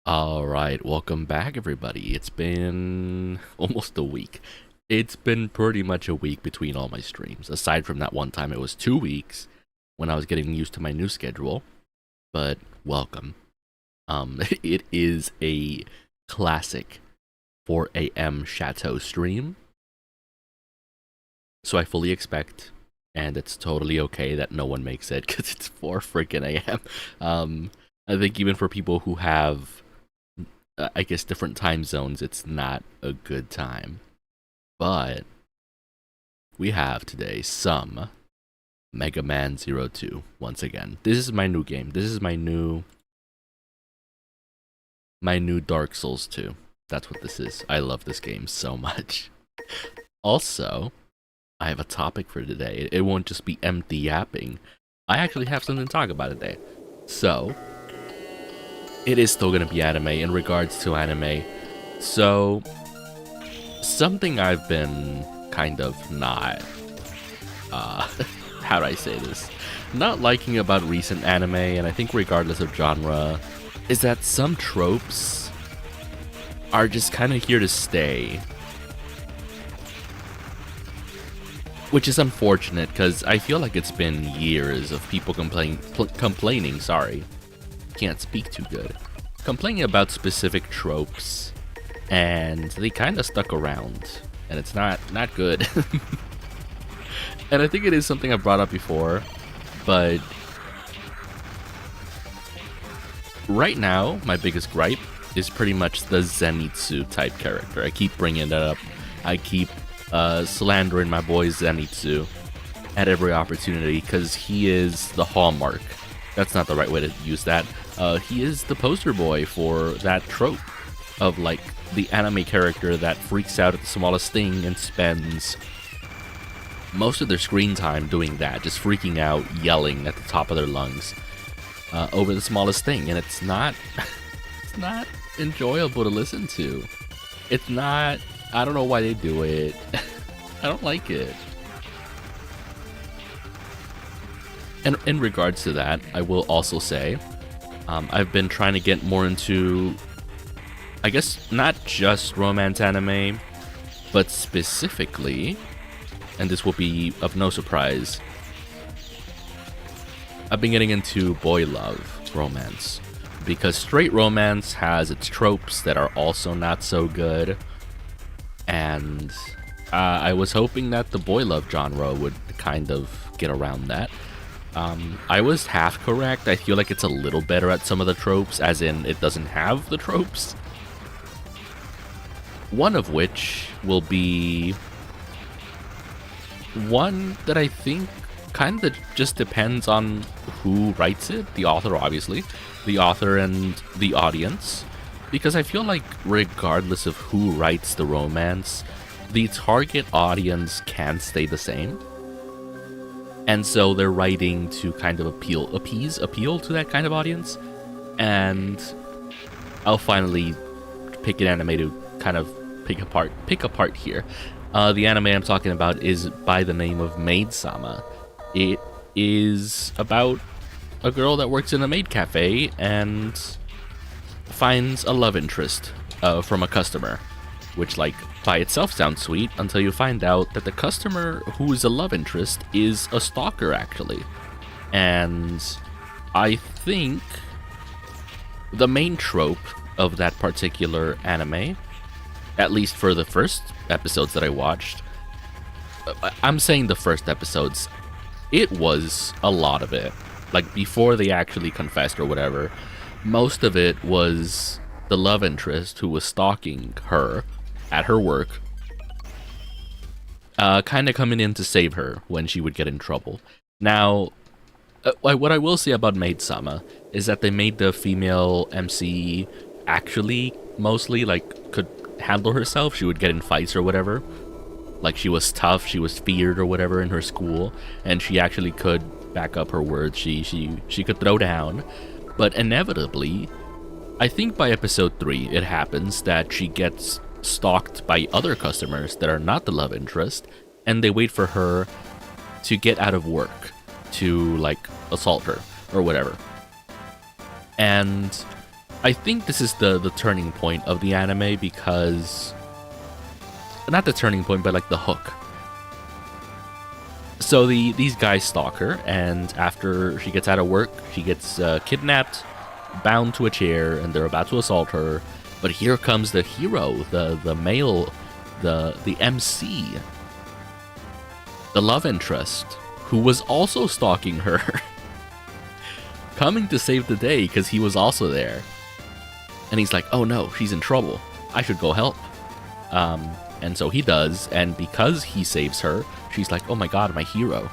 Alright, welcome back everybody. It's been almost a week. It's been pretty much a week between all my streams. Aside from that one time, it was 2 weeks when I was getting used to my new schedule. But welcome. It is a classic 4 a.m. Chateau stream. So I fully expect, and it's totally okay that no one makes it because it's 4 freaking a.m. I think even for people who have I guess different time zones, it's not a good time. But we have today some Megaman Zero 2 once again. This is my new game. This is my new Dark Souls 2. That's what this is. I love this game so much. Also, I have a topic for today. It won't just be empty yapping. I actually have something to talk about today. So, it is still going to be anime in regards to anime. So, something I've been kind of not, how do I say this? Not liking about recent anime, and I think regardless of genre, is that some tropes are just kind of here to stay. Which is unfortunate, because I feel like it's been years of people complaining, sorry. Can't speak too good, complaining about specific tropes, and they kind of stuck around, and it's not good. And I think it is something I've brought up before, but right now my biggest gripe is pretty much the Zenitsu type character. I keep bringing that up. I keep slandering my boy Zenitsu at every opportunity because he is the hallmark. That's not the right way to use that. He is the poster boy for that trope of like the anime character that freaks out at the smallest thing and spends most of their screen time doing that, just freaking out, yelling at the top of their lungs over the smallest thing, and it's not enjoyable to listen to. It's not. I don't know why they do it. I don't like it. And in regards to that, I will also say, I've been trying to get more into, I guess, not just romance anime, but specifically, and this will be of no surprise, I've been getting into boy love romance. Because straight romance has its tropes that are also not so good, and I was hoping that the boy love genre would kind of get around that. I was half correct. I feel like it's a little better at some of the tropes, as in it doesn't have the tropes. One of which will be one that I think kind of just depends on who writes it. The author, obviously. The author and the audience. Because I feel like regardless of who writes the romance, the target audience can stay the same. And so they're writing to kind of appeal to that kind of audience. And I'll finally pick an anime to kind of pick apart here. The anime I'm talking about is by the name of Maid-sama. It is about a girl that works in a maid cafe and finds a love interest from a customer, which, like, by itself sounds sweet until you find out that the customer who is a love interest is a stalker, actually. And I think the main trope of that particular anime, at least for the first episodes that I watched, I'm saying the first episodes, it was a lot of it. Like, before they actually confessed or whatever, most of it was the love interest who was stalking her at her work, kind of coming in to save her when she would get in trouble. Now, what I will say about Maid-sama is that they made the female MC actually mostly, like, could handle herself. She would get in fights or whatever. Like, she was tough, she was feared or whatever in her school, and she actually could back up her words. She could throw down. But inevitably, I think by episode 3, it happens that she gets stalked by other customers that are not the love interest, and they wait for her to get out of work to, like, assault her or whatever. And I think this is the turning point of the anime because... Not the turning point, but like the hook. So these guys stalk her, and after she gets out of work, she gets kidnapped, bound to a chair, and they're about to assault her. But here comes the hero, the male, the MC, the love interest, who was also stalking her, coming to save the day because he was also there. And he's like, oh no, she's in trouble. I should go help. And so he does, and because he saves her, she's like, oh my god, my hero.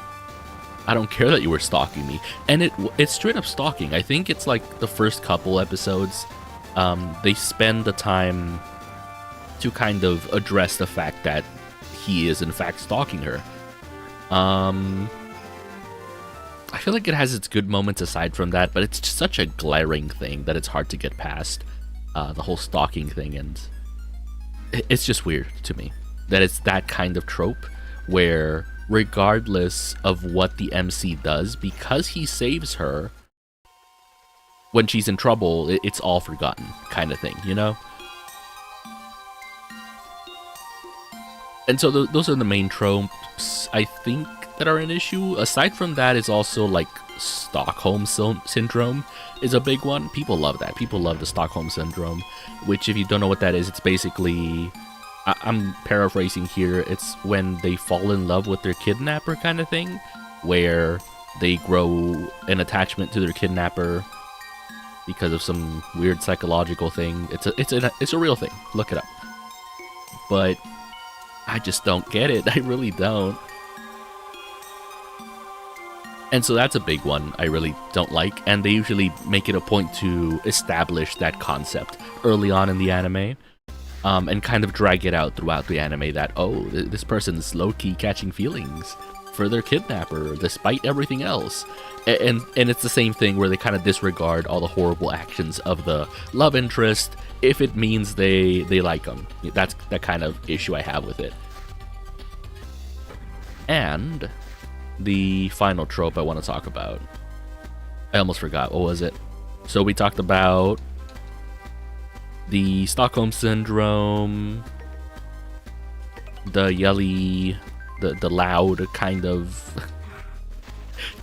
I don't care that you were stalking me. And it's straight up stalking. I think it's like the first couple episodes, they spend the time to kind of address the fact that he is in fact stalking her. I feel like it has its good moments aside from that, but it's just such a glaring thing that it's hard to get past, the whole stalking thing, and it's just weird to me that it's that kind of trope where regardless of what the MC does, because he saves her when she's in trouble, it's all forgotten kind of thing, you know? And so those are the main tropes, I think, that are an issue. Aside from that is also like Stockholm Syndrome is a big one. People love that. People love the Stockholm Syndrome, which if you don't know what that is, it's basically, I'm paraphrasing here, it's when they fall in love with their kidnapper kind of thing, where they grow an attachment to their kidnapper because of some weird psychological thing. It's a real thing. Look it up. But I just don't get it. I really don't. And so that's a big one I really don't like, and they usually make it a point to establish that concept early on in the anime, and kind of drag it out throughout the anime that, oh, this person's low-key catching feelings for their kidnapper despite everything else. And it's the same thing where they kind of disregard all the horrible actions of the love interest if it means they like them. That's the kind of issue I have with it. And the final trope I want to talk about, I almost forgot. What was it? So we talked about the Stockholm Syndrome, the yelly, the loud kind of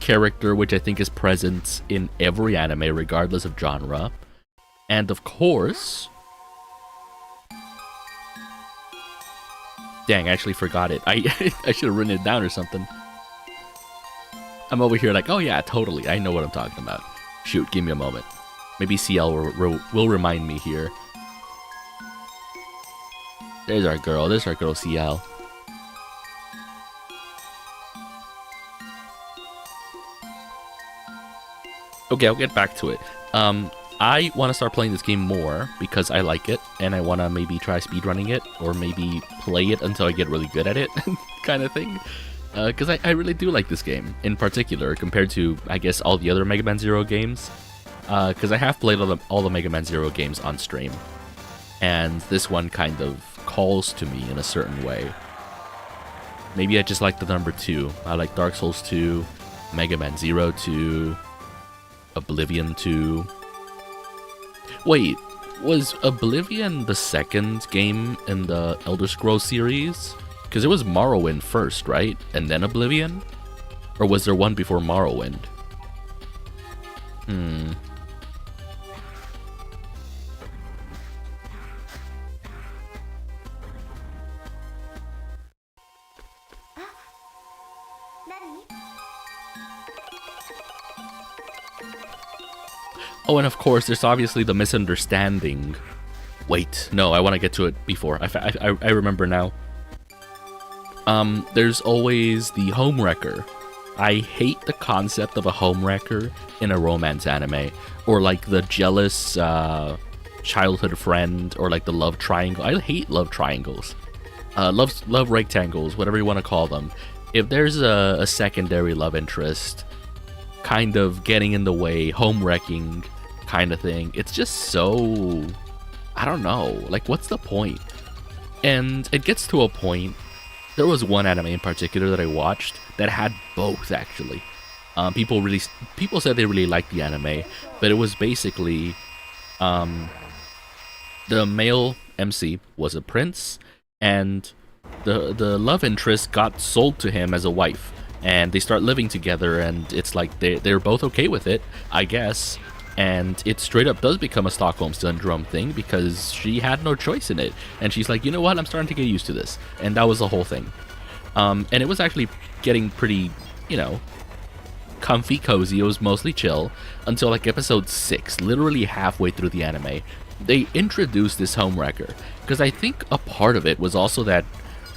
character, which I think is present in every anime regardless of genre. And of course, dang, I actually forgot it. I should have written it down or something. I'm over here like, oh yeah, totally, I know what I'm talking about. Shoot, give me a moment. Maybe CL will remind me here. There's our girl CL. Okay, I'll get back to it. I want to start playing this game more because I like it, and I want to maybe try speedrunning it, or maybe play it until I get really good at it, kind of thing. Because I really do like this game, in particular, compared to, I guess, all the other Megaman Zero games. Because I have played all the Megaman Zero games on stream. And this one kind of calls to me in a certain way. Maybe I just like the number 2. I like Dark Souls 2, Megaman Zero 2, Oblivion 2. Wait, was Oblivion the second game in the Elder Scrolls series? Because it was Morrowind first, right? And then Oblivion? Or was there one before Morrowind? Oh, and of course, there's obviously the misunderstanding. Wait, no, I want to get to it before. I remember now. There's always the homewrecker. I hate the concept of a homewrecker in a romance anime, or like the jealous childhood friend, or like the love triangle. I hate love triangles, love rectangles, whatever you want to call them. If there's a secondary love interest kind of getting in the way, homewrecking kind of thing, it's just so, I don't know, like what's the point? And it gets to a point. There was one anime in particular that I watched that had both, actually. People said they really liked the anime, but it was basically The male MC was a prince, and the love interest got sold to him as a wife, and they start living together, and it's like they're both okay with it, I guess. And it straight up does become a Stockholm Syndrome thing because she had no choice in it, and she's like, you know what, I'm starting to get used to this, and that was the whole thing. And it was actually getting pretty, you know, comfy, cozy. It was mostly chill until like episode 6, literally halfway through the anime. They introduced this homewrecker because I think a part of it was also that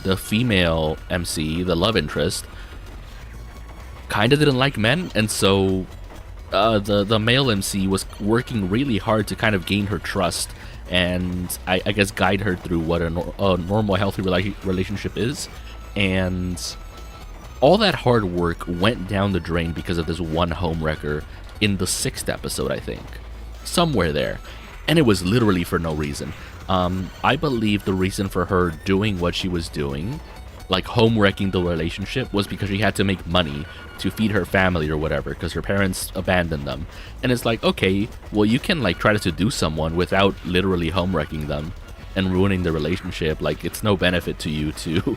the female MC, the love interest, kind of didn't like men, and so the male MC was working really hard to kind of gain her trust and I guess guide her through what a normal, healthy relationship is. And all that hard work went down the drain because of this one homewrecker in the 6th episode, I think. Somewhere there. And it was literally for no reason. I believe the reason for her doing what she was doing, like home-wrecking the relationship, was because she had to make money to feed her family or whatever, because her parents abandoned them. And it's like, okay, well, you can like try to seduce someone without literally home-wrecking them and ruining the relationship. Like, it's no benefit to you to,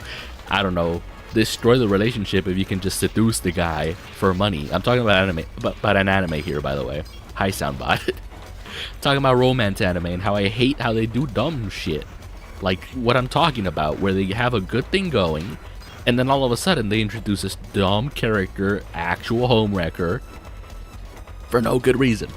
I don't know, destroy the relationship if you can just seduce the guy for money. I'm talking about anime, about an anime here, by the way. Hi, Soundbot. Talking about romance anime and how I hate how they do dumb shit. Like what I'm talking about, where they have a good thing going, and then all of a sudden they introduce this dumb character, actual homewrecker, for no good reason.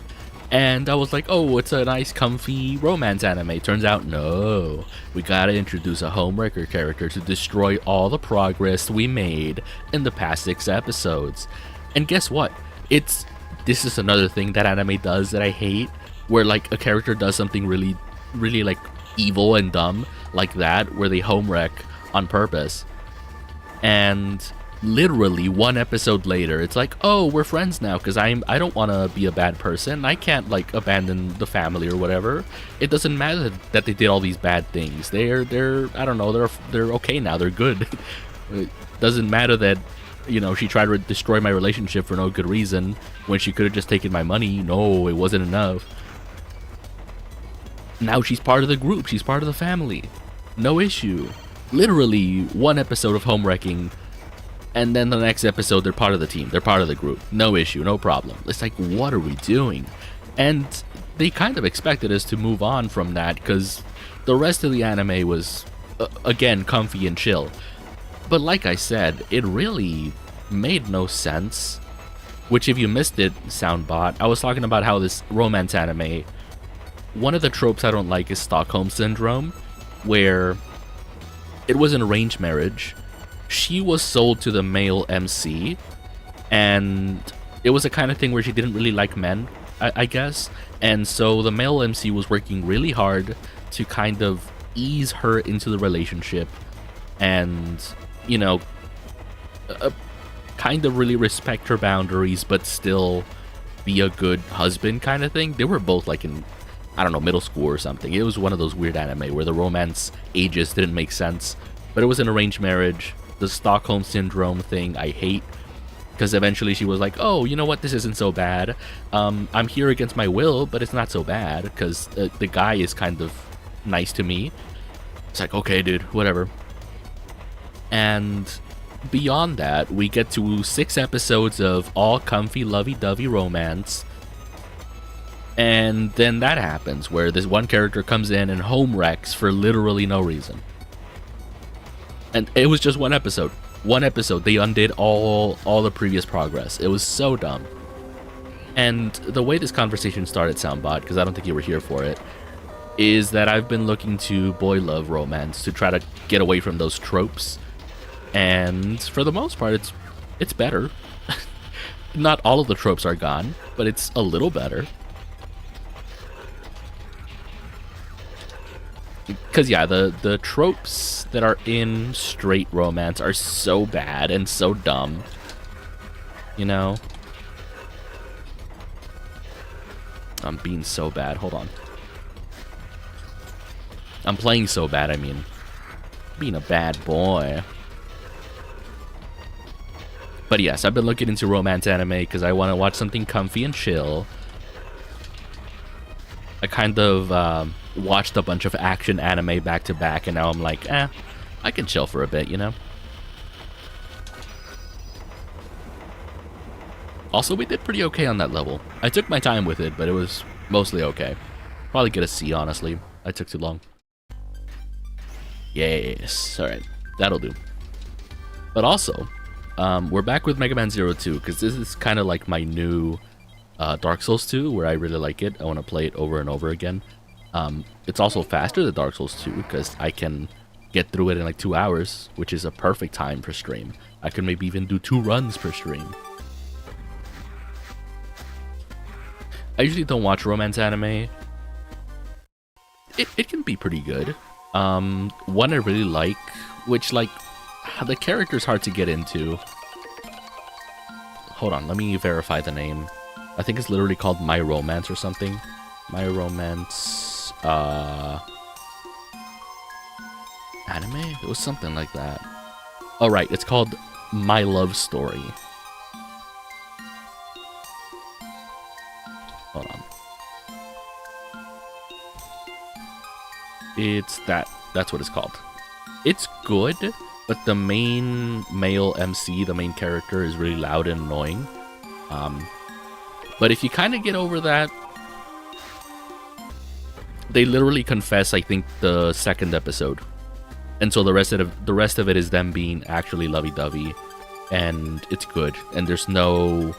And I was like, oh, it's a nice, comfy romance anime. Turns out, no. We gotta introduce a homewrecker character to destroy all the progress we made in the past 6 episodes. And guess what? This is another thing that anime does that I hate, where like a character does something really, really like evil and dumb like that, where they homewreck on purpose. And literally 1 episode later, it's like, oh, we're friends now because I don't want to be a bad person. I can't like abandon the family or whatever. It doesn't matter that they did all these bad things. They're I don't know, they're okay now. They're good. It doesn't matter that, you know, she tried to destroy my relationship for no good reason when she could have just taken my money. No, it wasn't enough. Now she's part of the group. She's part of the family. No issue. Literally 1 episode of homewrecking, and then the next episode they're part of the team. They're part of the group. No issue. No problem. It's like, what are we doing? And they kind of expected us to move on from that because the rest of the anime was, again, comfy and chill. But like I said, it really made no sense. Which, if you missed it, Soundbot, I was talking about how this romance anime, one of the tropes I don't like is Stockholm Syndrome, where it was an arranged marriage. She was sold to the male MC, and it was a kind of thing where she didn't really like men, I guess. And so the male MC was working really hard to kind of ease her into the relationship and, you know, kind of really respect her boundaries, but still be a good husband kind of thing. They were both like in, I don't know, middle school or something. It was one of those weird anime where the romance ages didn't make sense, but it was an arranged marriage. The Stockholm Syndrome thing I hate, because eventually she was like, oh, you know what, this isn't so bad. I'm here against my will, but it's not so bad because the guy is kind of nice to me. It's like, okay, dude, whatever. And beyond that, we get to 6 episodes of all comfy, lovey-dovey romance. And then that happens, where this one character comes in and home wrecks for literally no reason. And it was just 1 episode. 1 episode. They undid all the previous progress. It was so dumb. And the way this conversation started, Soundbot, because I don't think you were here for it, is that I've been looking to boy love romance to try to get away from those tropes. And for the most part, it's better. Not all of the tropes are gone, but it's a little better. Because, yeah, the tropes that are in straight romance are so bad and so dumb. You know? I'm being so bad. Hold on. I'm playing so bad, I mean. Being a bad boy. But yes, I've been looking into romance anime because I want to watch something comfy and chill. I kind of watched a bunch of action anime back to back, and now I'm like, I can chill for a bit, you know? Also, we did pretty okay on that level. I took my time with it, but it was mostly okay. Probably get a C, honestly. I took too long. Yes. Alright. That'll do. But also, we're back with Megaman Zero 2, because this is kind of like my new Dark Souls 2, where I really like it. I want to play it over and over again. It's also faster than Dark Souls 2, because I can get through it in like 2 hours, which is a perfect time for stream. I can maybe even do 2 runs per stream. I usually don't watch romance anime. It can be pretty good. One I really like, which like, the character's hard to get into. Hold on, let me verify the name. I think it's literally called My Romance or something. My Romance, anime? It was something like that. Oh right, it's called My Love Story. Hold on. It's that's what it's called. It's good, but the main male MC, the main character, is really loud and annoying. But if you kind of get over that, they literally confess, I think, the 2nd episode. And so the rest of it is them being actually lovey-dovey, and it's good. And there's no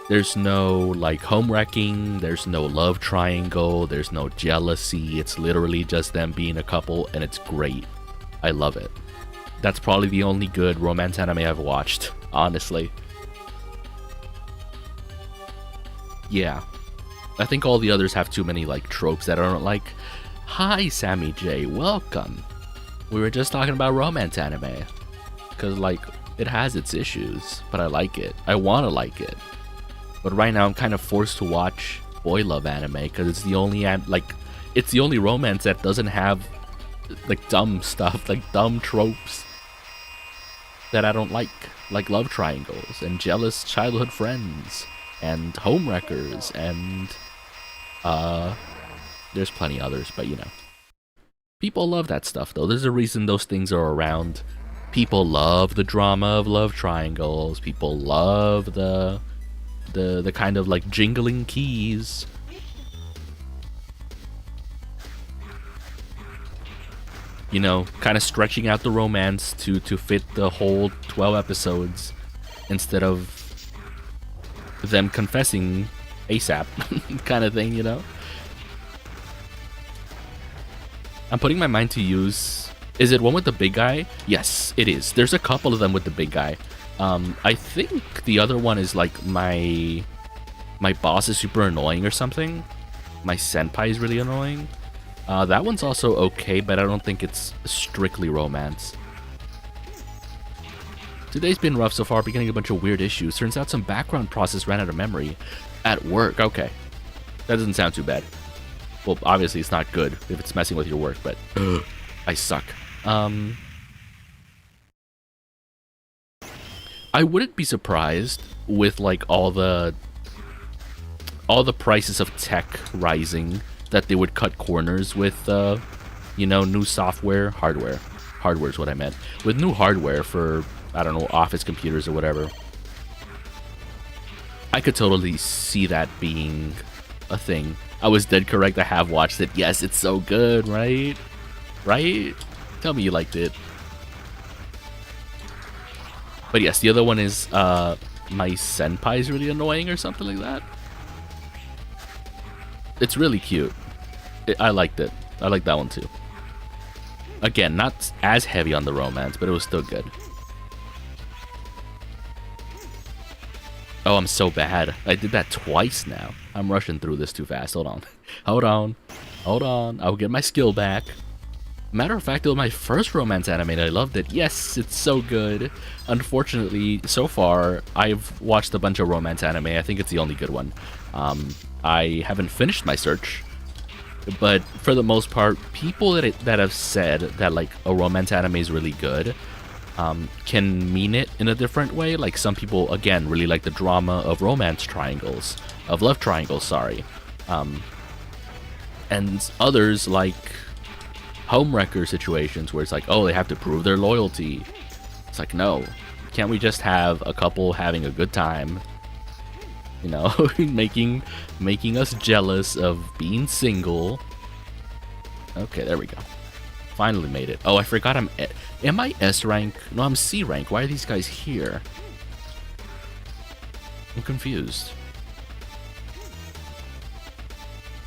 like home wrecking, there's no love triangle, there's no jealousy. It's literally just them being a couple, and it's great. I love it. That's probably the only good romance anime I've watched, honestly. Yeah. I think all the others have too many like tropes that I don't like. Hi Sammy J, welcome. We were just talking about romance anime. Cause like, it has its issues, but I like it. I wanna like it. But right now I'm kind of forced to watch boy love anime because it's the only it's the only romance that doesn't have like dumb stuff, like dumb tropes that I don't like love triangles and jealous childhood friends and homewreckers and there's plenty others, but you know, people love that stuff though. There's a reason those things are around. People love the drama of love triangles. People love the kind of like jingling keys. You know, kind of stretching out the romance to fit the whole 12 episodes instead of them confessing ASAP kind of thing, you know? I'm putting my mind to use. Is it one with the big guy? Yes, it is. There's a couple of them with the big guy. I think the other one is like my boss is super annoying or something. My senpai is really annoying. That one's also okay, but I don't think it's strictly romance. Today's been rough so far, beginning a bunch of weird issues. Turns out some background process ran out of memory. At work, okay. That doesn't sound too bad. Well, obviously it's not good if it's messing with your work, but I suck. I wouldn't be surprised with like all the prices of tech rising that they would cut corners with you know, new software, hardware is what I meant, with new hardware for, I don't know, office computers or whatever. I could totally see that being a thing. I was dead correct. I have watched it. Yes, it's so good, right? Tell me you liked it. But yes, the other one is my senpai is really annoying or something like that. It's really cute. I liked it. I like that one too. Again, not as heavy on the romance, but it was still good. Oh, I'm so bad. I did that twice now. I'm rushing through this too fast. Hold on. I'll get my skill back. Matter of fact, it was my first romance anime and I loved it. Yes, it's so good. Unfortunately, so far, I've watched a bunch of romance anime. I think it's the only good one. I haven't finished my search, but for the most part, people that have said that like a romance anime is really good can mean it in a different way. Like some people, again, really like the drama of romance triangles, of love triangles, sorry. And others like homewrecker situations where it's like, oh, they have to prove their loyalty. It's like, no, can't we just have a couple having a good time? You know, making us jealous of being single. Okay, there we go. Finally made it. Oh, I forgot am I S rank? No, I'm C rank. Why are these guys here? I'm confused.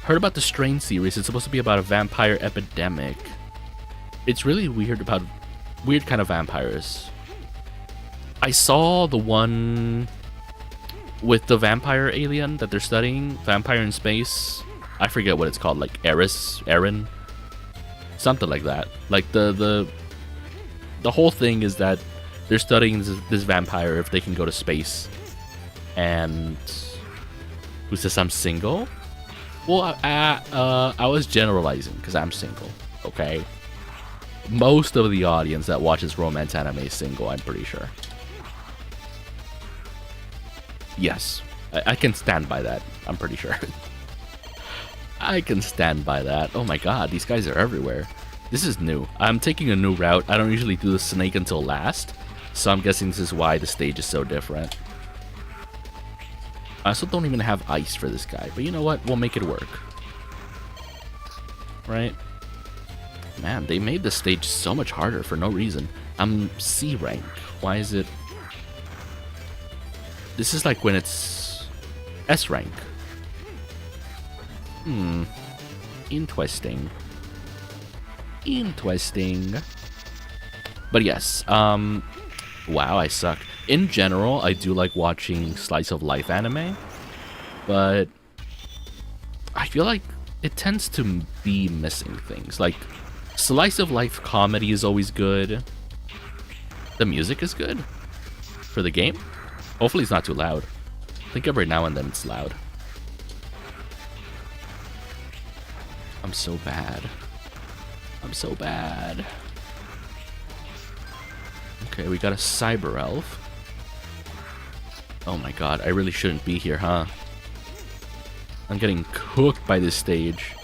Heard about the Strain series. It's supposed to be about a vampire epidemic. It's really weird about weird kind of vampires. I saw the one with the vampire alien that they're studying, vampire in space. I forget what it's called, like Erin, something like that. Like the whole thing is that they're studying this vampire if they can go to space. And who says I'm single? Well, I was generalizing because I'm single. Okay, most of the audience that watches romance anime is single. I'm pretty sure. Yes, I can stand by that. I'm pretty sure. I can stand by that. Oh my god, these guys are everywhere. This is new. I'm taking a new route. I don't usually do the snake until last, so I'm guessing this is why the stage is so different. I also don't even have ice for this guy, but you know what? We'll make it work. Right? Man, they made the stage so much harder for no reason. I'm C rank. Why is it... This is like when it's S rank. Interesting. Interesting. But yes, wow, I suck. In general, I do like watching slice of life anime, but I feel like it tends to be missing things. Like, slice of life comedy is always good. The music is good for the game. Hopefully it's not too loud. I think every now and then it's loud. I'm so bad. I'm so bad. Okay, we got a cyber elf. Oh my god, I really shouldn't be here, huh? I'm getting cooked by this stage.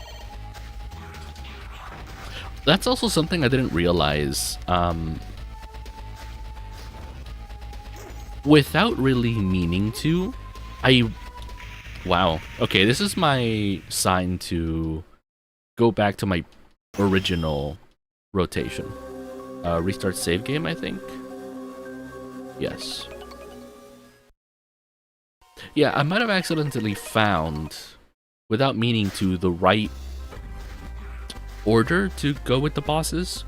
That's also something I didn't realize. Without really meaning to, wow. Okay, this is my sign to go back to my original rotation. Restart save game, I think. Yes. Yeah, I might have accidentally found, without meaning to, the right order to go with the bosses,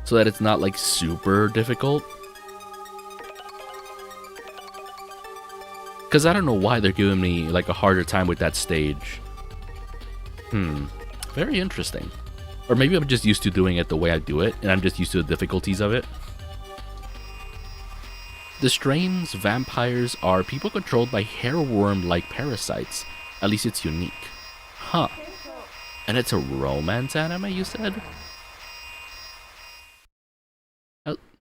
so that it's not like super difficult. Because I don't know why they're giving me like a harder time with that stage. Very interesting. Or maybe I'm just used to doing it the way I do it, and I'm just used to the difficulties of it. The Strain's vampires are people controlled by hairworm-like parasites. At least it's unique. Huh. And it's a romance anime, you said?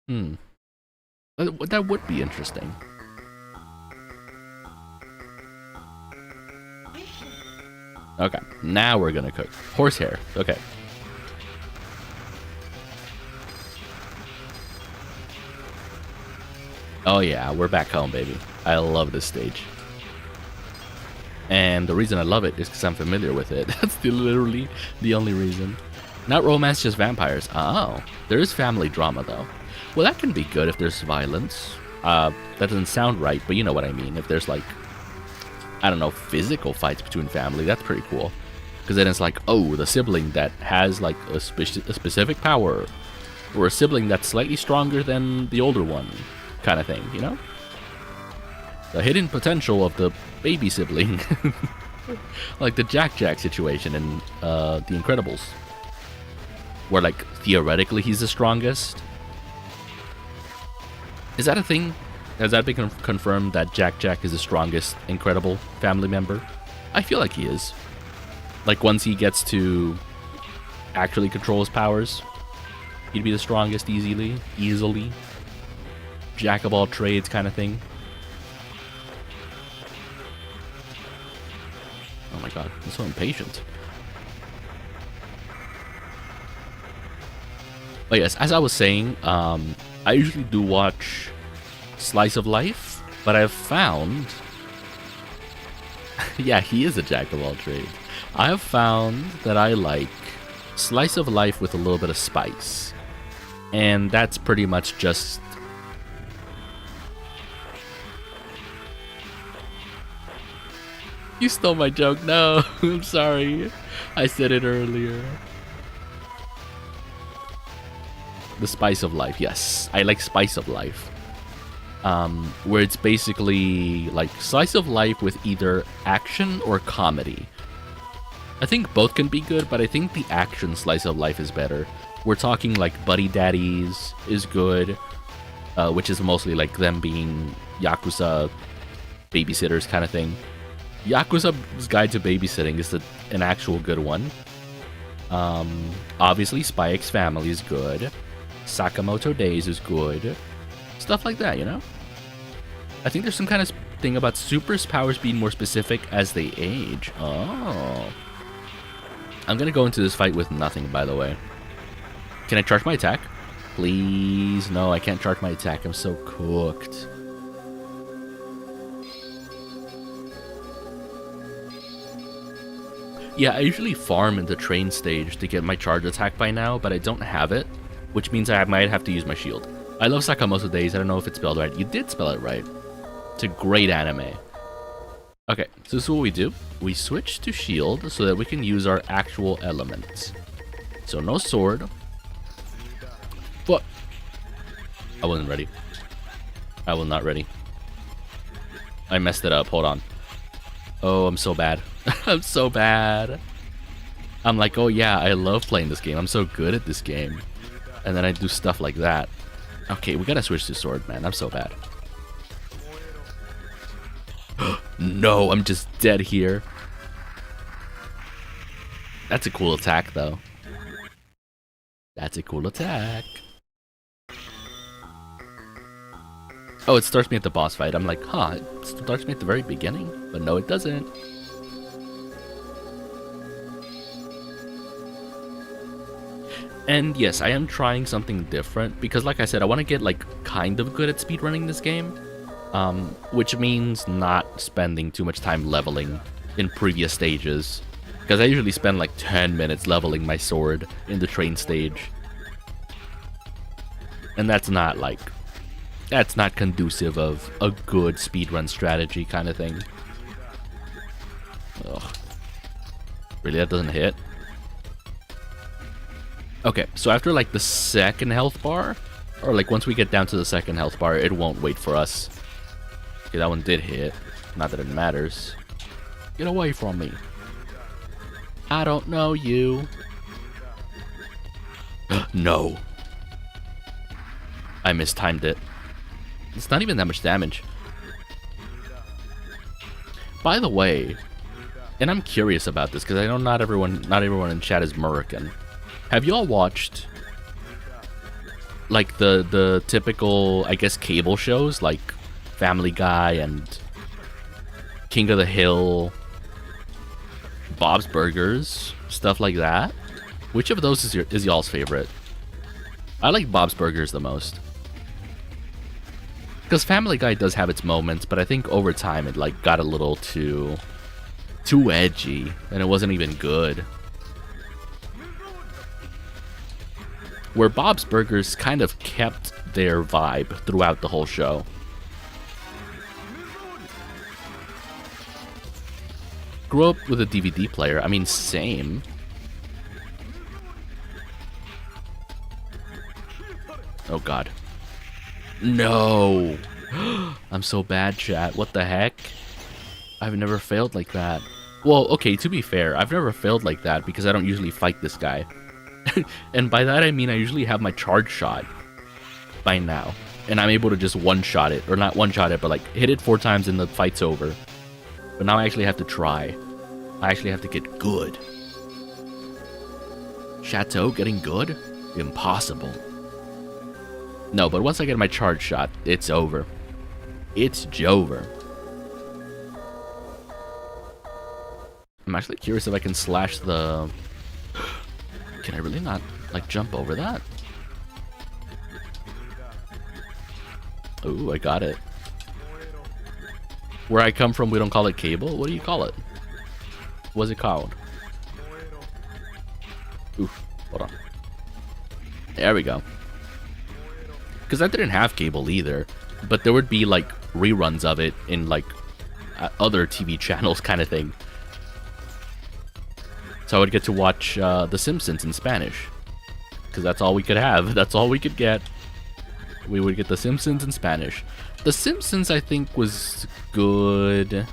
That would be interesting. Okay, now we're gonna cook. Horsehair, okay. Oh yeah, we're back home, baby. I love this stage. And the reason I love it is because I'm familiar with it. That's literally the only reason. Not romance, just vampires. Oh, there is family drama though. Well, that can be good if there's violence. That doesn't sound right, but you know what I mean. If there's like, I don't know, physical fights between family, that's pretty cool. Because then it's like, oh, the sibling that has like a specific power, or a sibling that's slightly stronger than the older one, kind of thing, you know? The hidden potential of the baby sibling. Like the Jack situation in The Incredibles, where like theoretically he's the strongest. Is that a thing? Has that been confirmed that Jack is the strongest Incredible family member? I feel like he is. Like once he gets to actually control his powers, he'd be the strongest easily. Jack of all trades kind of thing. Oh my god, I'm so impatient. But yes, as I was saying, I usually do watch Slice of Life, but I've found... yeah, he is a jack of all trades. I have found that I like Slice of Life with a little bit of spice. And that's pretty much just... You stole my joke. No, I'm sorry. I said it earlier. The spice of life. Yes, I like spice of life. Where it's basically like slice of life with either action or comedy. I think both can be good, but I think the action slice of life is better. We're talking like Buddy Daddies is good, which is mostly like them being Yakuza babysitters kind of thing. Yakuza's Guide to Babysitting is an actual good one. Obviously, Spy X Family is good. Sakamoto Days is good. Stuff like that, you know? I think there's some kind of thing about Super's powers being more specific as they age. Oh. I'm gonna go into this fight with nothing, by the way. Can I charge my attack? Please? No, I can't charge my attack. I'm so cooked. Yeah, I usually farm in the train stage to get my charge attack by now, but I don't have it, which means I might have to use my shield. I love Sakamoto Days. I don't know if it's spelled right. You did spell it right. It's a great anime. Okay, so this is what we do. We switch to shield so that we can use our actual elements. So no sword. What? I wasn't ready. I was not ready. I messed it up. Hold on. Oh, I'm so bad. I'm so bad. I'm like, oh yeah, I love playing this game. I'm so good at this game. And then I do stuff like that. Okay, we gotta switch to sword, man. I'm so bad. No, I'm just dead here. That's a cool attack, though. That's a cool attack. Oh, it starts me at the boss fight. I'm like, huh, it starts me at the very beginning? But no, it doesn't. And yes, I am trying something different because, like I said, I want to get like kind of good at speedrunning this game, which means not spending too much time leveling in previous stages. Because I usually spend like 10 minutes leveling my sword in the train stage, and that's not conducive of a good speedrun strategy kind of thing. Ugh. Really, that doesn't hit? Okay, so after like the second health bar, or like once we get down to the second health bar, it won't wait for us. Okay, that one did hit. Not that it matters. Get away from me. I don't know you. No. I mistimed it. It's not even that much damage. By the way, and I'm curious about this because I know not everyone in chat is American. Have you all watched like the typical, I guess, cable shows like Family Guy and King of the Hill, Bob's Burgers, stuff like that? Which of those is y'all's favorite? I like Bob's Burgers the most. Because Family Guy does have its moments, but I think over time it like got a little too edgy, and it wasn't even good. Where Bob's Burgers kind of kept their vibe throughout the whole show. Grew up with a DVD player. I mean, same. Oh god. No! I'm so bad, chat. What the heck? I've never failed like that. Well, okay, to be fair, I've never failed like that because I don't usually fight this guy. And by that I mean I usually have my charge shot by now, and I'm able to just one-shot it, or not one-shot it, but like hit it 4 times and the fight's over. But now I actually have to try. I actually have to get good. Chateau getting good? Impossible. No, but once I get my charge shot, it's over. It's Jover. I'm actually curious if I can slash the... Can I really not, like, jump over that? Ooh, I got it. Where I come from, we don't call it cable. What do you call it? What's it called? Oof, hold on. There we go. Because I didn't have cable either, but there would be, like, reruns of it in, like, other TV channels kind of thing. So I would get to watch The Simpsons in Spanish. Because that's all we could have. That's all we could get. We would get The Simpsons in Spanish. The Simpsons, I think, was good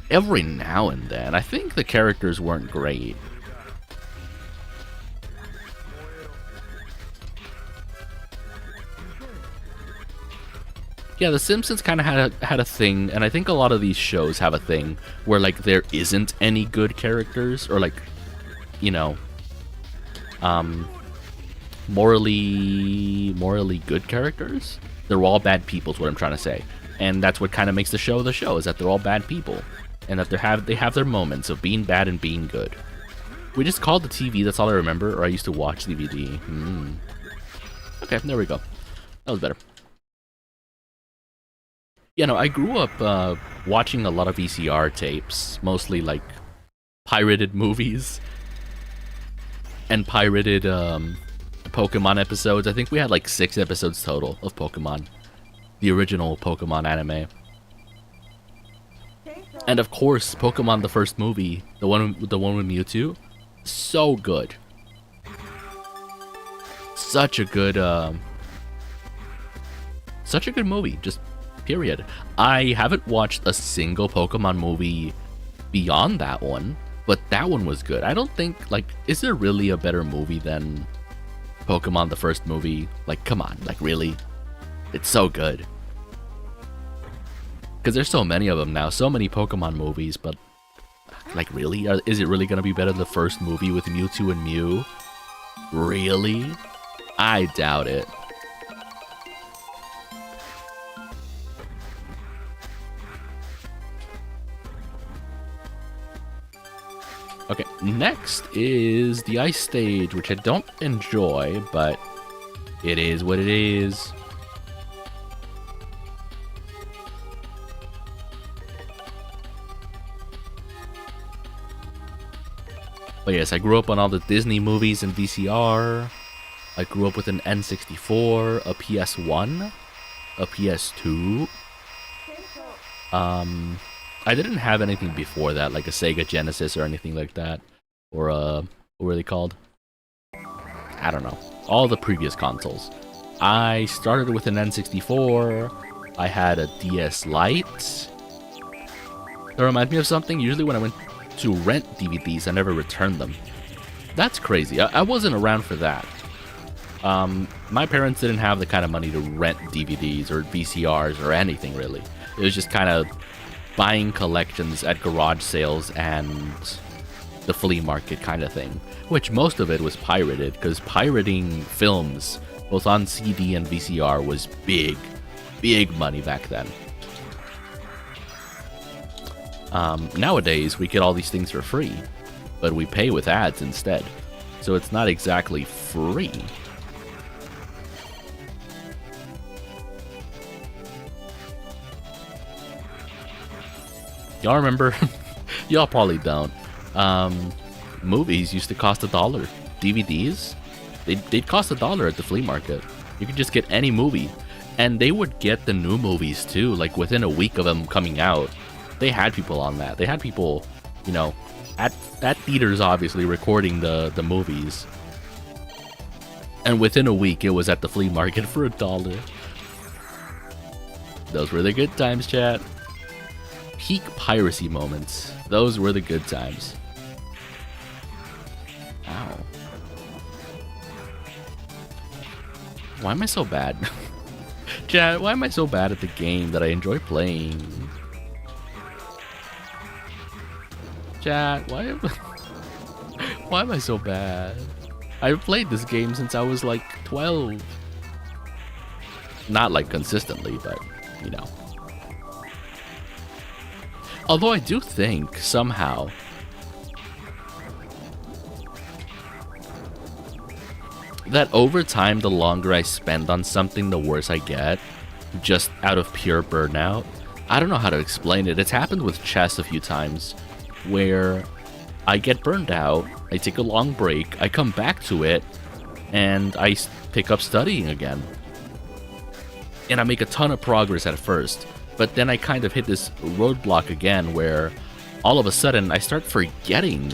every now and then. I think the characters weren't great. Yeah, The Simpsons kind of had a thing, and I think a lot of these shows have a thing where, like, there isn't any good characters, or, like, you know, morally good characters. They're all bad people is what I'm trying to say, and that's what kind of makes the show is that they're all bad people, and that they have their moments of being bad and being good. We just called the TV. That's all I remember, or I used to watch DVD. Okay, there we go. That was better. You know, I grew up watching a lot of VCR tapes, mostly like pirated movies and pirated Pokemon episodes. I think we had like 6 episodes total of Pokemon, the original Pokemon anime. And of course, Pokemon the first movie, the one with Mewtwo, so good. Such a good movie, just period. I haven't watched a single Pokemon movie beyond that one, but that one was good. I don't think, like, is there really a better movie than Pokemon the first movie? Like, come on, like, really? It's so good. Because there's so many of them now, so many Pokemon movies, but, like, really? Is it really going to be better than the first movie with Mewtwo and Mew? Really? I doubt it. Okay, next is the ice stage, which I don't enjoy, but it is what it is. But yes, I grew up on all the Disney movies and VCR. I grew up with an N64, a PS1, a PS2. I didn't have anything before that, like a Sega Genesis or anything like that. Or, what were they called? I don't know. All the previous consoles. I started with an N64. I had a DS Lite. That reminds me of something. Usually when I went to rent DVDs, I never returned them. That's crazy. I wasn't around for that. My parents didn't have the kind of money to rent DVDs or VCRs or anything, really. It was just kind of buying collections at garage sales and the flea market kind of thing, which most of it was pirated, because pirating films both on CD and VCR was big money back then. Nowadays we get all these things for free, but we pay with ads instead, so it's not exactly free. Y'all remember? Y'all probably don't. Movies used to cost $1. DVDs, they'd cost $1 at the flea market. You could just get any movie, and they would get the new movies too. Like within a week of them coming out, they had people on that. They had people, you know, at theaters, obviously recording the movies. And within a week, it was at the flea market for $1. Those were the good times, chat. Peak piracy moments. Those were the good times. Ow. Why am I so bad? Chat, why am I so bad at the game that I enjoy playing? Chat, why am I so bad? I've played this game since I was like 12. Not like consistently, but you know. Although I do think, somehow, that over time, the longer I spend on something, the worse I get, just out of pure burnout. I don't know how to explain it. It's happened with chess a few times, where I get burned out, I take a long break, I come back to it, and I pick up studying again. And I make a ton of progress at first, but then I kind of hit this roadblock again where all of a sudden I start forgetting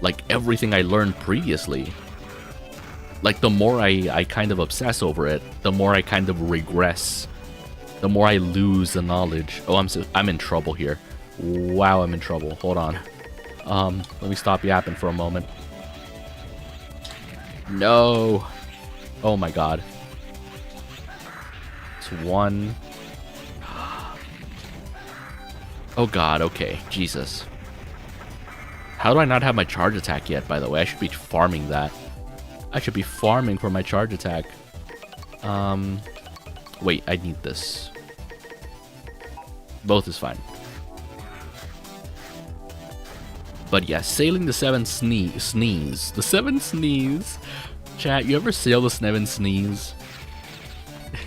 like everything I learned previously. Like the more I kind of obsess over it, the more I kind of regress, the more I lose the knowledge. Oh, I'm in trouble here. Wow, I'm in trouble. Hold on. Let me stop yapping for a moment. No. Oh my god. It's one. Oh god, okay. Jesus. How do I not have my charge attack yet, by the way? I should be farming that. I should be farming for my charge attack. Wait, I need this. Both is fine. But yeah, sailing the seven sneeze. The seven sneeze. Chat, you ever sail the seven sneeze?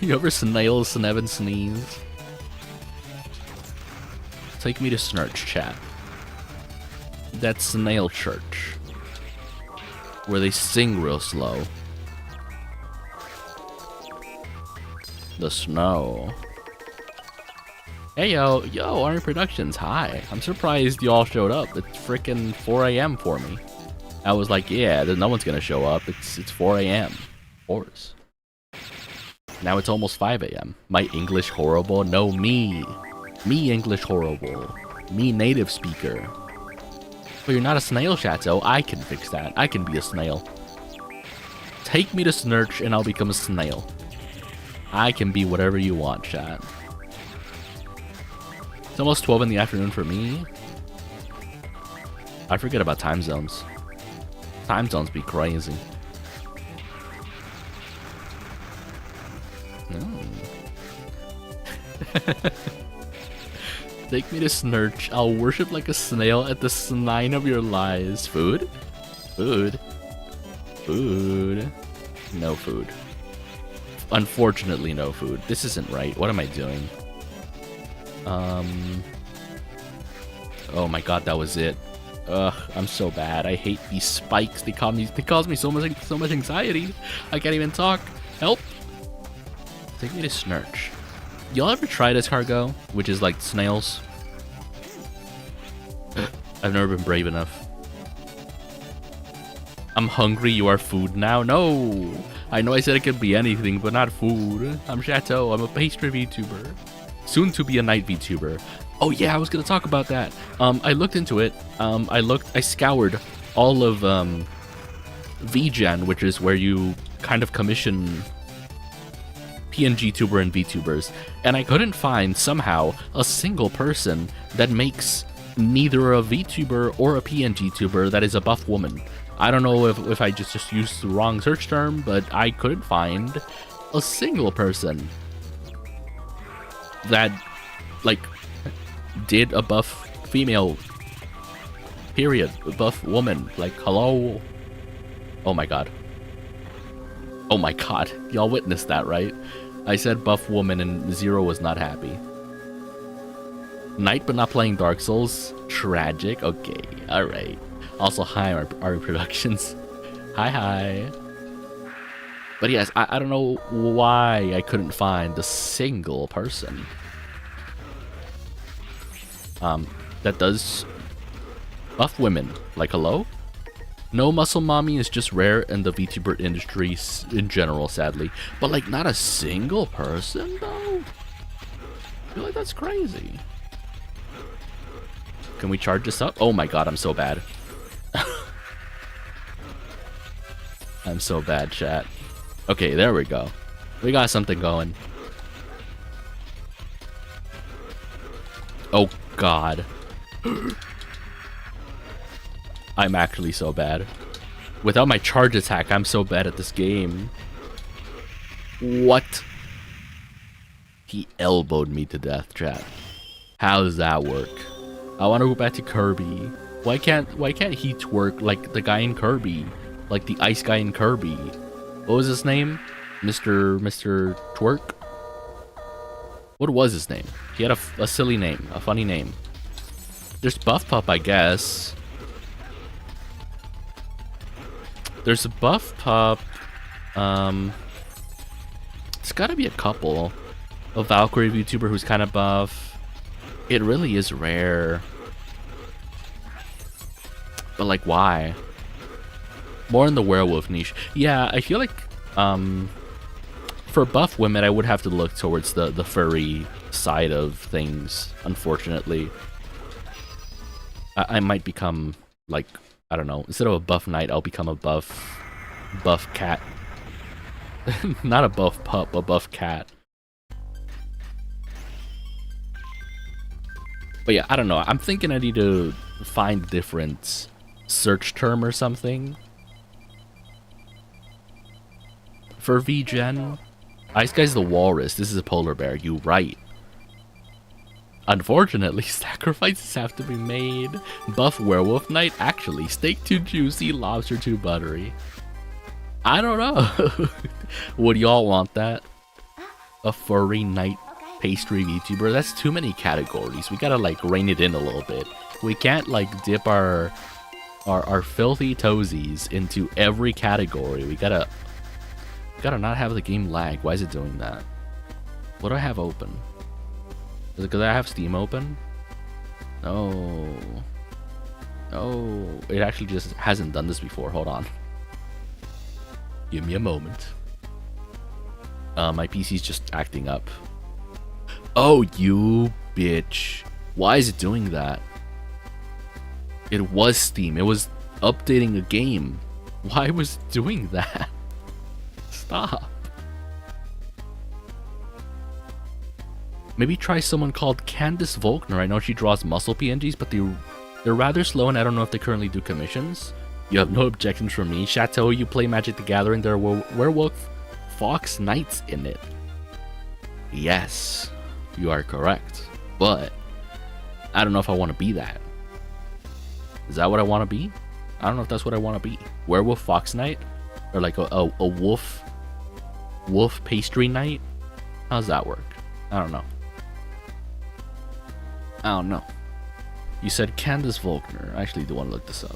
You ever snail the seven sneeze? Take me to Snurch, chat. That snail church. Where they sing real slow. The snow. Hey yo, Army Productions, hi. I'm surprised you all showed up. It's freaking 4 a.m. for me. I was like, yeah, no one's gonna show up. It's 4 a.m. Of course. Now it's almost 5 a.m. My English horrible? No, me. Me English horrible. Me native speaker. But you're not a snail, Chateau. I can fix that. I can be a snail. Take me to Snurch and I'll become a snail. I can be whatever you want, chat. It's almost 12 in the afternoon for me. I forget about time zones. Time zones be crazy. Take me to Snurch. I'll worship like a snail at the shrine of your lies. Food? Food? Food? No food. Unfortunately, no food. This isn't right. What am I doing? Oh my god, that was it. Ugh, I'm so bad. I hate these spikes. They cause me so much anxiety. I can't even talk. Help! Take me to Snurch. Y'all ever tried escargot, which is like snails? I've never been brave enough. I'm hungry, you are food now? No! I know I said it could be anything, but not food. I'm Chateau, I'm a pastry VTuber. Soon to be a night VTuber. Oh yeah, I was gonna talk about that. I looked into it. I scoured all of VGen, which is where you kind of commission PNG tuber and VTubers, and I couldn't find somehow a single person that makes neither a VTuber or a PNG tuber that is a buff woman. I don't know if I just used the wrong search term, but I couldn't find a single person that like did a buff female, period, a buff woman. Like, hello? Oh my god. Oh my god. Y'all witnessed that, right? I said buff woman and Zero was not happy. Night but not playing Dark Souls? Tragic? Okay, alright. Also, hi, Army Productions. Hi. But yes, I don't know why I couldn't find a single person that does buff women. Like, hello? No, muscle mommy is just rare in the VTuber industry in general, sadly. But like, not a single person though? I feel like that's crazy. Can we charge this up? Oh my god, I'm so bad. I'm so bad, chat. Okay, there we go. We got something going. Oh god. I'm actually so bad. Without my charge attack, I'm so bad at this game. What? He elbowed me to death, chat. How does that work? I want to go back to Kirby. Why can't he twerk like the guy in Kirby? Like the ice guy in Kirby. What was his name? Mr. Twerk? What was his name? He had a silly name, a funny name. There's Buff Pup, I guess. There's a Buff Pup. It's gotta be a couple. A Valkyrie VTuber who's kind of buff. It really is rare. But like, why? More in the werewolf niche. Yeah, I feel like for buff women, I would have to look towards the furry side of things, unfortunately. I might become, like, I don't know, instead of a buff knight, I'll become a buff cat. Not a buff pup, a buff cat. But yeah, I don't know. I'm thinking I need to find a different search term or something. For VGen, Ice Guy's the walrus. This is a polar bear. You right. Unfortunately, sacrifices have to be made. Buff werewolf knight, actually. Steak too juicy, lobster too buttery. I don't know. Would y'all want that? A furry knight pastry VTuber? That's too many categories. We gotta like rein it in a little bit. We can't like dip our filthy toesies into every category. We gotta not have the game lag. Why is it doing that? What do I have open? Is it because I have Steam open? No. No. It actually just hasn't done this before. Hold on. Give me a moment. My PC's just acting up. Oh, you bitch. Why is it doing that? It was Steam. It was updating a game. Why was it doing that? Stop. Maybe try someone called Candice Volkner. I know she draws muscle PNGs, but they're rather slow, and I don't know if they currently do commissions. You have no objections from me. Chateau, you play Magic the Gathering. There are werewolf fox knights in it. Yes, you are correct. But I don't know if I want to be that. Is that what I want to be? I don't know if that's what I want to be. Werewolf fox knight? Or like a wolf pastry knight? How's that work? I don't know. I don't know. You said Candice Volkner. I actually do want to look this up.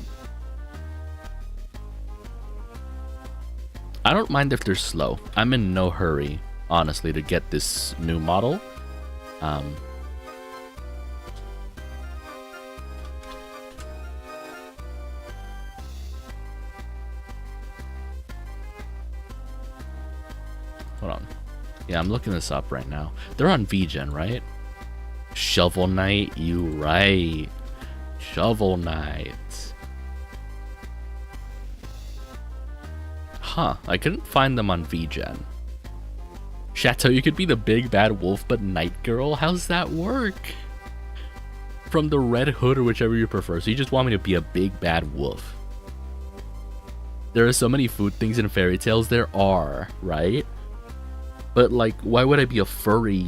I don't mind if they're slow. I'm in no hurry, honestly, to get this new model. Hold on. Yeah, I'm looking this up right now. They're on VGen, right? Shovel Knight, you right. Shovel Knight. Huh, I couldn't find them on VGen. Chateau, you could be the big bad wolf but night girl? How's that work? From the Red Hood or whichever you prefer. So you just want me to be a big bad wolf. There are so many food things in fairy tales. There are, right? But like, why would I be a furry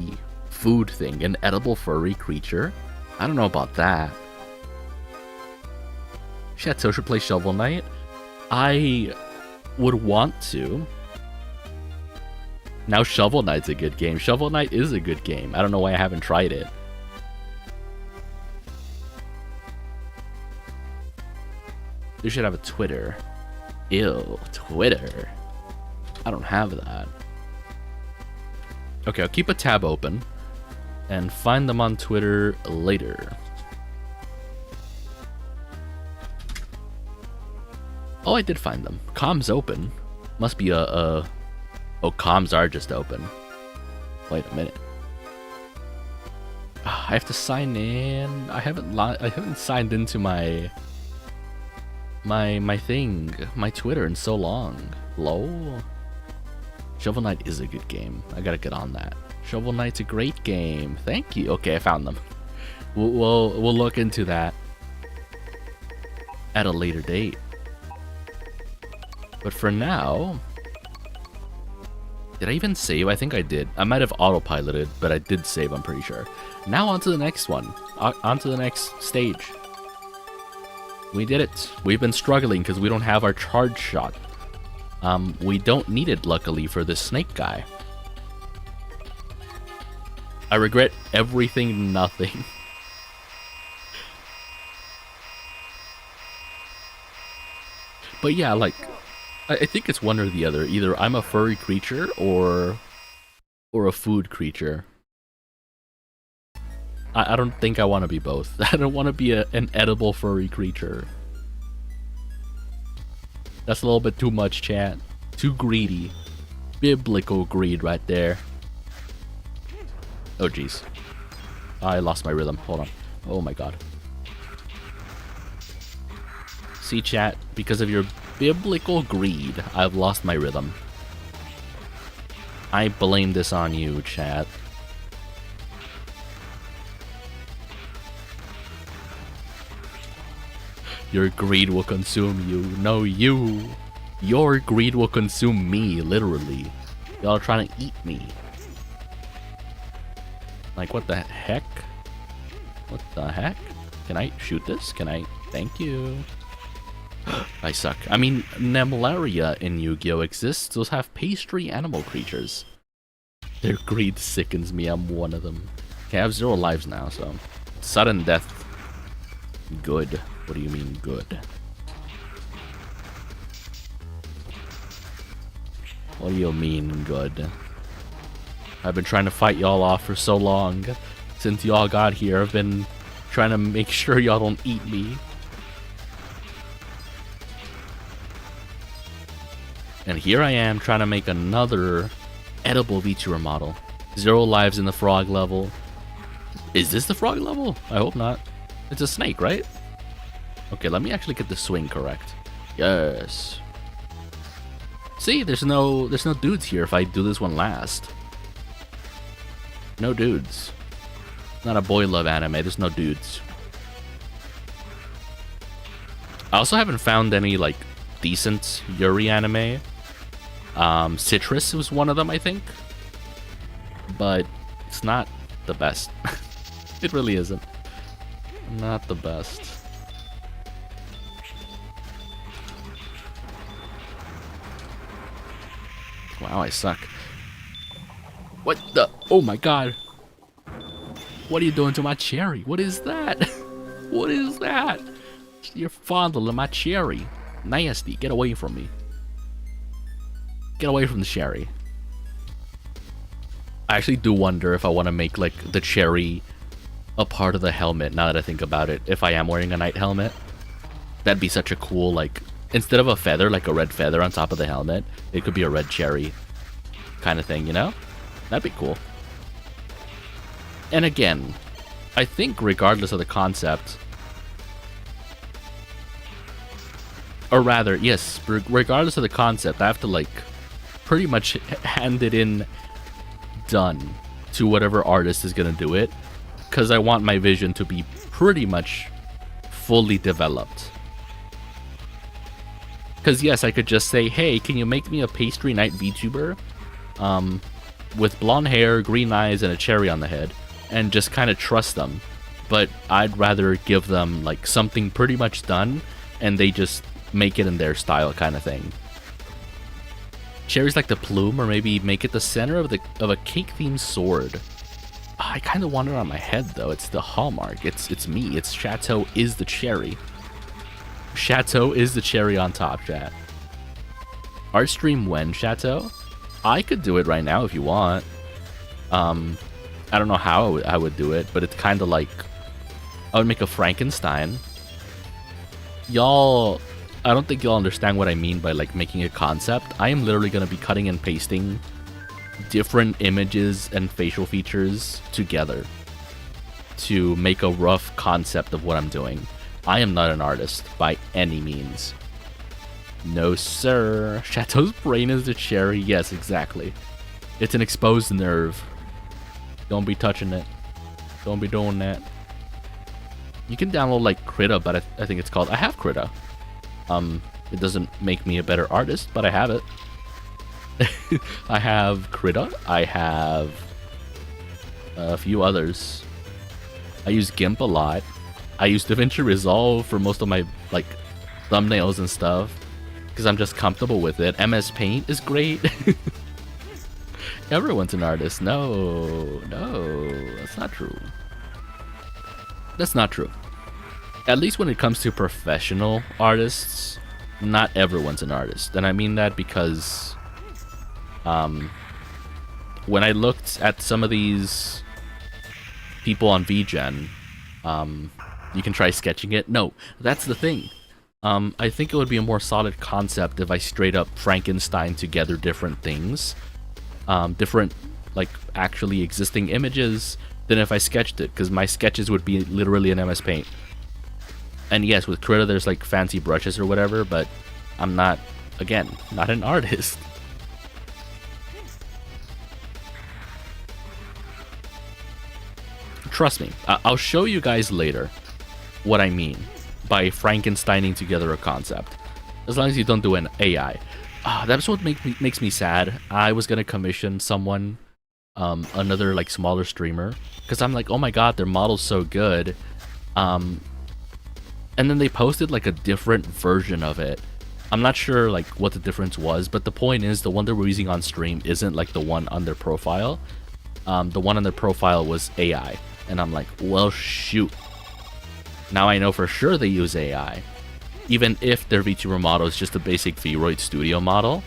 food thing? An edible furry creature? I don't know about that. Chateau should play Shovel Knight. I would want to. Now Shovel Knight's a good game. Shovel Knight is a good game. I don't know why I haven't tried it. You should have a Twitter. Ew, Twitter. I don't have that. Okay, I'll keep a tab open and find them on Twitter later. Oh, I did find them. Comms open. Must be oh, comms are just open. Wait a minute. I have to sign in. I haven't signed into my thing, my Twitter in so long. Lol. Shovel Knight is a good game. I gotta get on that. Shovel Knight's a great game. Thank you. Okay, I found them. We'll look into that at a later date. But for now, Did I even save? I think I did. I might have autopiloted, but I did save, I'm pretty sure. Now on to the next one. On to the next stage. We did it. We've been struggling because we don't have our charge shot. We don't need it, luckily, for this snake guy. I regret everything, nothing. But yeah, like, I think it's one or the other. Either I'm a furry creature or a food creature. I don't think I want to be both. I don't want to be an edible furry creature. That's a little bit too much, chat. Too greedy. Biblical greed right there. Oh, jeez. I lost my rhythm. Hold on. Oh my god. See, chat, because of your biblical greed, I've lost my rhythm. I blame this on you, chat. Your greed will consume you. No, you. Your greed will consume me, literally. Y'all are trying to eat me. Like, what the heck? What the heck? Can I shoot this? Can I? Thank you. I suck. I mean, Nemlaria in Yu-Gi-Oh! Exists. Those have pastry animal creatures. Their greed sickens me. I'm one of them. Okay, I have 0 lives now, so... Sudden death. Good. What do you mean, good? What do you mean, good? I've been trying to fight y'all off for so long. Since y'all got here, I've been trying to make sure y'all don't eat me. And here I am trying to make another edible VTuber model. 0 lives in the frog level. Is this the frog level? I hope not. It's a snake, right? Okay, let me actually get the swing correct. Yes. See, there's no dudes here if I do this one last. No dudes. Not a boy love anime, there's no dudes. I also haven't found any, like, decent Yuri anime. Citrus was one of them, I think. But it's not the best. It really isn't. Not the best. Wow, I suck. What the? Oh my god. What are you doing to my cherry? What is that? What is that? You're fondling my cherry. Nasty. Get away from me. Get away from the cherry. I actually do wonder if I want to make, like, the cherry a part of the helmet, now that I think about it. If I am wearing a knight helmet. That'd be such a cool, like... Instead of a feather, like a red feather on top of the helmet, it could be a red cherry kind of thing, you know? That'd be cool. And again, I think regardless of the concept... Or rather, yes, regardless of the concept, I have to, like, pretty much hand it in done to whatever artist is going to do it. Because I want my vision to be pretty much fully developed. Because yes, I could just say, hey, can you make me a pastry knight VTuber? With blonde hair, green eyes, and a cherry on the head. And just kind of trust them. But I'd rather give them, like, something pretty much done, and they just make it in their style kind of thing. Cherry's like the plume, or maybe make it the center of a cake-themed sword. I kind of want it on my head, though. It's the hallmark. It's me. It's Chateau is the cherry. Chateau is the cherry on top, chat. Art stream when, Chateau? I could do it right now if you want. I don't know how I would do it, but it's kind of like... I would make a Frankenstein. Y'all... I don't think y'all understand what I mean by, like, making a concept. I am literally going to be cutting and pasting different images and facial features together to make a rough concept of what I'm doing. I am not an artist by any means. No, sir. Chateau's brain is the cherry. Yes, exactly. It's an exposed nerve. Don't be touching it. Don't be doing that. You can download, like, Krita, but I think it's called... I have Krita. It doesn't make me a better artist, but I have it. I have Krita. I have a few others. I use GIMP a lot. I use DaVinci Resolve for most of my like thumbnails and stuff because I'm just comfortable with it. MS Paint is great. Everyone's an artist. No, that's not true. That's not true. At least when it comes to professional artists, not everyone's an artist. And I mean that because when I looked at some of these people on VGen, you can try sketching it. No, that's the thing. I think it would be a more solid concept if I straight up Frankenstein together different things. Different, like, actually existing images than if I sketched it, because my sketches would be literally in MS Paint. And yes, with Krita there's like fancy brushes or whatever, but I'm not, again, not an artist. Trust me, I'll show you guys later what I mean by Frankensteining together a concept. As long as you don't do an AI. That's what makes me sad. I was gonna commission someone, another like smaller streamer, because I'm like, oh my god, their model's so good. And then they posted like a different version of it. I'm not sure like what the difference was, but the point is the one that we're using on stream isn't like the one on their profile. The one on their profile was AI. And I'm like, well, shoot. Now I know for sure they use AI. Even if their VTuber model is just a basic Vroid Studio model,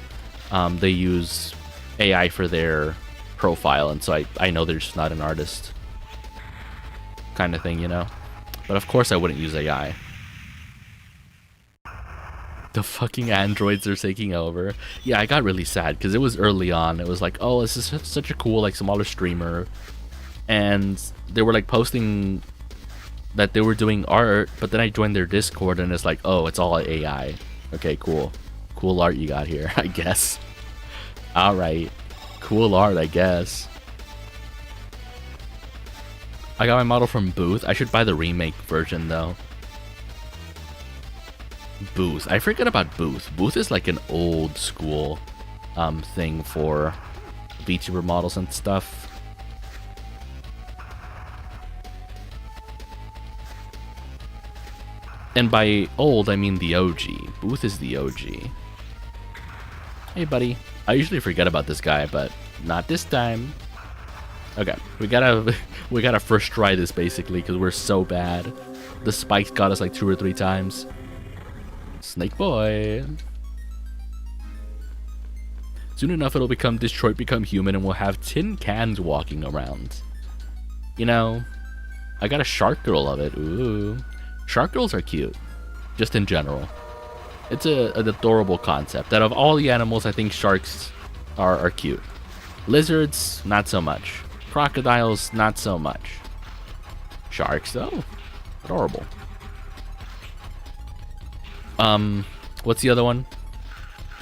they use AI for their profile, and so I know they're just not an artist. Kind of thing, you know? But of course I wouldn't use AI. The fucking androids are taking over. Yeah, I got really sad because it was early on. It was like, oh, this is such a cool, like, smaller streamer. And they were, like, posting that they were doing art, but then I joined their Discord and it's like, oh, it's all AI. Okay, cool. Cool art you got here, I guess. Alright. Cool art, I guess. I got my model from Booth. I should buy the remake version, though. Booth. I forget about Booth. Booth is like an old school thing for VTuber models and stuff. And by old, I mean the OG. Booth is the OG. Hey, buddy. I usually forget about this guy, but not this time. Okay, we gotta first try this basically because we're so bad. The spikes got us like 2 or 3 times. Snake boy. Soon enough, it'll become Detroit Become Human, and we'll have tin cans walking around. You know, I got a shark girl of it. Ooh. Shark girls are cute, just in general. It's an adorable concept. Out of all the animals, I think sharks are cute. Lizards, not so much. Crocodiles, not so much. Sharks, though, adorable. What's the other one?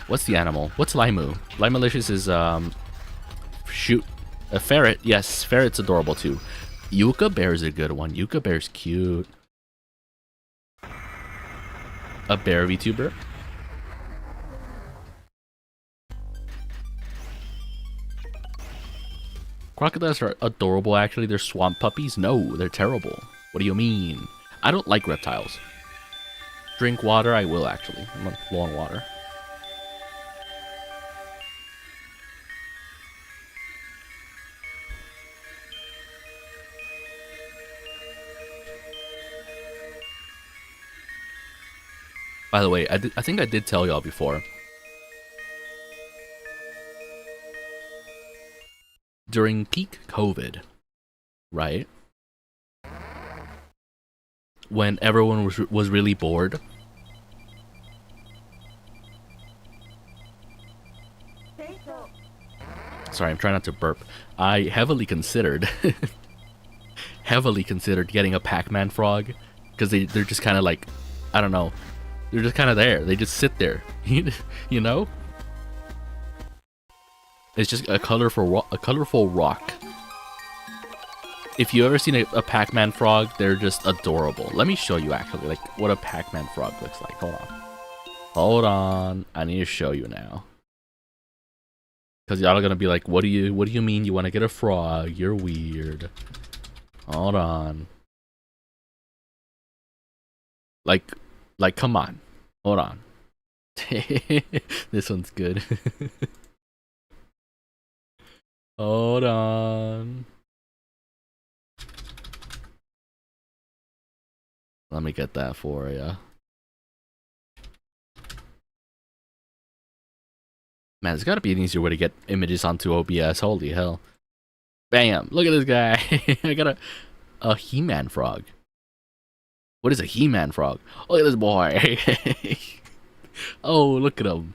What's the animal? What's Limu? Limalicious is, shoot, a ferret. Yes, ferret's adorable, too. Yucca bear's a good one. Yucca bear's cute. A bear VTuber. Crocodiles are adorable, actually. They're swamp puppies. No, they're terrible. What do you mean? I don't like reptiles. Drink water? I will, actually. I'm low on water. By the way, I think I did tell y'all before. During peak COVID, right? When everyone was really bored. Sorry, I'm trying not to burp. I heavily considered getting a Pac-Man frog because they're just kind of like, I don't know. They're just kind of there. They just sit there, you know? It's just a colorful rock. If you ever seen a Pac-Man frog, they're just adorable. Let me show you actually, like, what a Pac-Man frog looks like. Hold on. Hold on. I need to show you now. Because y'all are gonna be like, what do you mean you want to get a frog? You're weird. Hold on. Like, come on. Hold on. This one's good. Hold on. Let me get that for ya. Man, there's gotta be an easier way to get images onto OBS. Holy hell. Bam! Look at this guy. I got a He-Man frog. What is a He-Man frog? Look at this boy. Oh, look at him.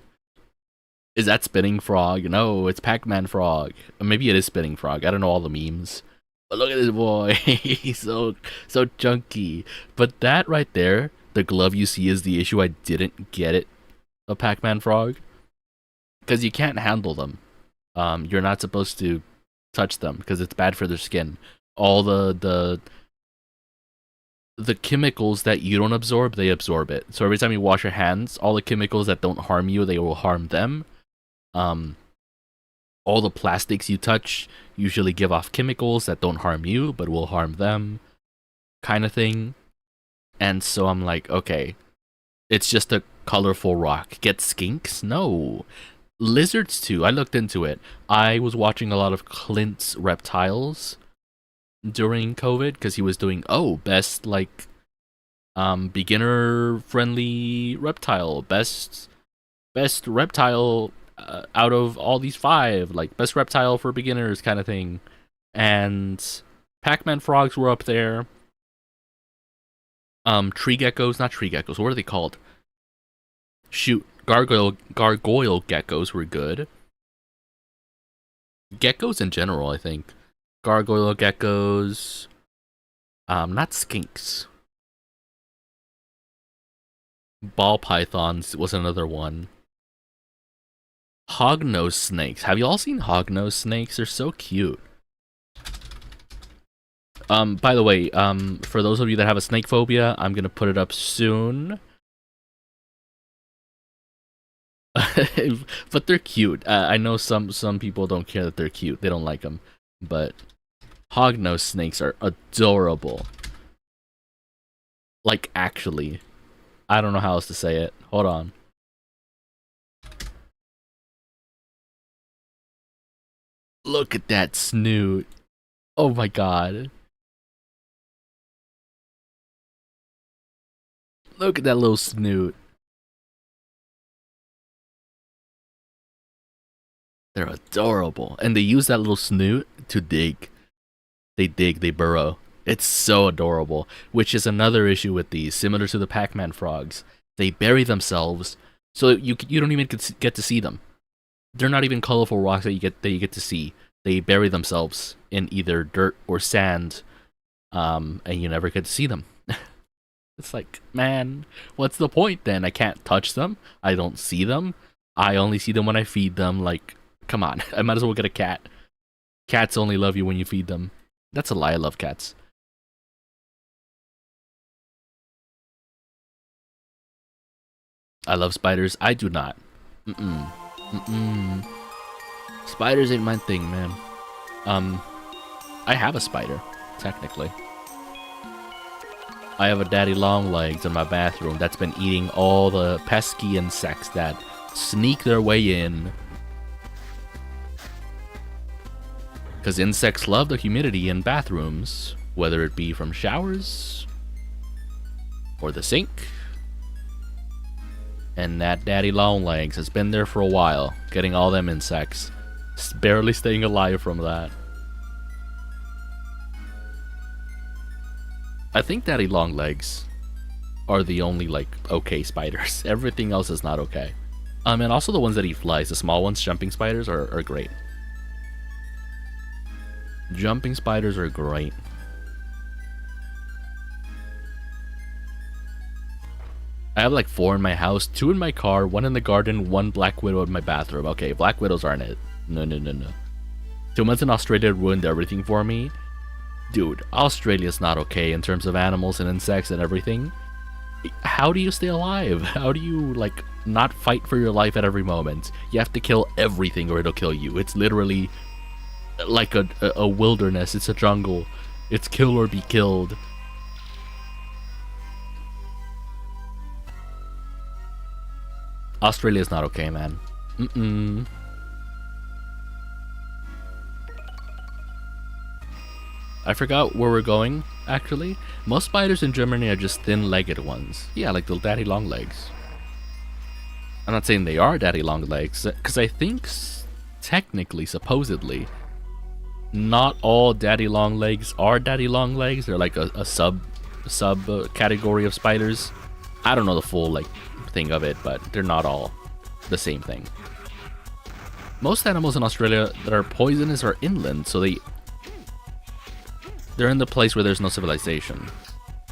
Is that Spinning Frog? No, it's Pac-Man Frog. Or maybe it is Spinning Frog. I don't know all the memes. But look at this boy. He's so chunky. But that right there, the glove you see is the issue. I didn't get it. A Pac-Man Frog. Because you can't handle them. You're not supposed to touch them because it's bad for their skin. All the chemicals that you don't absorb, they absorb it. So every time you wash your hands, all the chemicals that don't harm you, they will harm them. All the plastics you touch usually give off chemicals that don't harm you, but will harm them, kind of thing. And so I'm like, okay, it's just a colorful rock. Get skinks? No. Lizards too. I looked into it. I was watching a lot of Clint's Reptiles during COVID because he was doing best like beginner friendly reptile, best reptile out of all these 5, like best reptile for beginners kind of thing. And Pac-Man frogs were up there. Tree geckos, not tree geckos, what are they called? Shoot, gargoyle geckos were good. Geckos in general, I think. Gargoyle geckos. Not skinks. Ball pythons was another one. Hognose snakes. Have you all seen hognose snakes? They're so cute. By the way, for those of you that have a snake phobia, I'm gonna put it up soon. But they're cute. I know some people don't care that they're cute. They don't like them. But hognose snakes are adorable. Like, actually. I don't know how else to say it. Hold on. Look at that snoot. Oh my god. Look at that little snoot. They're adorable. And they use that little snoot to dig. They dig, they burrow. It's so adorable. Which is another issue with these, similar to the Pac-Man frogs. They bury themselves, so you don't even get to see them. They're not even colorful rocks that you get to see. They bury themselves in either dirt or sand, and you never get to see them. It's like, man, what's the point then? I can't touch them. I don't see them. I only see them when I feed them. Like, come on. I might as well get a cat. Cats only love you when you feed them. That's a lie. I love cats. I love spiders. I do not. Spiders ain't my thing, man. I have a spider, technically. I have a daddy long legs in my bathroom that's been eating all the pesky insects that sneak their way in. Because insects love the humidity in bathrooms, whether it be from showers or the sink. And that daddy long legs has been there for a while, getting all them insects. Barely staying alive from that. I think daddy long legs are the only, like, okay spiders. Everything else is not okay. And also the ones that eat flies, the small ones, jumping spiders, are great. Jumping spiders are great. I have like 4 in my house, 2 in my car, 1 in the garden, 1 black widow in my bathroom. Okay, black widows aren't it. No. 2 months in Australia ruined everything for me. Dude, Australia's not okay in terms of animals and insects and everything. How do you stay alive? How do you, like, not fight for your life at every moment? You have to kill everything or it'll kill you. It's literally like a wilderness. It's a jungle. It's kill or be killed. Australia's not okay, man. I forgot where we're going, actually. Most spiders in Germany are just thin-legged ones. Yeah, like the daddy long legs. I'm not saying they are daddy long legs, because I think technically, supposedly, not all daddy long legs are daddy long legs. They're like a sub category of spiders. I don't know the full like thing of it, but they're not all the same thing. Most animals in Australia that are poisonous are inland, so they're in the place where there's no civilization.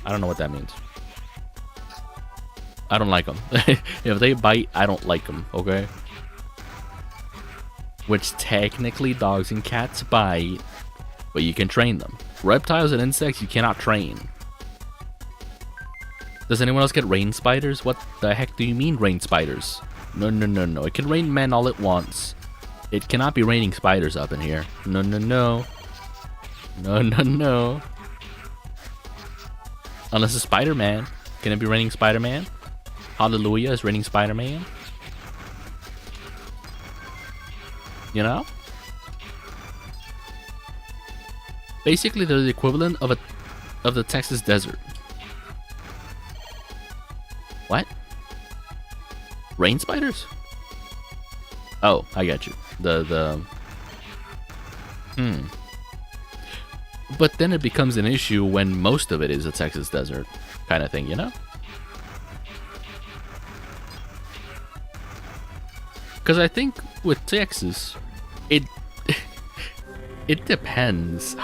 I don't know what that means. I don't like them. If they bite, I don't like them, okay? Which technically dogs and cats bite, but you can train them. Reptiles and insects you cannot train. Does anyone else get rain spiders? What the heck do you mean rain spiders? No, no, no, no. It can rain men all at once. It cannot be raining spiders up in here. No, no, no. No, no, no. Unless it's Spider-Man. Can it be raining Spider-Man? Hallelujah is raining Spider-Man. You know? Basically, they're the equivalent of the Texas desert. What? Rain spiders? Oh, I get you. But then it becomes an issue when most of it is a Texas desert kind of thing, you know? Because I think with Texas, it depends.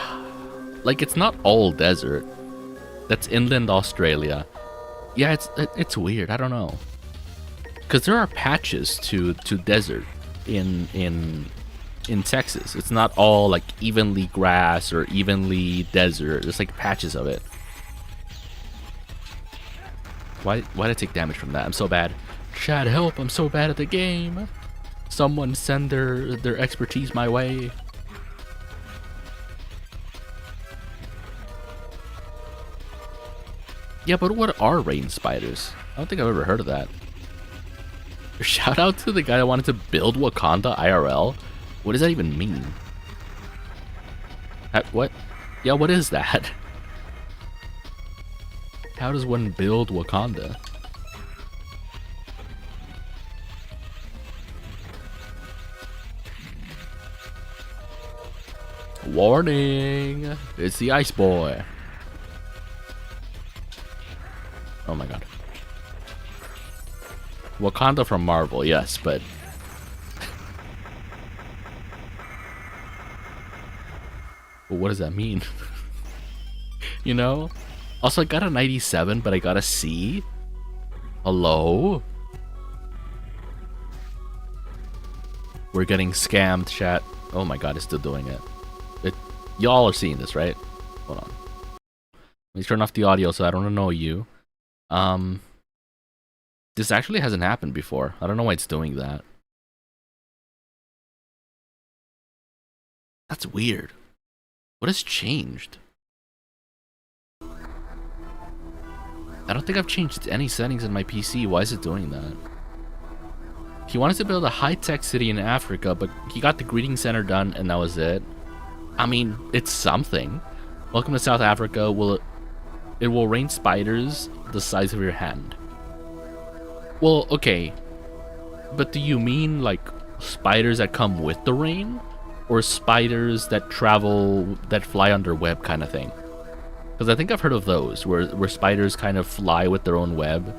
Like, it's not all desert. That's inland Australia. Yeah, it's weird. I don't know. Because there are patches to desert in Texas. It's not all like evenly grass or evenly desert. There's like patches of it. Why did I take damage from that? I'm so bad. Chad, help! I'm so bad at the game. Someone send their expertise my way. Yeah, but what are rain spiders? I don't think I've ever heard of that. Shout out to the guy that wanted to build Wakanda IRL. What does that even mean? What? Yeah, what is that? How does one build Wakanda? Warning! It's the Ice Boy. Oh my god. Wakanda from Marvel, yes, but... Well, what does that mean? You know? Also, I got a 97, but I got a C? Hello? We're getting scammed, chat. Oh my god, it's still doing it. Y'all are seeing this, right? Hold on. Let me turn off the audio so I don't annoy you. This actually hasn't happened before. I don't know why it's doing that. That's weird. What has changed? I don't think I've changed any settings in my PC. Why is it doing that? He wanted to build a high-tech city in Africa, but he got the greeting center done and that was it. I mean, it's something. Welcome to South Africa. It will rain spiders the size of your hand. Well, okay. But do you mean like spiders that come with the rain? Or spiders that that fly under web kind of thing? Because I think I've heard of those, where spiders kind of fly with their own web.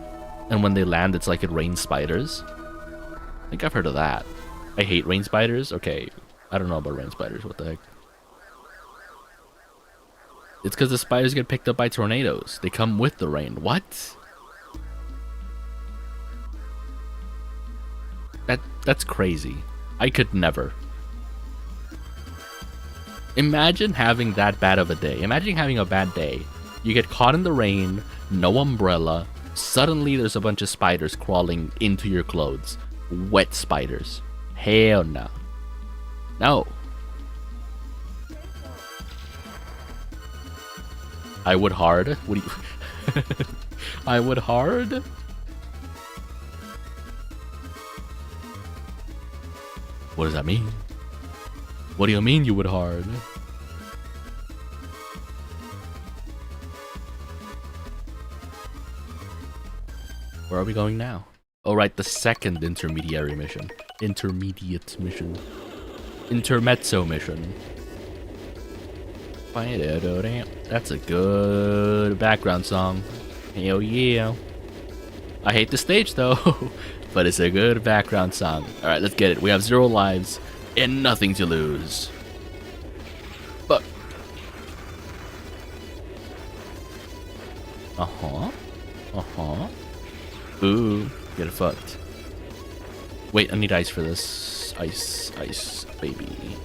And when they land, it's like it rains spiders. I think I've heard of that. I hate rain spiders. Okay, I don't know about rain spiders. What the heck? It's because the spiders get picked up by tornadoes. They come with the rain. What? That's crazy. I could never. Imagine having that bad of a day. Imagine having a bad day. You get caught in the rain, no umbrella, Suddenly there's a bunch of spiders crawling into your clothes. Wet spiders. Hell no. No. I would hard? What do you... I would hard? What does that mean? What do you mean you would hard? Where are we going now? Oh right, the second intermediary mission. Intermediate mission. Intermezzo mission. That's a good background song. Hell yeah. I hate the stage though, but it's a good background song. Alright, let's get it. We have 0 lives and nothing to lose. But Ooh, get fucked. Wait, I need ice for this. Ice, baby.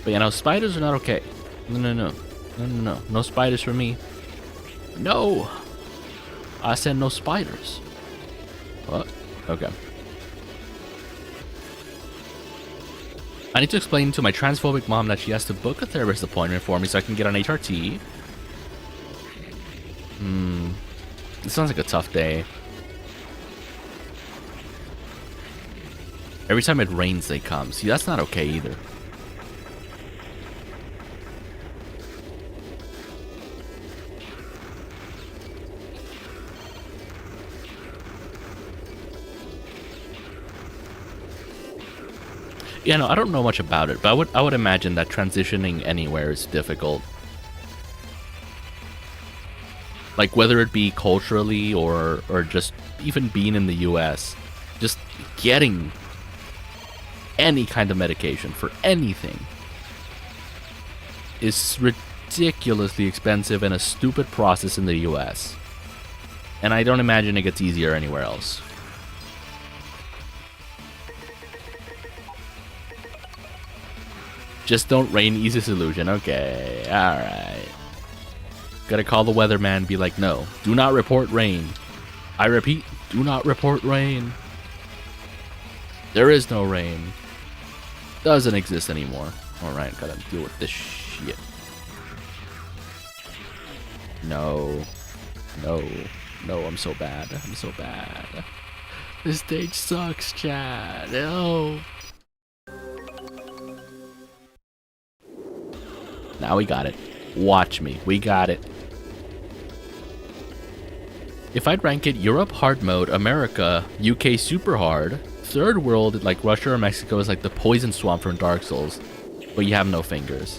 But yeah, no, spiders are not okay. No spiders for me. No! I said no spiders. What? Okay. I need to explain to my transphobic mom that she has to book a therapist appointment for me so I can get on HRT. This sounds like a tough day. Every time it rains, they come. See, that's not okay either. Yeah, no, I don't know much about it, but I would imagine that transitioning anywhere is difficult. Like whether it be culturally or just even being in the US, just getting any kind of medication for anything is ridiculously expensive and a stupid process in the US. And I don't imagine it gets easier anywhere else. Just don't rain, easy solution. Okay, alright. Gotta call the weatherman, be like, no, do not report rain. I repeat, do not report rain. There is no rain. Doesn't exist anymore. Alright, gotta deal with this shit. No, I'm so bad. I'm so bad. This stage sucks, Chad. No. Now we got it. Watch me. We got it. If I'd rank it, Europe hard mode, America, UK super hard, third world like Russia or Mexico is like the poison swamp from Dark Souls, but you have no fingers.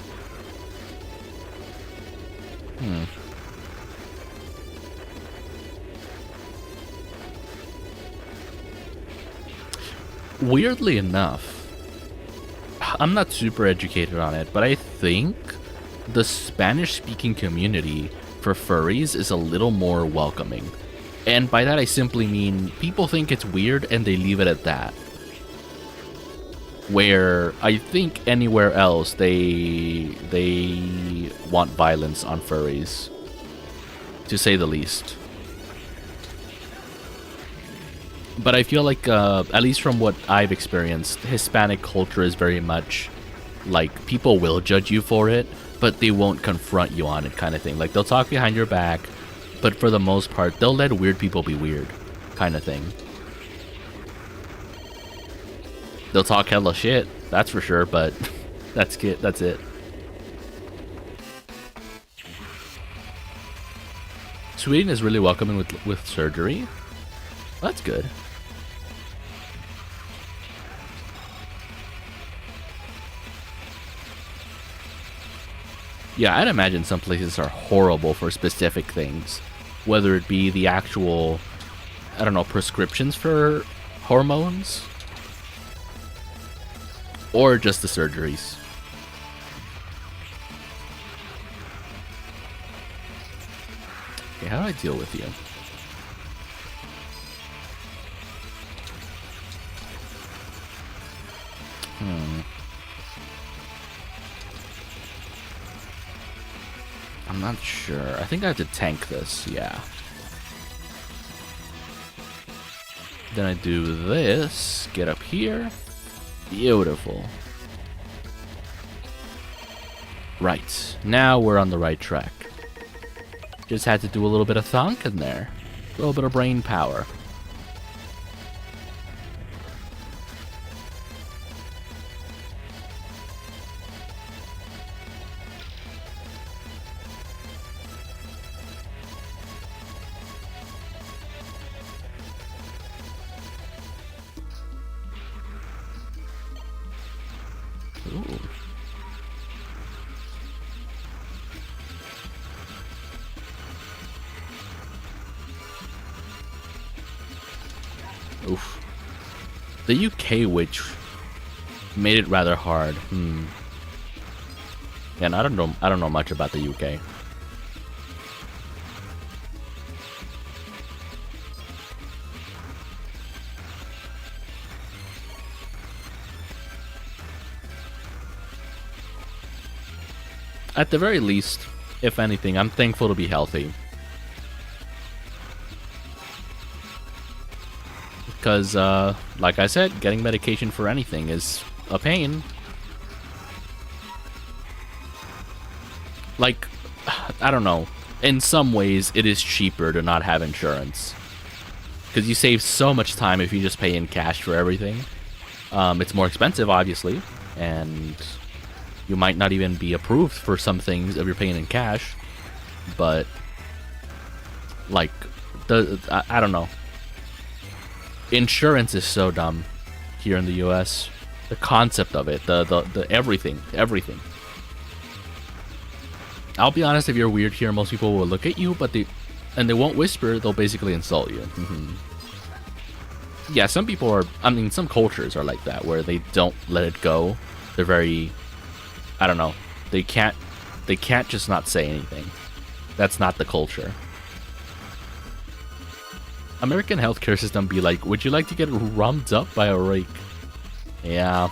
Weirdly enough, I'm not super educated on it, but I think the Spanish-speaking community for furries is a little more welcoming. And by that I simply mean people think it's weird and they leave it at that. Where I think anywhere else they want violence on furries, to say the least. But I feel like, at least from what I've experienced, Hispanic culture is very much like people will judge you for it, but they won't confront you on it, kind of thing. Like they'll talk behind your back, but for the most part, they'll let weird people be weird, kind of thing. They'll talk hella shit, that's for sure, but that's it. That's it. Sweden is really welcoming with surgery. That's good. Yeah, I'd imagine some places are horrible for specific things. Whether it be the actual, I don't know, prescriptions for hormones, or just the surgeries. Okay, how do I deal with you? I'm not sure. I think I have to tank this, yeah. Then I do this, get up here. Beautiful. Right, now we're on the right track. Just had to do a little bit of thunk in there. A little bit of brain power. Ooh. Oof. The UK witch made it rather hard. And I don't know much about the UK. At the very least, if anything, I'm thankful to be healthy. Because, like I said, getting medication for anything is a pain. Like, I don't know. In some ways, it is cheaper to not have insurance. Because you save so much time if you just pay in cash for everything. It's more expensive, obviously. And you might not even be approved for some things if you're paying in cash. But, like, I don't know. Insurance is so dumb here in the US. The concept of it, the everything. I'll be honest, if you're weird here, most people will look at you, but they won't whisper, they'll basically insult you. Yeah, some people are, I mean, some cultures are like that, where they don't let it go. They're very, I don't know, they can't just not say anything. That's not the culture. American healthcare system be like, would you like to get rummed up by a rake? Yeah.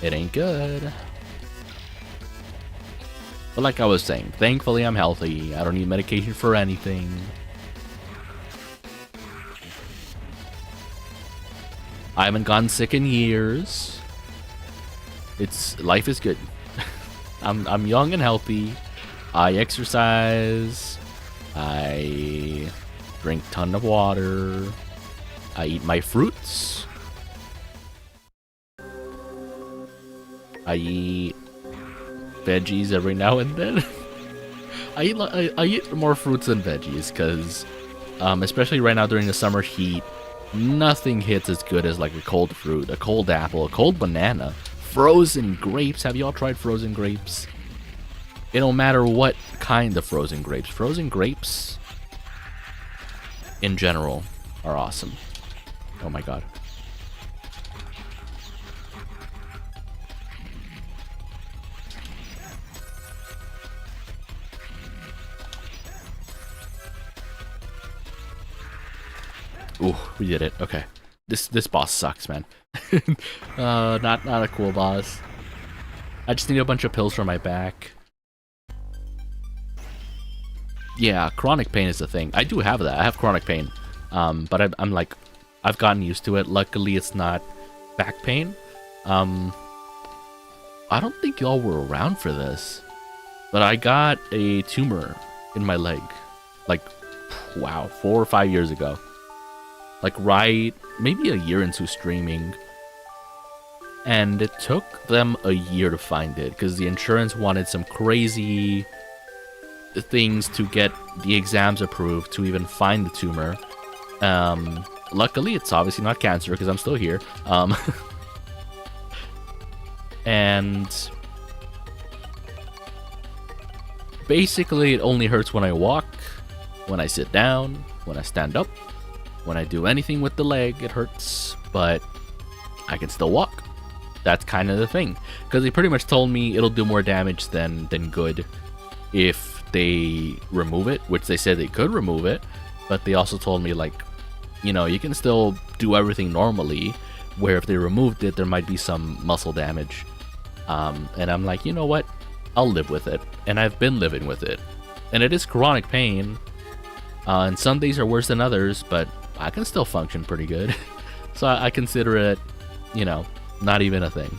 It ain't good. But like I was saying, thankfully I'm healthy. I don't need medication for anything. I haven't gotten sick in years. Life is good. I'm young and healthy. I exercise. I drink a ton of water. I eat my fruits. I eat veggies every now and then. I eat more fruits than veggies because, especially right now during the summer heat, nothing hits as good as like a cold fruit, a cold apple, a cold banana. Frozen grapes. Have y'all tried frozen grapes? It don't matter what kind of frozen grapes. Frozen grapes, in general, are awesome. Oh my god. Ooh, we did it. Okay. This boss sucks, man. Not a cool boss. I just need a bunch of pills for my back. Yeah, chronic pain is the thing. I do have that. I have chronic pain. But I'm like, I've gotten used to it. Luckily, it's not back pain. I don't think y'all were around for this, but I got a tumor in my leg. Like, wow, 4 or 5 years ago. Like, right, maybe a year into streaming. And it took them a year to find it, because the insurance wanted some crazy things to get the exams approved to even find the tumor. Luckily, it's obviously not cancer, because I'm still here. And basically, it only hurts when I walk, when I sit down, when I stand up. When I do anything with the leg, it hurts, but I can still walk. That's kind of the thing. Because they pretty much told me it'll do more damage than good if they remove it, which they said they could remove it, but they also told me, like, you know, you can still do everything normally, where if they removed it, there might be some muscle damage. And I'm like, you know what? I'll live with it. And I've been living with it. And it is chronic pain. And some days are worse than others, but I can still function pretty good. So I consider it, you know, not even a thing.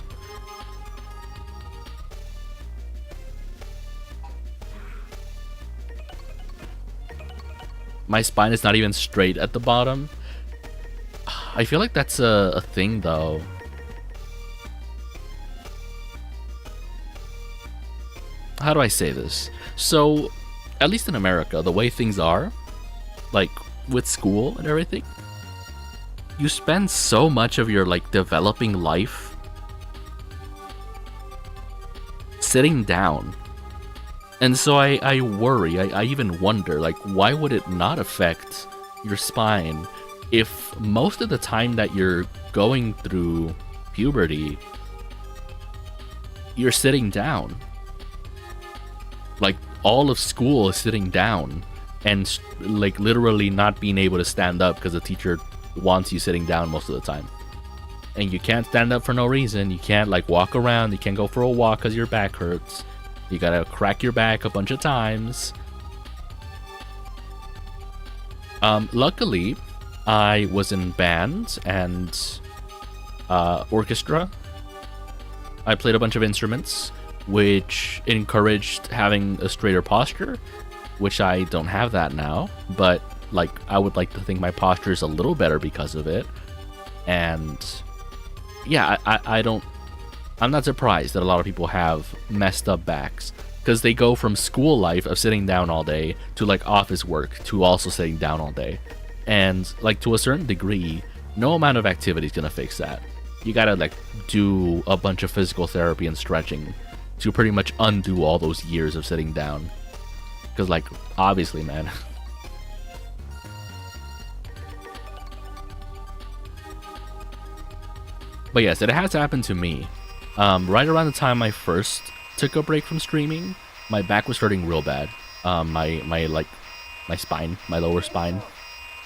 My spine is not even straight at the bottom. I feel like that's a thing, though. How do I say this? So, at least in America, the way things are, like with school and everything, you spend so much of your like developing life sitting down. And so I worry, I even wonder, like, why would it not affect your spine if most of the time that you're going through puberty, you're sitting down? Like, all of school is sitting down and, like, literally not being able to stand up because the teacher wants you sitting down most of the time. And you can't stand up for no reason. You can't, like, walk around. You can't go for a walk because your back hurts. You gotta crack your back a bunch of times. Luckily, I was in band and orchestra. I played a bunch of instruments, which encouraged having a straighter posture, which I don't have that now, but like I would like to think my posture is a little better because of it. And yeah, I'm not surprised that a lot of people have messed up backs, because they go from school life of sitting down all day to like office work to also sitting down all day. And like to a certain degree, no amount of activity is gonna fix that. You gotta like do a bunch of physical therapy and stretching to pretty much undo all those years of sitting down. Because like, obviously, man. But yes, it has happened to me. Right around the time I first took a break from streaming, my back was hurting real bad. My spine, my lower spine.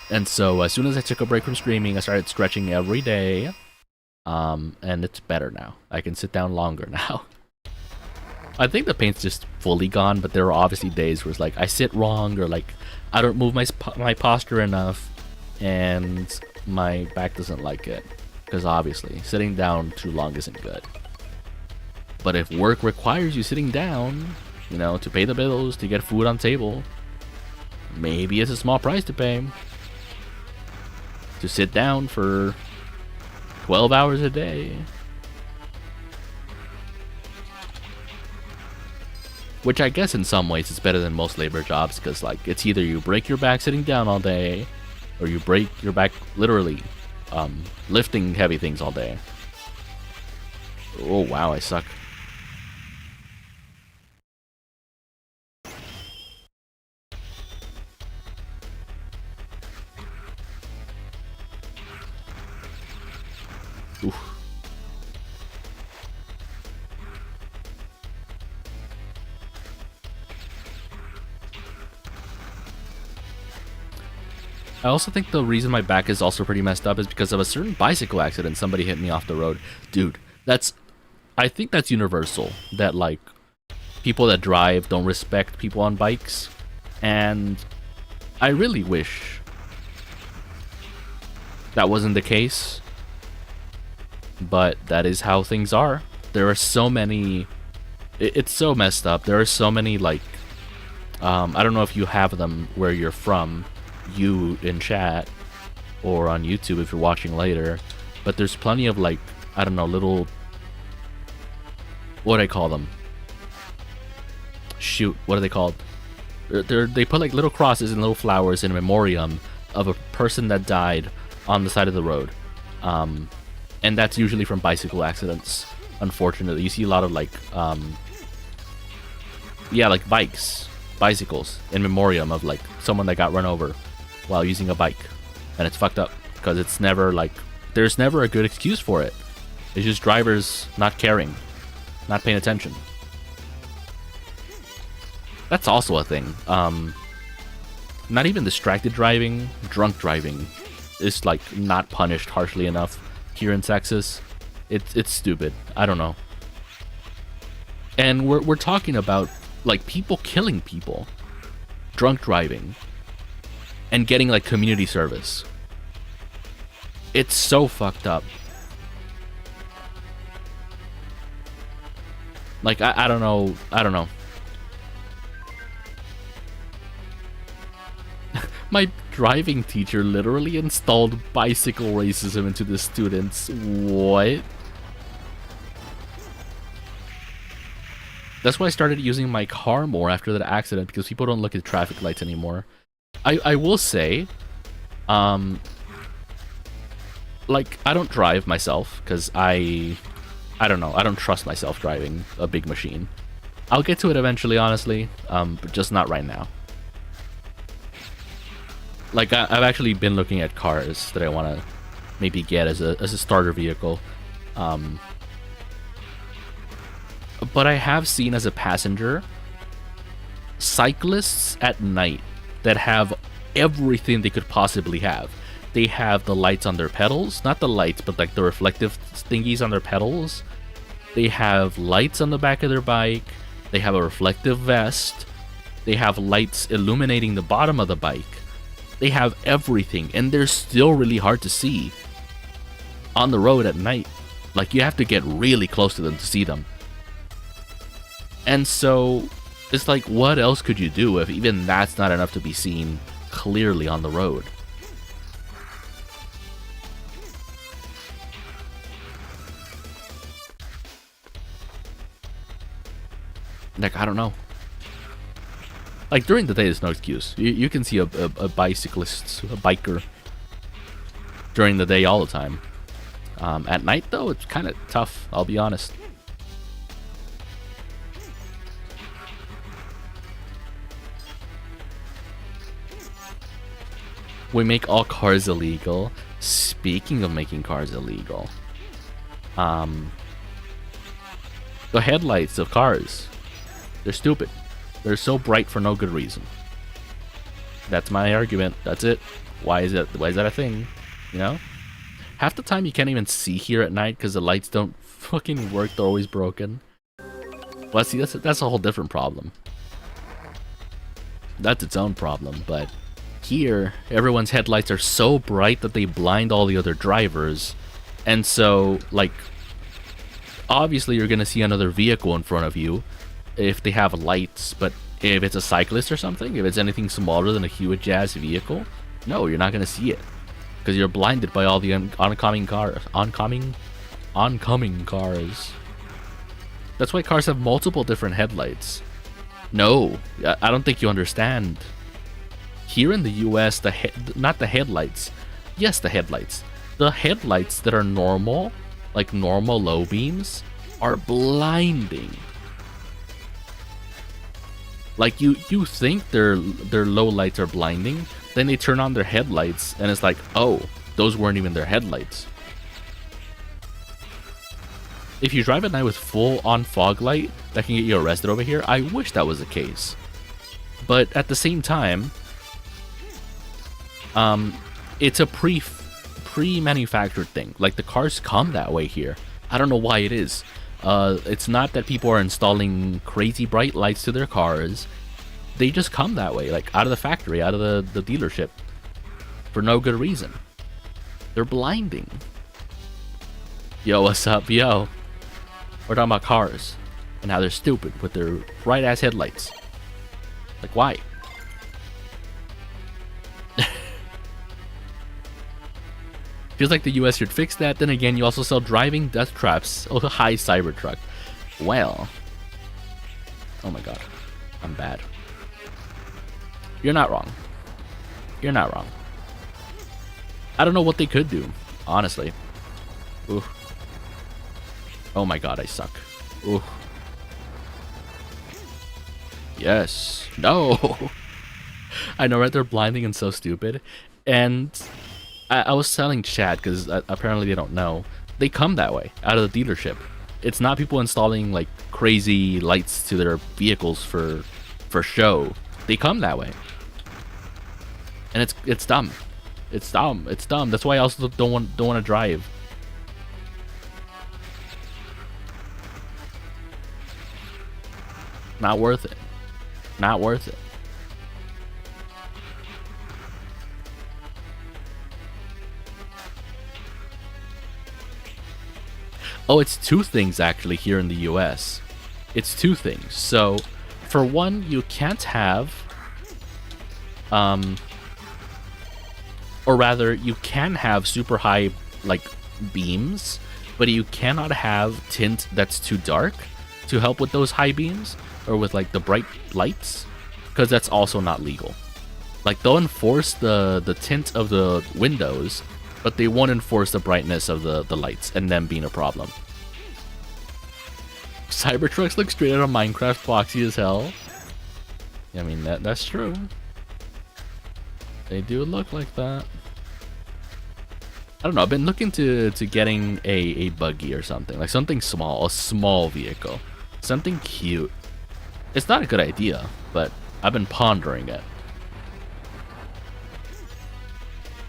And so as soon as I took a break from streaming, I started stretching every day. And it's better now. I can sit down longer now. I think the pain's just fully gone, but there are obviously days where it's like I sit wrong, or like I don't move my posture enough, and my back doesn't like it. Because obviously, sitting down too long isn't good. But if work requires you sitting down, you know, to pay the bills, to get food on table, maybe it's a small price to pay. To sit down for 12 hours a day. Which I guess in some ways is better than most labor jobs, because like it's either you break your back sitting down all day, or you break your back literally lifting heavy things all day. Oh wow, I suck. Oof. I also think the reason my back is also pretty messed up is because of a certain bicycle accident. Somebody hit me off the road. Dude, I think that's universal. That, like, people that drive don't respect people on bikes. And I really wish that wasn't the case. But that is how things are. There are so many... It's so messed up. There are so many, like... I don't know if you have them where you're from, you in chat, or on YouTube if you're watching later, but there's plenty of, like, I don't know, little... What do I call them? Shoot, what are they called? They put, like, little crosses and little flowers in memoriam of a person that died on the side of the road. And that's usually from bicycle accidents, unfortunately. You see a lot of, like, yeah, like bicycles in memoriam of, like, someone that got run over while using a bike. And it's fucked up, because it's never, like, there's never a good excuse for it. It's just drivers not caring, not paying attention. That's also a thing. Not even distracted driving, drunk driving is, like, not punished harshly enough. here in Texas. It's stupid. I don't know. And we're talking about like people killing people, drunk driving, and getting like community service. It's so fucked up. Like I don't know. My driving teacher literally installed bicycle racism into the students. What? That's why I started using my car more after that accident, because people don't look at traffic lights anymore. I will say, like, I don't drive myself, because I don't know, I don't trust myself driving a big machine. I'll get to it eventually, honestly, but just not right now. Like, I've actually been looking at cars that I want to maybe get as a starter vehicle. But I have seen as a passenger cyclists at night that have everything they could possibly have. They have the lights on their pedals, not the lights, but like the reflective thingies on their pedals. They have lights on the back of their bike. They have a reflective vest. They have lights illuminating the bottom of the bike. They have everything, and they're still really hard to see on the road at night. Like, you have to get really close to them to see them. And so, it's like, what else could you do if even that's not enough to be seen clearly on the road? Like, I don't know. Like, during the day, there's no excuse. You can see a bicyclist, a biker, during the day all the time. At night, though, it's kind of tough, I'll be honest. We make all cars illegal. Speaking of making cars illegal, the headlights of cars, they're stupid. They're so bright for no good reason. That's my argument. That's it. Why is that a thing? You know? Half the time you can't even see here at night because the lights don't fucking work. They're always broken. Well, see, that's a whole different problem. That's its own problem, but here, everyone's headlights are so bright that they blind all the other drivers. And so, like, obviously you're gonna see another vehicle in front of you if they have lights, but if it's a cyclist or something, if it's anything smaller than a huge ass vehicle, no, you're not gonna see it because you're blinded by all the oncoming cars. That's why cars have multiple different headlights. No, I don't think you understand. Here in the US, not the headlights. Yes, the headlights. The headlights that are normal, like normal low beams, are blinding. Like, you think their low lights are blinding, then they turn on their headlights, and it's like, oh, those weren't even their headlights. If you drive at night with full-on fog light, that can get you arrested over here. I wish that was the case. But at the same time, it's a pre-manufactured thing. Like, the cars come that way here. I don't know why it is. It's not that people are installing crazy bright lights to their cars. They just come that way, like out of the factory, out of the dealership, for no good reason. They're blinding. Yo, what's up, yo? We're talking about cars and how they're stupid with their bright ass headlights. Like, why? Feels like the US should fix that. Then again, you also sell driving death traps. Oh, hi, Cybertruck. Well. Oh my god. I'm bad. You're not wrong. You're not wrong. I don't know what they could do, honestly. Ooh. Oh my god, I suck. Ooh. Yes. No. I know, right? They're blinding and so stupid. And I was telling Chad, because apparently they don't know, they come that way, out of the dealership. It's not people installing like crazy lights to their vehicles for show. They come that way. And it's dumb. It's dumb. It's dumb. That's why I also don't want to drive Not worth it. Not worth it. Oh, it's two things actually here in the US. It's two things. So, for one, you can't have, or rather, you can have super high, like, beams, but you cannot have tint that's too dark to help with those high beams, or with, like, the bright lights, because that's also not legal. Like, they'll enforce the tint of the windows, but they won't enforce the brightness of the lights, and them being a problem. Cybertrucks look straight out of Minecraft, boxy as hell. I mean, that's true. They do look like that. I don't know, I've been looking to getting a buggy or something. Like something small, a small vehicle. Something cute. It's not a good idea, but I've been pondering it.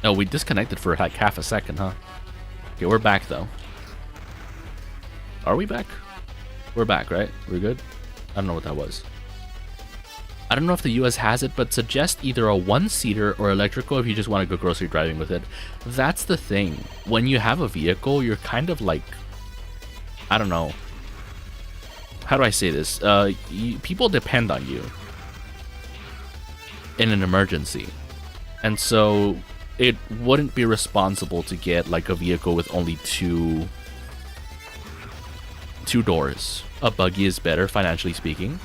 Oh, we disconnected for like half a second, huh? Okay, we're back though. Are we back? We're back, right? We're good? I don't know what that was. I don't know if the US has it, but suggest either a one-seater or electrical if you just want to go grocery driving with it. That's the thing. When you have a vehicle, you're kind of like... I don't know. How do I say this? People depend on you in an emergency. And so it wouldn't be responsible to get like a vehicle with only two doors. A buggy is better, financially speaking.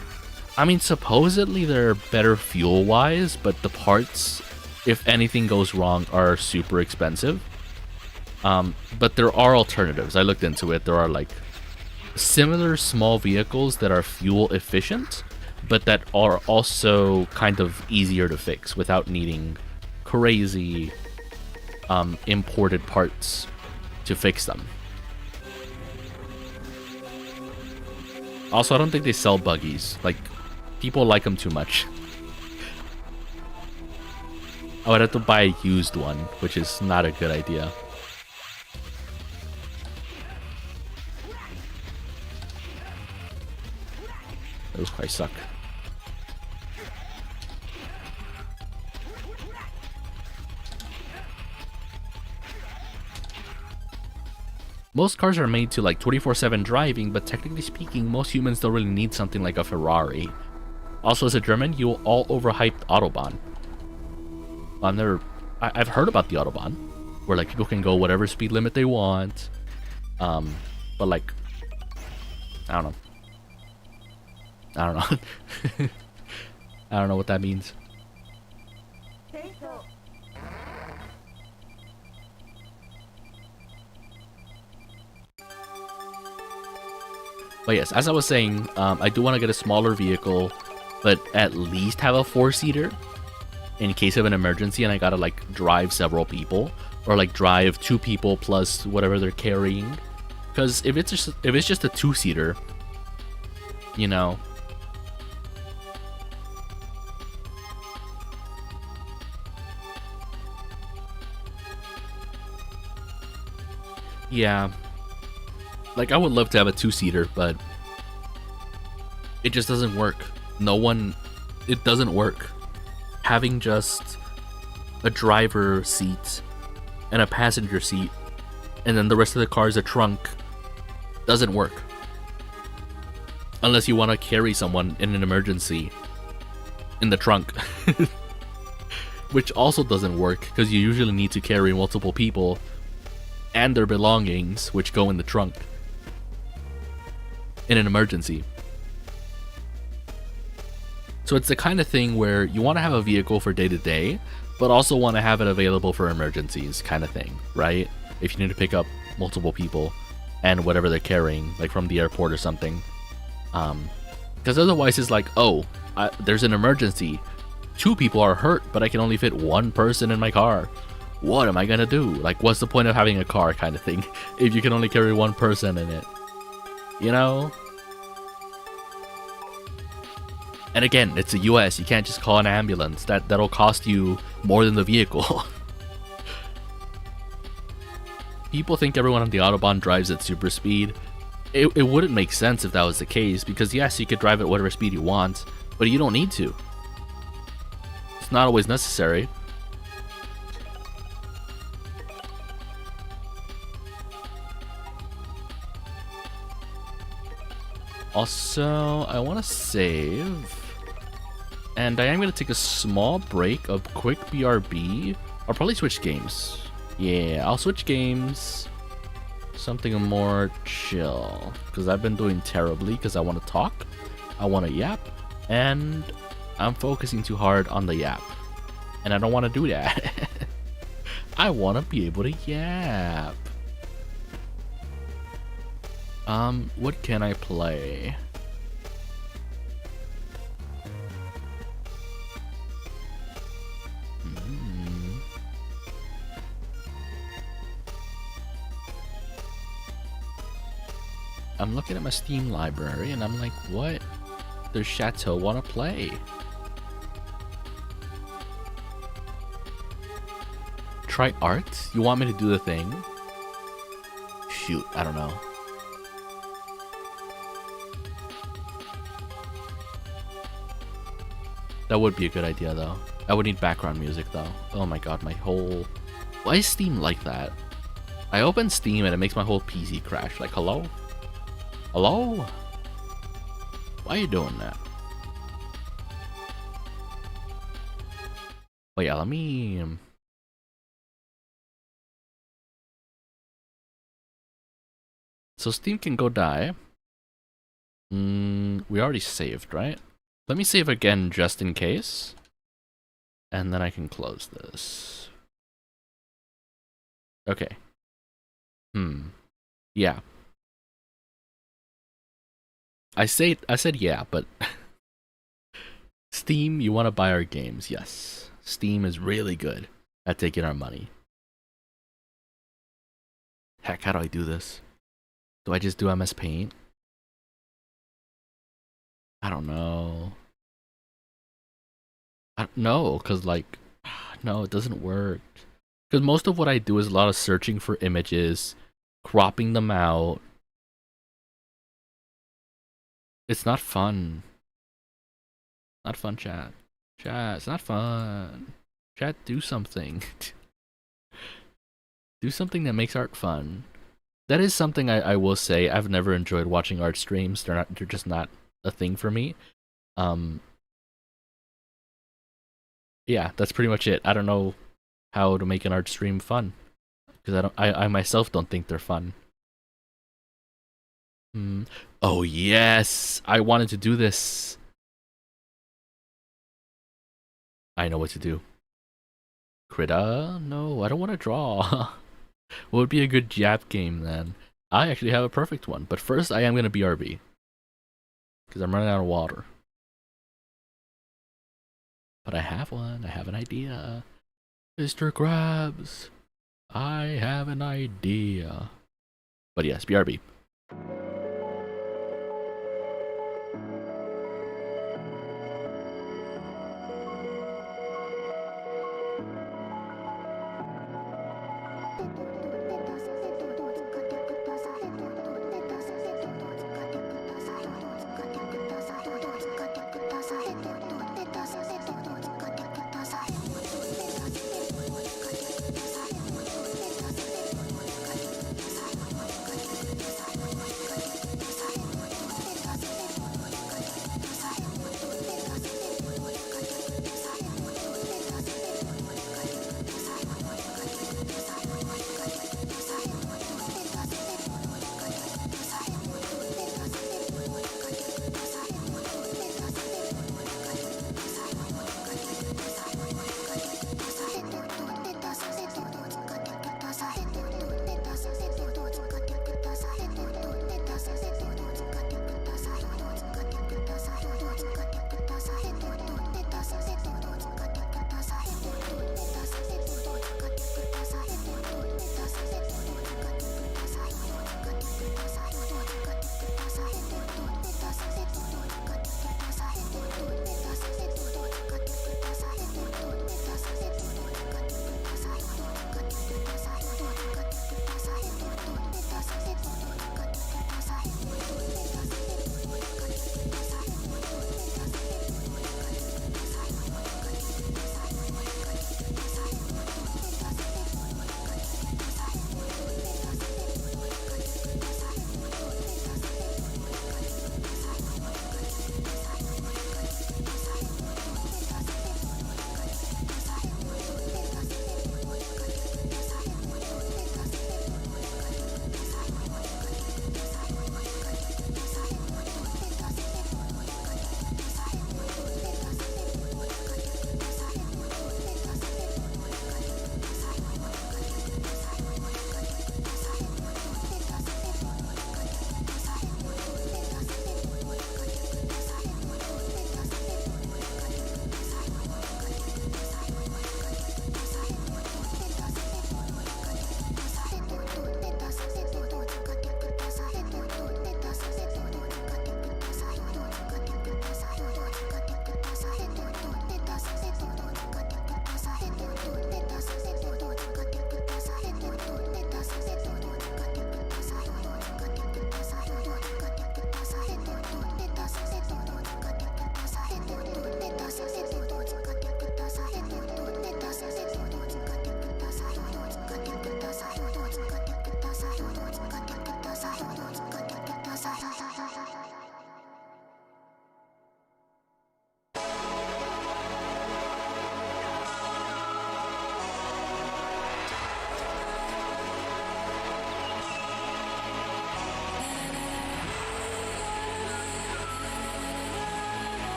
I mean, supposedly they're better fuel-wise, but the parts, if anything goes wrong, are super expensive. But there are alternatives. I looked into it. There are like similar small vehicles that are fuel efficient, but that are also kind of easier to fix without needing crazy imported parts to fix them. Also, I don't think they sell buggies. Like, people like them too much. I would have to buy a used one, which is not a good idea. Ooh, I suck. Most cars are made to like 24/7 driving, but technically speaking, most humans don't really need something like a Ferrari. Also, as a German, you all overhyped Autobahn. I've heard about the Autobahn, where like people can go whatever speed limit they want. But like, I don't know. I don't know. I don't know what that means. But yes, as I was saying, I do want to get a smaller vehicle, but at least have a 4-seater in case of an emergency and I gotta like drive several people, or like drive 2 people plus whatever they're carrying. Because if it's just a 2-seater, you know, yeah. Like, I would love to have a 2-seater, but it just doesn't work. It doesn't work. Having just a driver seat and a passenger seat, and then the rest of the car is a trunk, doesn't work. Unless you want to carry someone in an emergency in the trunk. Which also doesn't work, because you usually need to carry multiple people and their belongings, which go in the trunk. In an emergency. So it's the kind of thing where you want to have a vehicle for day to day, but also want to have it available for emergencies, kind of thing, right? If you need to pick up multiple people and whatever they're carrying, like from the airport or something. Because otherwise it's like, oh, there's an emergency. 2 people are hurt, but I can only fit 1 person in my car. What am I gonna do? Like, what's the point of having a car, kind of thing, if you can only carry 1 person in it? You know? And again, it's the US, you can't just call an ambulance. That'll cost you more than the vehicle. People think everyone on the Autobahn drives at super speed. it wouldn't make sense if that was the case, because yes, you could drive at whatever speed you want, but you don't need to. It's not always necessary. Also, I want to save. And I am going to take a small break of quick BRB. I'll probably switch games. Yeah, I'll switch games. Something more chill. Because I've been doing terribly because I want to talk. I want to yap. And I'm focusing too hard on the yap. And I don't want to do that. I want to be able to yap. What can I play? I'm looking at my Steam library and I'm like, what does Chateau want to play? Try art? You want me to do the thing? Shoot, I don't know. That would be a good idea though. I would need background music though. Oh my god, my whole... Why is Steam like that? I open Steam and it makes my whole PC crash. Like, hello? Hello? Why are you doing that? Oh yeah, let me... So Steam can go die. We already saved, right? Let me save again just in case. And then I can close this. Okay. Yeah. I said yeah, but Steam, you want to buy our games? Yes. Steam is really good at taking our money. Heck, how do I do this? Do I just do MS Paint? I don't know. No, because like, no, it doesn't work. Because most of what I do is a lot of searching for images, cropping them out. It's not fun. Not fun, chat. Chat, it's not fun. Chat, do something. Do something that makes art fun. That is something I will say. I've never enjoyed watching art streams. They're just not a thing for me. Yeah, that's pretty much it. I don't know how to make an art stream fun, because I myself don't think they're fun. Oh yes, I wanted to do this. I know what to do. Krita? No, I don't want to draw. What would be a good Jap game then? I actually have a perfect one, but first I am gonna BRB. Because I'm running out of water. But I have one. I have an idea. Mr. Krabs, I have an idea. But yes, BRB.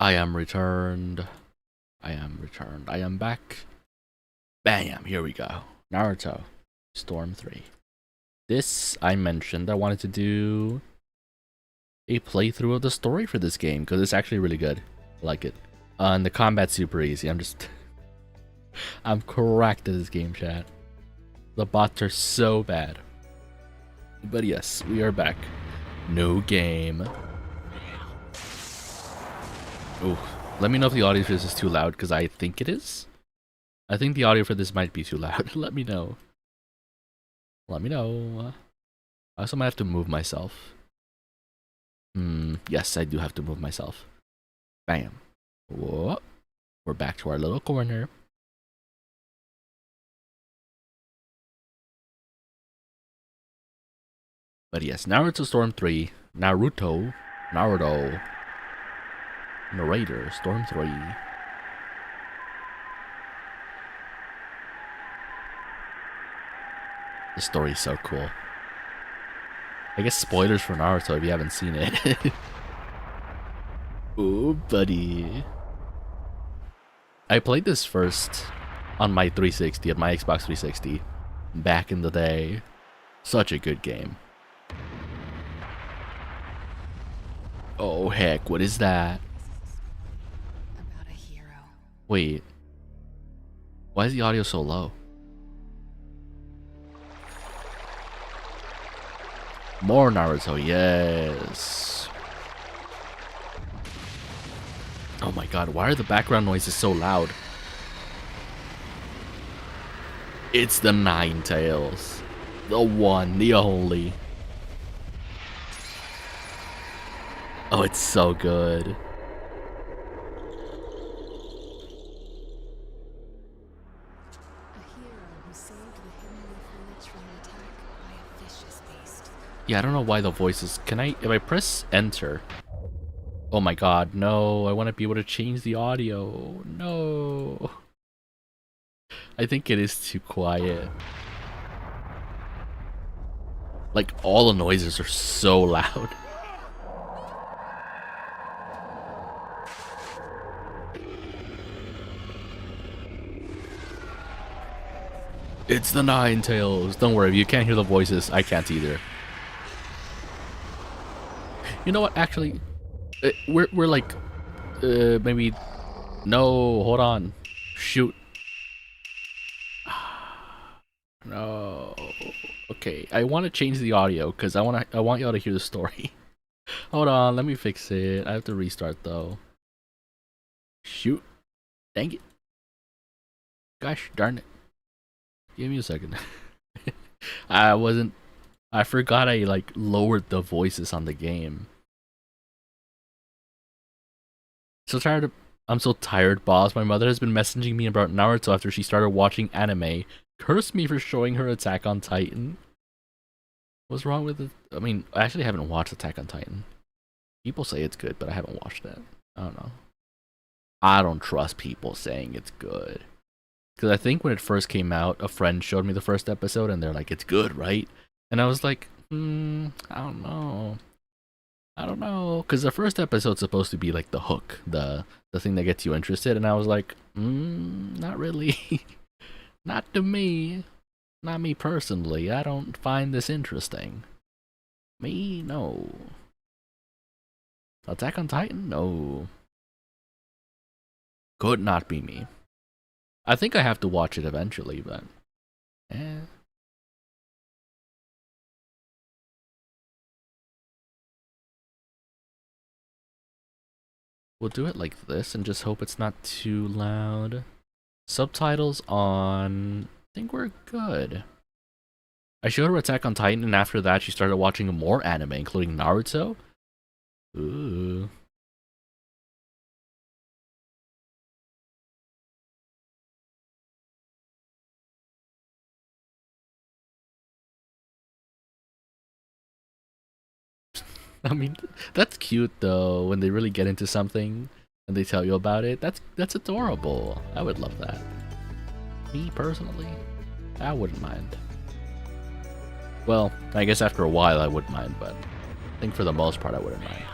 I am returned. I am returned. I am back. Bam! Here we go. Naruto. Storm 3. This, I mentioned I wanted to do a playthrough of the story for this game, because it's actually really good. I like it. And the combat's super easy. I'm correct at this game, chat. The bots are so bad. But yes, we are back. No game. Ooh, let me know if the audio for this is too loud, because I think it is. I think the audio for this might be too loud. Let me know. Let me know. I also might have to move myself. Yes, I do have to move myself. Bam. Whoa. We're back to our little corner. But yes, Naruto Storm 3. Naruto. Narrator Storm 3. The story's so cool. I guess spoilers for Naruto if you haven't seen it. Oh, buddy. I played this first on my 360, on my Xbox 360, back in the day. Such a good game. Oh, heck, what is that? About a hero. Wait. Why is the audio so low? More Naruto, yes. Oh my god, why are the background noises so loud? It's the Nine Tails. The one, the only. Oh, it's so good. Yeah, I don't know why the voices... Can I... If I press enter... Oh my god, no. I want to be able to change the audio. No. I think it is too quiet. Like, all the noises are so loud. It's the Nine Tails. Don't worry, if you can't hear the voices, I can't either. You know what, actually, we're like, maybe, no, hold on, shoot. No, okay, I want to change the audio, because I want y'all to hear the story. Hold on, let me fix it. I have to restart, though. Shoot. Dang it. Gosh darn it. Give me a second. I forgot I, like, lowered the voices on the game. I'm so tired, boss. My mother has been messaging me about Naruto after she started watching anime. Curse me for showing her Attack on Titan. What's wrong with it? I mean, I actually haven't watched Attack on Titan. People say it's good, but I haven't watched it. I don't know. I don't trust people saying it's good. Because I think when it first came out, a friend showed me the first episode and they're like, it's good, right? And I was like, I don't know. I don't know, because the first episode's supposed to be like the hook, the thing that gets you interested, and I was like, not really. Not to me. Not me personally. I don't find this interesting. Me? No. Attack on Titan? No. Could not be me. I think I have to watch it eventually, but... We'll do it like this and just hope it's not too loud. Subtitles on. I think we're good. I showed her Attack on Titan, and after that she started watching more anime, including Naruto. Ooh. I mean, that's cute though, when they really get into something and they tell you about it. That's adorable. I would love that. Me personally, I wouldn't mind. Well, I guess after a while I wouldn't mind, but I think for the most part I wouldn't mind.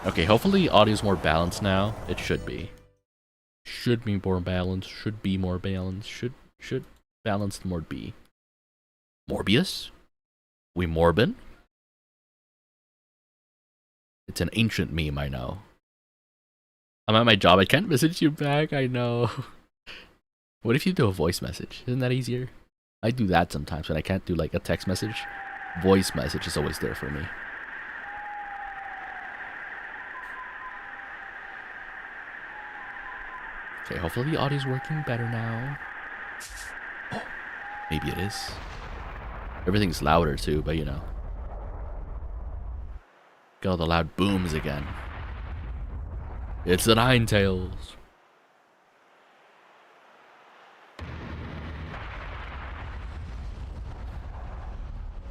Okay, hopefully audio's more balanced now. It should be. Should be more balanced. Should be more balanced. Should balanced more be. Morbius? We Morbin? It's an ancient meme, I know. I'm at my job, I can't message you back, I know. What if you do a voice message? Isn't that easier? I do that sometimes when I can't do like a text message. Voice message is always there for me. Okay, hopefully the audio's working better now. Oh, maybe it is. Everything's louder too, but you know. Got all the loud booms again. It's the Ninetales.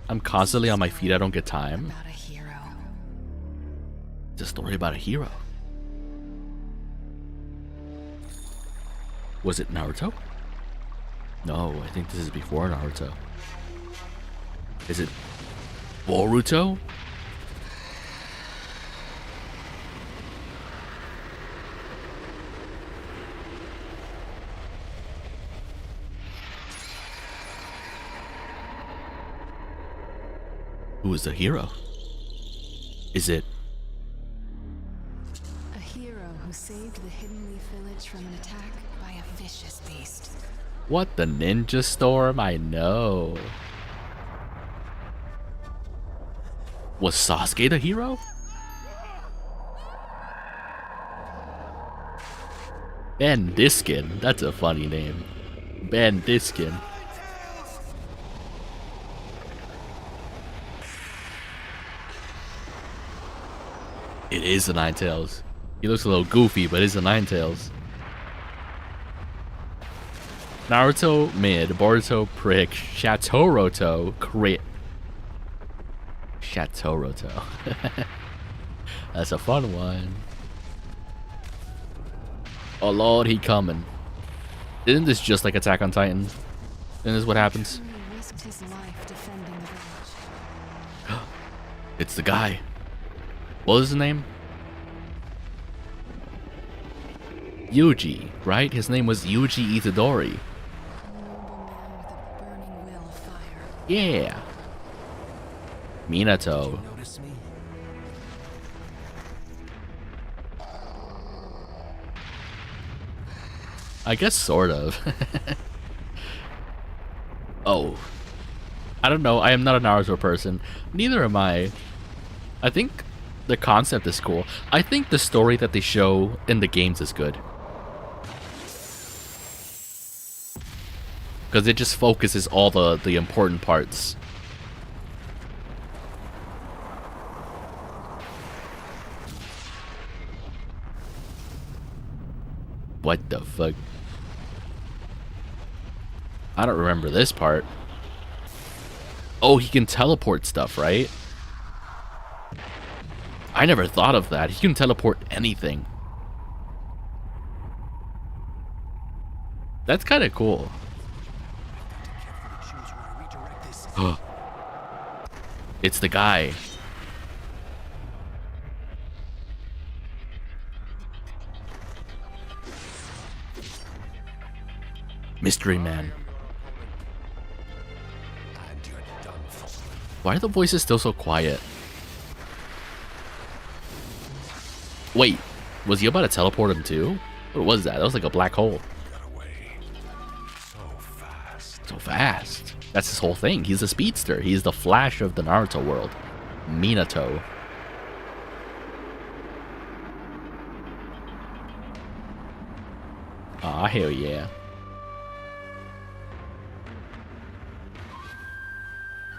I'm constantly on my feet, I don't get time. About a hero. It's a story about a hero. Was it Naruto? No, I think this is before Naruto. Is it Boruto? Who is the hero? Is it A hero who saved the Hidden Leaf Village from an attack by a vicious beast. what, the Ninja Storm? I know. Was Sasuke the hero? Ben Diskin, that's a funny name. Ben Diskin. It is the Ninetales. He looks a little goofy, but it's the Ninetales. Naruto mid, Boruto prick, Chateau Roto crit. Chateau Roto. That's a fun one. Oh lord, he coming. Isn't this just like Attack on Titan? Isn't this what happens? He risked his life defending the village. It's the guy. What was his name? Yuji, right? His name was Yuji Itadori. A noble man with a burning will of fire. Yeah. Minato. Notice me? I guess sort of. Oh. I don't know. I am not a Naruto person. Neither am I. I think the concept is cool. I think the story that they show in the games is good. Because it just focuses all the important parts. What the fuck? I don't remember this part. Oh, he can teleport stuff, right? I never thought of that. He can teleport anything. That's kind of cool. It's the guy. Mystery Man. Why are the voices still so quiet? Wait, was he about to teleport him too? What was that? That was like a black hole. So fast. That's his whole thing. He's a speedster. He's the Flash of the Naruto world. Minato. Aw, hell yeah.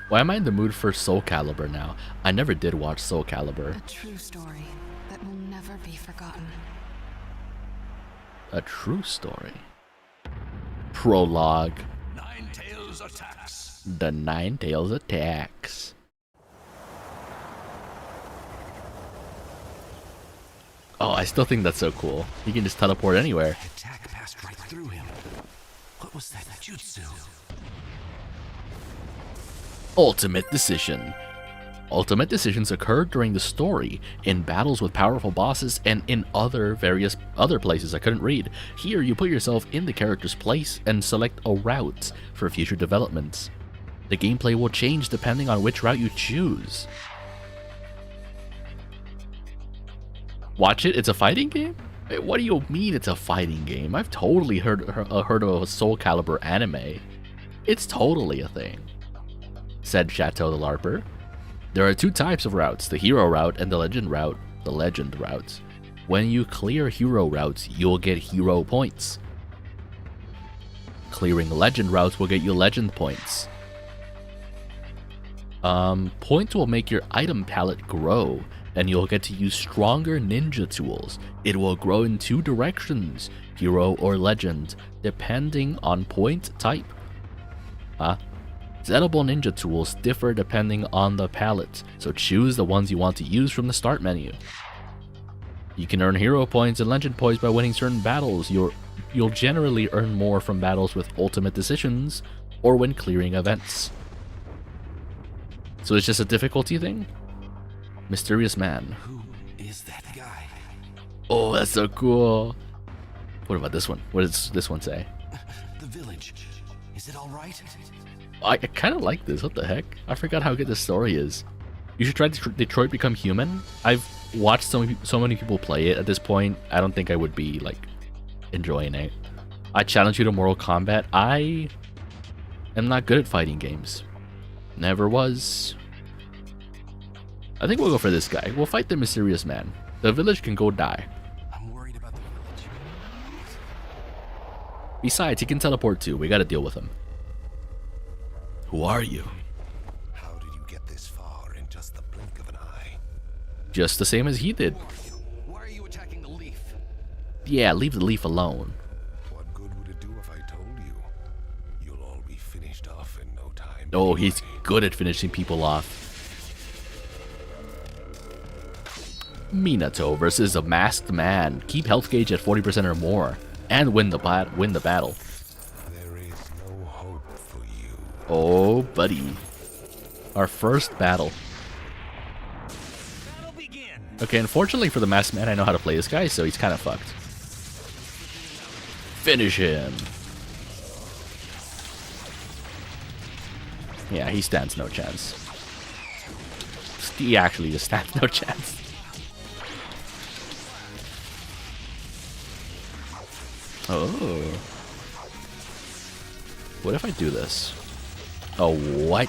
Why am I in the mood for Soul Calibur now? I never did watch Soul Calibur. A true story that will never be forgotten. A true story. Prologue. Ninetales attacks. The Ninetales attacks. Oh, I still think that's so cool. He can just teleport anywhere. The attack passed right through him. What was that jutsu? Ultimate decision. Ultimate decisions occur during the story, in battles with powerful bosses, and in various other places I couldn't read. Here, you put yourself in the character's place and select a route for future developments. The gameplay will change depending on which route you choose. Watch it? It's a fighting game? Wait, what do you mean it's a fighting game? I've totally heard of a Soul Calibur anime. It's totally a thing, said Chateau the LARPer. There are 2 types of routes, the hero route and the legend route. The legend routes. When you clear hero routes, you'll get hero points. Clearing legend routes will get you legend points. Points will make your item palette grow, and you'll get to use stronger ninja tools. It will grow in 2 directions, hero or legend, depending on point type. Settable ninja tools differ depending on the palette, so choose the ones you want to use from the start menu. You can earn hero points and legend points by winning certain battles. You'll generally earn more from battles with ultimate decisions or when clearing events. So it's just a difficulty thing? Mysterious man. Who is that guy? Oh, that's so cool. What about this one? What does this one say? The village. Is it all right? I kind of like this. What the heck? I forgot how good this story is. You should try Detroit Become Human. I've watched so many people play it at this point. I don't think I would be like enjoying it. I challenge you to Mortal Kombat. I am not good at fighting games. Never was. I think we'll go for this guy. We'll fight the mysterious man. The village can go die. I'm worried about the village. Besides, he can teleport too. We gotta deal with him. Who are you? How did you get this far in just the blink of an eye? Just the same as he did. Why are you attacking the leaf? Yeah, leave the leaf alone. What good would it do if I told you? You'll all be finished off in no time. Oh, he's good at finishing people off. Minato versus a masked man. Keep health gauge at 40% or more, and win the battle. There is no hope for you. Oh, buddy. Our first battle. Okay, unfortunately for the masked man, I know how to play this guy, so he's kind of fucked. Finish him. Yeah, he stands no chance. He actually just stands no chance. Oh. What if I do this? Oh, what?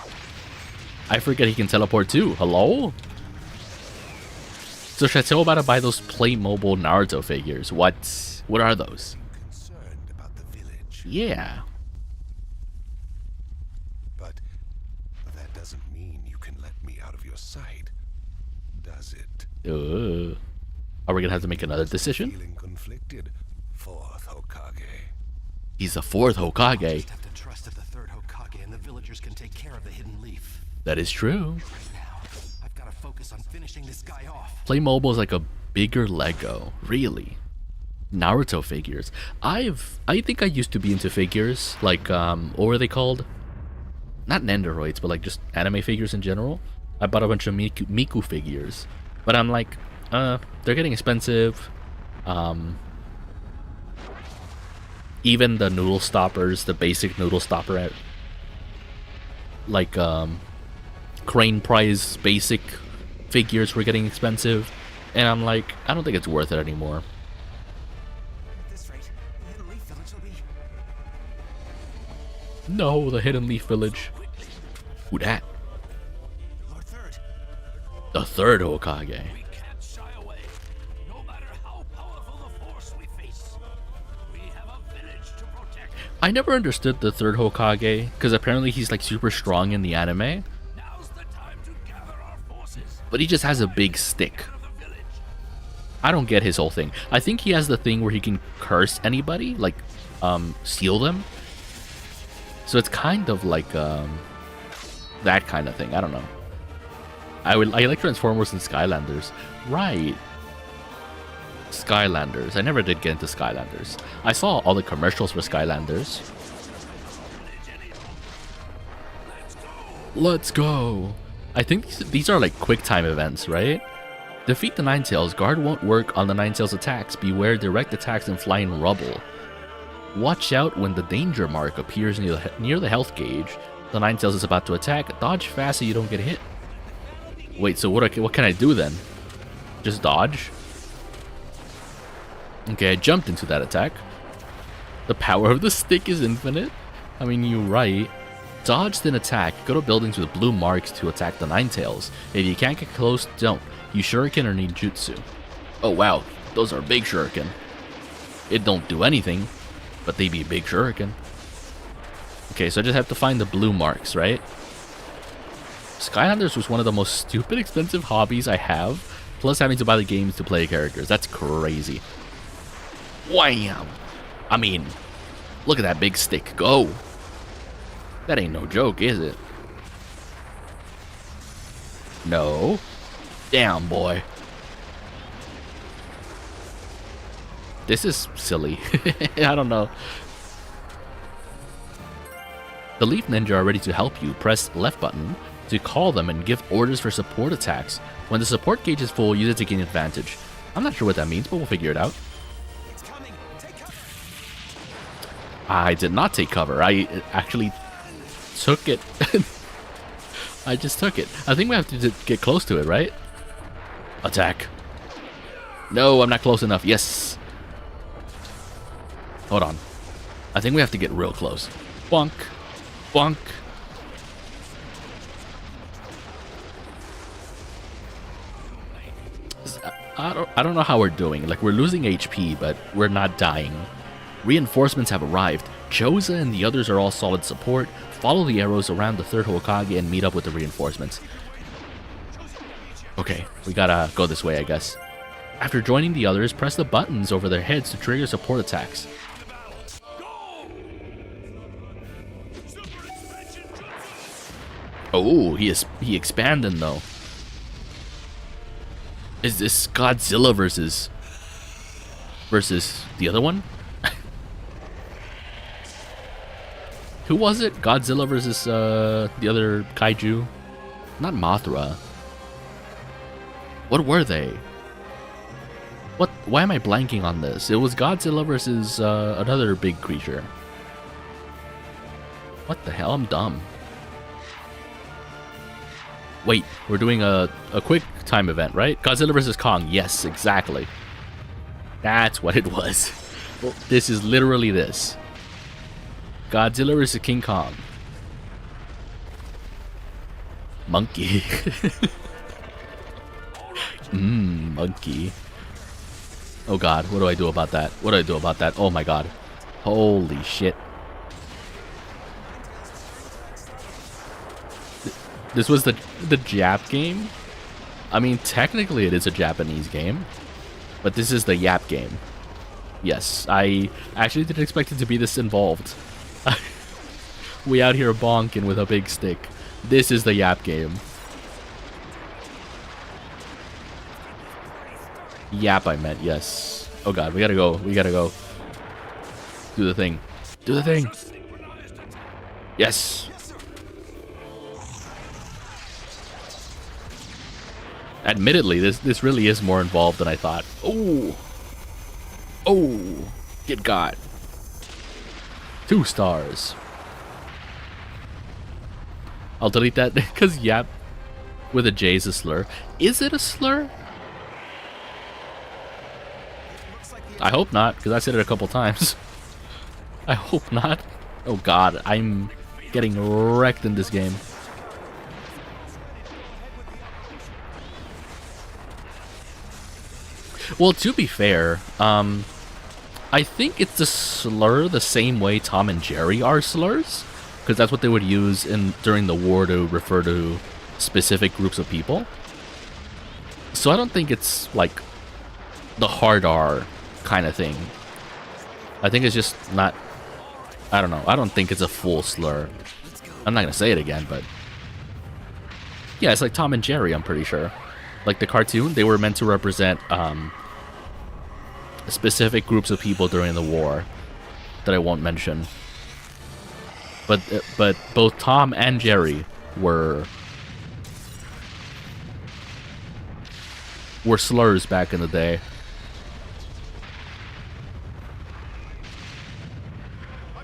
I forget he can teleport too. Hello? So Chateau about to buy those Playmobil Naruto figures. What? What are those? Concerned about the village. Yeah. But that doesn't mean you can let me out of your sight, does it? Are we gonna have to make another decision? Feeling conflicted, fourth Hokage. He's the 4th Hokage. Just have to trust that the third Hokage and the villagers can take care of the hidden leaf. That is true. Right now, I've got to focus on finishing this guy off. Playmobil is like a bigger Lego, really. Naruto figures. I think I used to be into figures, like what were they called? Not Nendoroids, but like just anime figures in general. I bought a bunch of Miku figures, but I'm like, they're getting expensive. Even the noodle stoppers, the basic noodle stopper at like Crane Prize basic figures were getting expensive, and I'm like, I don't think it's worth it anymore. At this rate, the hidden leaf village will be No, the Hidden Leaf Village. Who dat? Lord Third. The 3rd Hokage. We can't shy away, no matter how powerful the force we face. We have a village to protect. I never understood the 3rd Hokage, because apparently he's like super strong in the anime, Now's the time to gather our forces but he just has a big stick. of the village. I don't get his whole thing. I think he has the thing where he can curse anybody, like steal them. So it's kind of like that kind of thing. I don't know. I like Transformers and Skylanders. Right. Skylanders. I never did get into Skylanders. I saw all the commercials for Skylanders. Let's go. I think these are like quick time events, right? Defeat the Ninetales. Guard won't work on the Ninetales attacks. Beware direct attacks and flying rubble. Watch out when the danger mark appears near the health gauge. The Ninetales is about to attack. Dodge fast so you don't get hit. Wait, so what can I do then? Just dodge? Okay, I jumped into that attack. The power of the stick is infinite. I mean, you're right. Dodge then attack. Go to buildings with blue marks to attack the Ninetales. If you can't get close, don't. Use shuriken or ninjutsu. Oh wow, those are big shuriken. It don't do anything, but they be big shuriken. Okay, so I just have to find the blue marks, right? Skylanders was one of the most stupid expensive hobbies I have, plus having to buy the games to play characters. That's crazy. Wham! I mean, look at that big stick go. That ain't no joke, is it? No. Damn, boy. This is silly. I don't know. The Leaf Ninja are ready to help you. Press left button to call them and give orders for support attacks. When the support gauge is full, use it to gain advantage. I'm not sure what that means, but we'll figure it out. I did not take cover. I actually took it. I just took it. I think we have to get close to it, right? Attack. No, I'm not close enough. Yes. Hold on. I think we have to get real close. Bonk. Bonk. I don't know how we're doing. Like, we're losing HP, but we're not dying. Reinforcements have arrived. Choza and the others are all solid support. Follow the arrows around the third Hokage and meet up with the reinforcements. Okay, we gotta go this way, I guess. After joining the others, press the buttons over their heads to trigger support attacks. Oh, he expanding though. Is this Godzilla versus the other one? Who was it? Godzilla versus the other kaiju? Not Mothra. What were they? What? Why am I blanking on this? It was Godzilla versus another big creature. What the hell? I'm dumb. Wait, we're doing a quick time event, right? Godzilla vs. Kong. Yes, exactly. That's what it was. Well, this is literally this. Godzilla vs. King Kong. Monkey. Monkey. Oh god, what do I do about that? What do I do about that? Oh my god. Holy shit. This was the Jap game? I mean, technically it is a Japanese game, but this is the Yap game. Yes, I actually didn't expect it to be this involved. We out here bonking with a big stick. This is the Yap game. Yap, I meant, yes. Oh god, we gotta go. We gotta go. Do the thing. Do the thing. Yes. Admittedly, this really is more involved than I thought. Oh. Oh. Get got. 2 stars. I'll delete that because yap with a J is a slur. Is it a slur? I hope not, because I said it a couple times. I hope not. Oh god, I'm getting wrecked in this game. Well, to be fair, I think it's a slur the same way Tom and Jerry are slurs, because that's what they would use during the war to refer to specific groups of people. So I don't think it's like the hard R kind of thing. I think it's just not, I don't know, I don't think it's a full slur. I'm not gonna say it again, but yeah, it's like Tom and Jerry, I'm pretty sure. Like the cartoon, they were meant to represent specific groups of people during the war that I won't mention. But both Tom and Jerry were were slurs back in the day.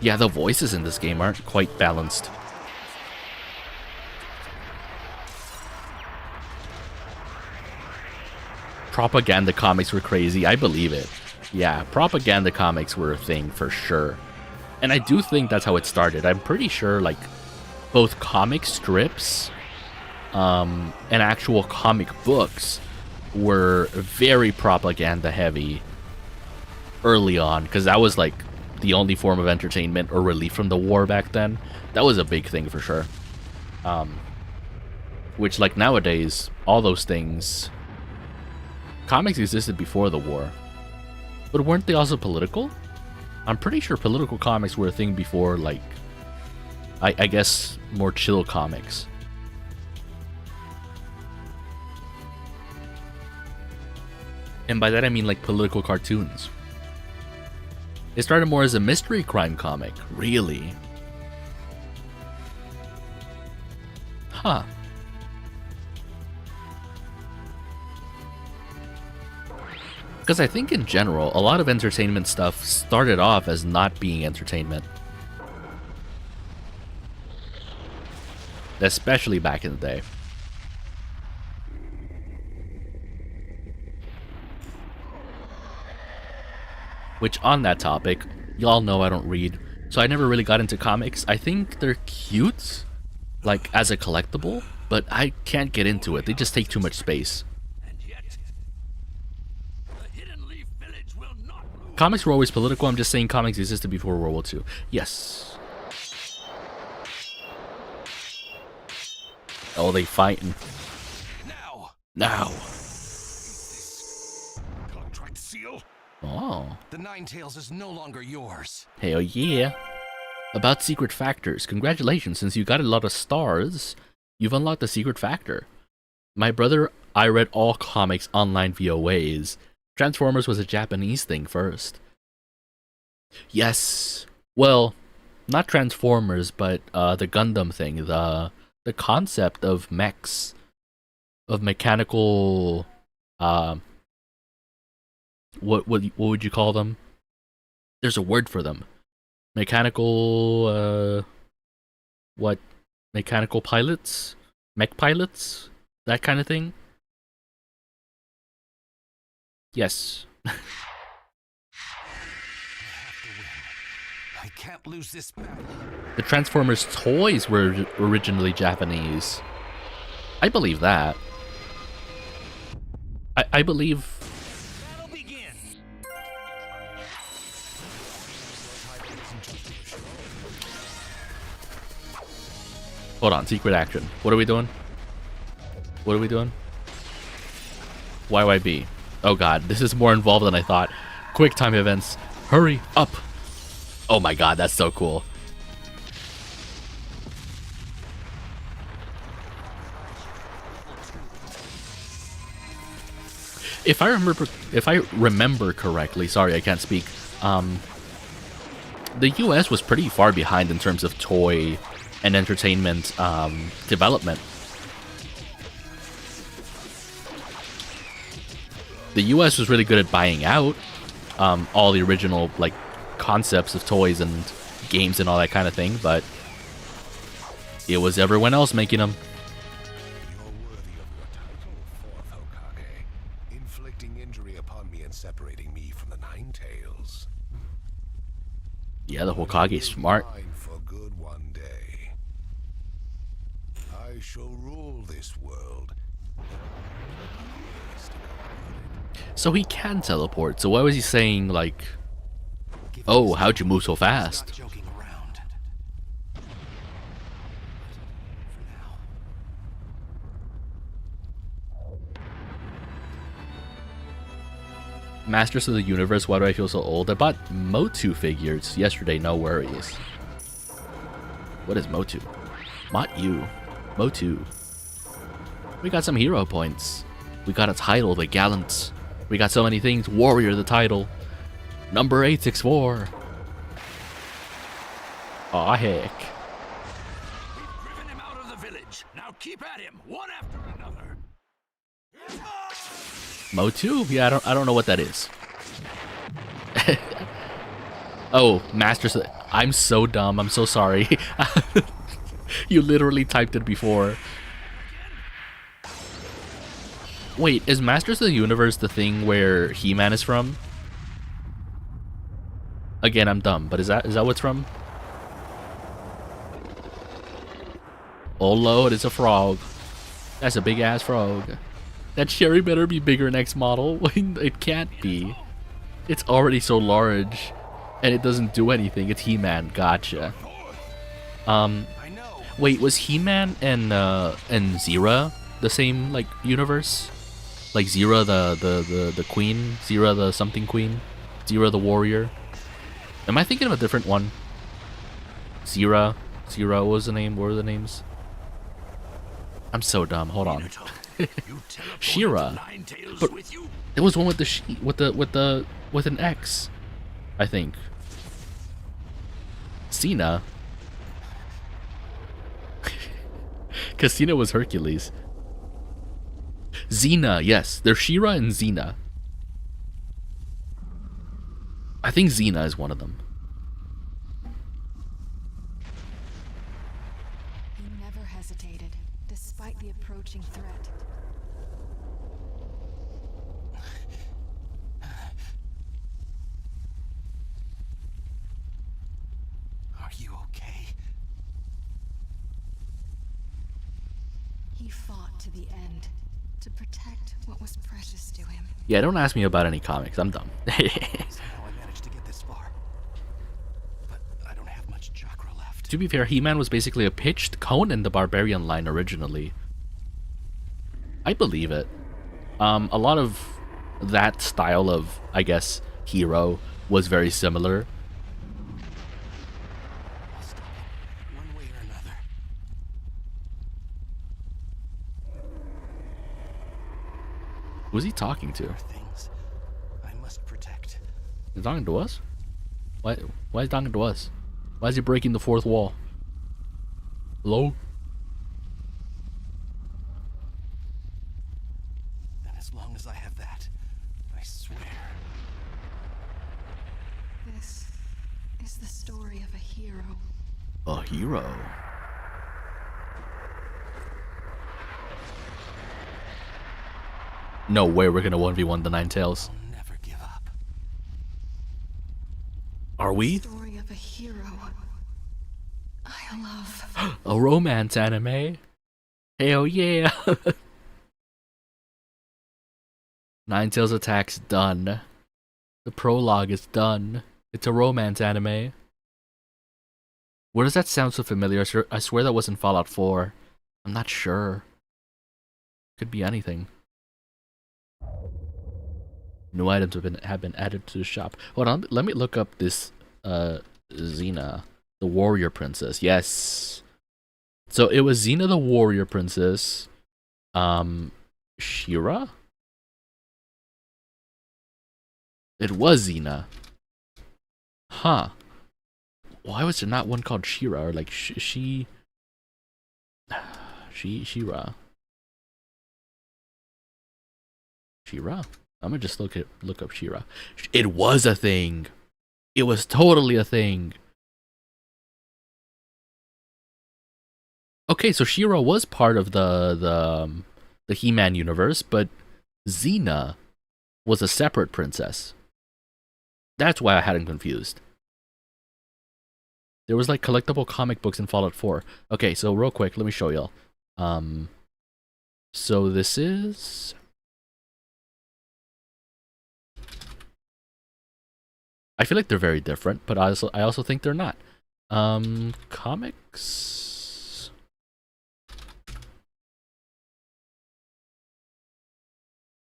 Yeah, the voices in this game aren't quite balanced. Propaganda comics were crazy, I believe it. Yeah, propaganda comics were a thing for sure. And I do think that's how it started. I'm pretty sure, like, both comic strips and actual comic books were very propaganda heavy early on, because that was, like, the only form of entertainment or relief from the war back then. That was a big thing for sure. Which, like, nowadays, all those things... Comics existed before the war. But weren't they also political? I'm pretty sure political comics were a thing before, like... I guess, more chill comics. And by that I mean, like, political cartoons. It started more as a mystery crime comic. Really? Huh. Because I think in general, a lot of entertainment stuff started off as not being entertainment. Especially back in the day. Which, on that topic, y'all know I don't read, so I never really got into comics. I think they're cute, like, as a collectible, but I can't get into it. They just take too much space. Comics were always political. I'm just saying comics existed before World War II. Yes. Oh, they fighting. Now. Contract seal? Oh. The Nine Tails is no longer yours. Hell yeah. About secret factors. Congratulations, since you got a lot of stars, you've unlocked a secret factor. My brother, I read all comics online via Waze. Transformers was a Japanese thing first. Yes. Well, not Transformers, but the Gundam thing. The concept of mechs. Of mechanical... What would you call them? There's a word for them. Mechanical... what? Mechanical pilots? Mech pilots? That kind of thing? Yes. I can't lose this battle. The Transformers toys were originally Japanese. I believe that. I believe... Hold on, secret action. What are we doing? What are we doing? YYB. Oh god, this is more involved than I thought. Quick time events. Hurry up! Oh my god, that's so cool. If I remember correctly, sorry I can't speak, the US was pretty far behind in terms of toy and entertainment development. The US was really good at buying out all the original like concepts of toys and games and all that kind of thing, but it was everyone else making them. You're worthy of your title, Fourth Hokage, inflicting injury upon me and separating me from the Nine Tails. Yeah, the Hokage's smart. Mine for good one day. I shall rule this world. So he can teleport, so why was he saying, like, oh, how'd you move so fast? Joking around. Masters of the Universe, why do I feel so old? I bought Motu figures yesterday, no worries. What is Motu? Not you. Motu. We got some hero points. We got a title, the Gallant. We got so many things. Warrior, the title. Number 864. Aw, heck. We've driven him out of the village. Now keep at him, one after another. Motu? Yeah, I don't know what that is. Oh, Masters. I'm so dumb. I'm so sorry. You literally typed it before. Wait, is Masters of the Universe the thing where He-Man is from? Again, I'm dumb, but is that what's from? Oh lord, it's a frog. That's a big ass frog. That cherry better be bigger next model. It can't be. It's already so large, and it doesn't do anything. It's He-Man. Gotcha. Wait, was He-Man and Zera the same like universe? Like Zera the queen, Zera the something queen, Zera the warrior. Am I thinking of a different one? Zera what was the name? What were the names? I'm so dumb. Hold on. She-Ra. But it was one with the with an X, I think. Cena. Cause Cena was Hercules. Xena, yes. There's She-Ra and Xena. I think Xena is one of them. He never hesitated, despite the approaching threat. Are you okay? He fought to the end, to protect what was precious to him. Yeah, don't ask me about any comics. I'm dumb. Somehow I managed to get this far. But I don't have much chakra left. To be fair, He-Man was basically a pitched Conan the Barbarian line originally. I believe it. A lot of that style of, I guess, hero was very similar. I'll stop it, one way or another. Who's he talking to? There are things I must protect. He's talking to us? Why is he talking to us? Why is he breaking the fourth wall? Hello? And as long as I have that, I swear. This is the story of a hero. A hero. No way we're gonna 1v1 the Nine Tails. I'll never give up. Are we? Story of a hero I love. A romance anime? Hell yeah! Nine Tails attack's done. The prologue is done. It's a romance anime. Where does that sound so familiar? I swear that wasn't Fallout 4. I'm not sure. Could be anything. New items have been added to the shop. Hold on, let me look up this Xena, the warrior princess. Yes. So it was Xena the warrior princess. She-Ra? It was Xena. Huh. Why was there not one called She-Ra or like She-Ra? She-Ra? I'm gonna just look up She-Ra. It was a thing. It was totally a thing. Okay, so She-Ra was part of the He-Man universe, but Xena was a separate princess. That's why I had him confused. There was like collectible comic books in Fallout 4. Okay, so real quick, let me show y'all. So this is. I feel like they're very different, but I also think they're not. Comics.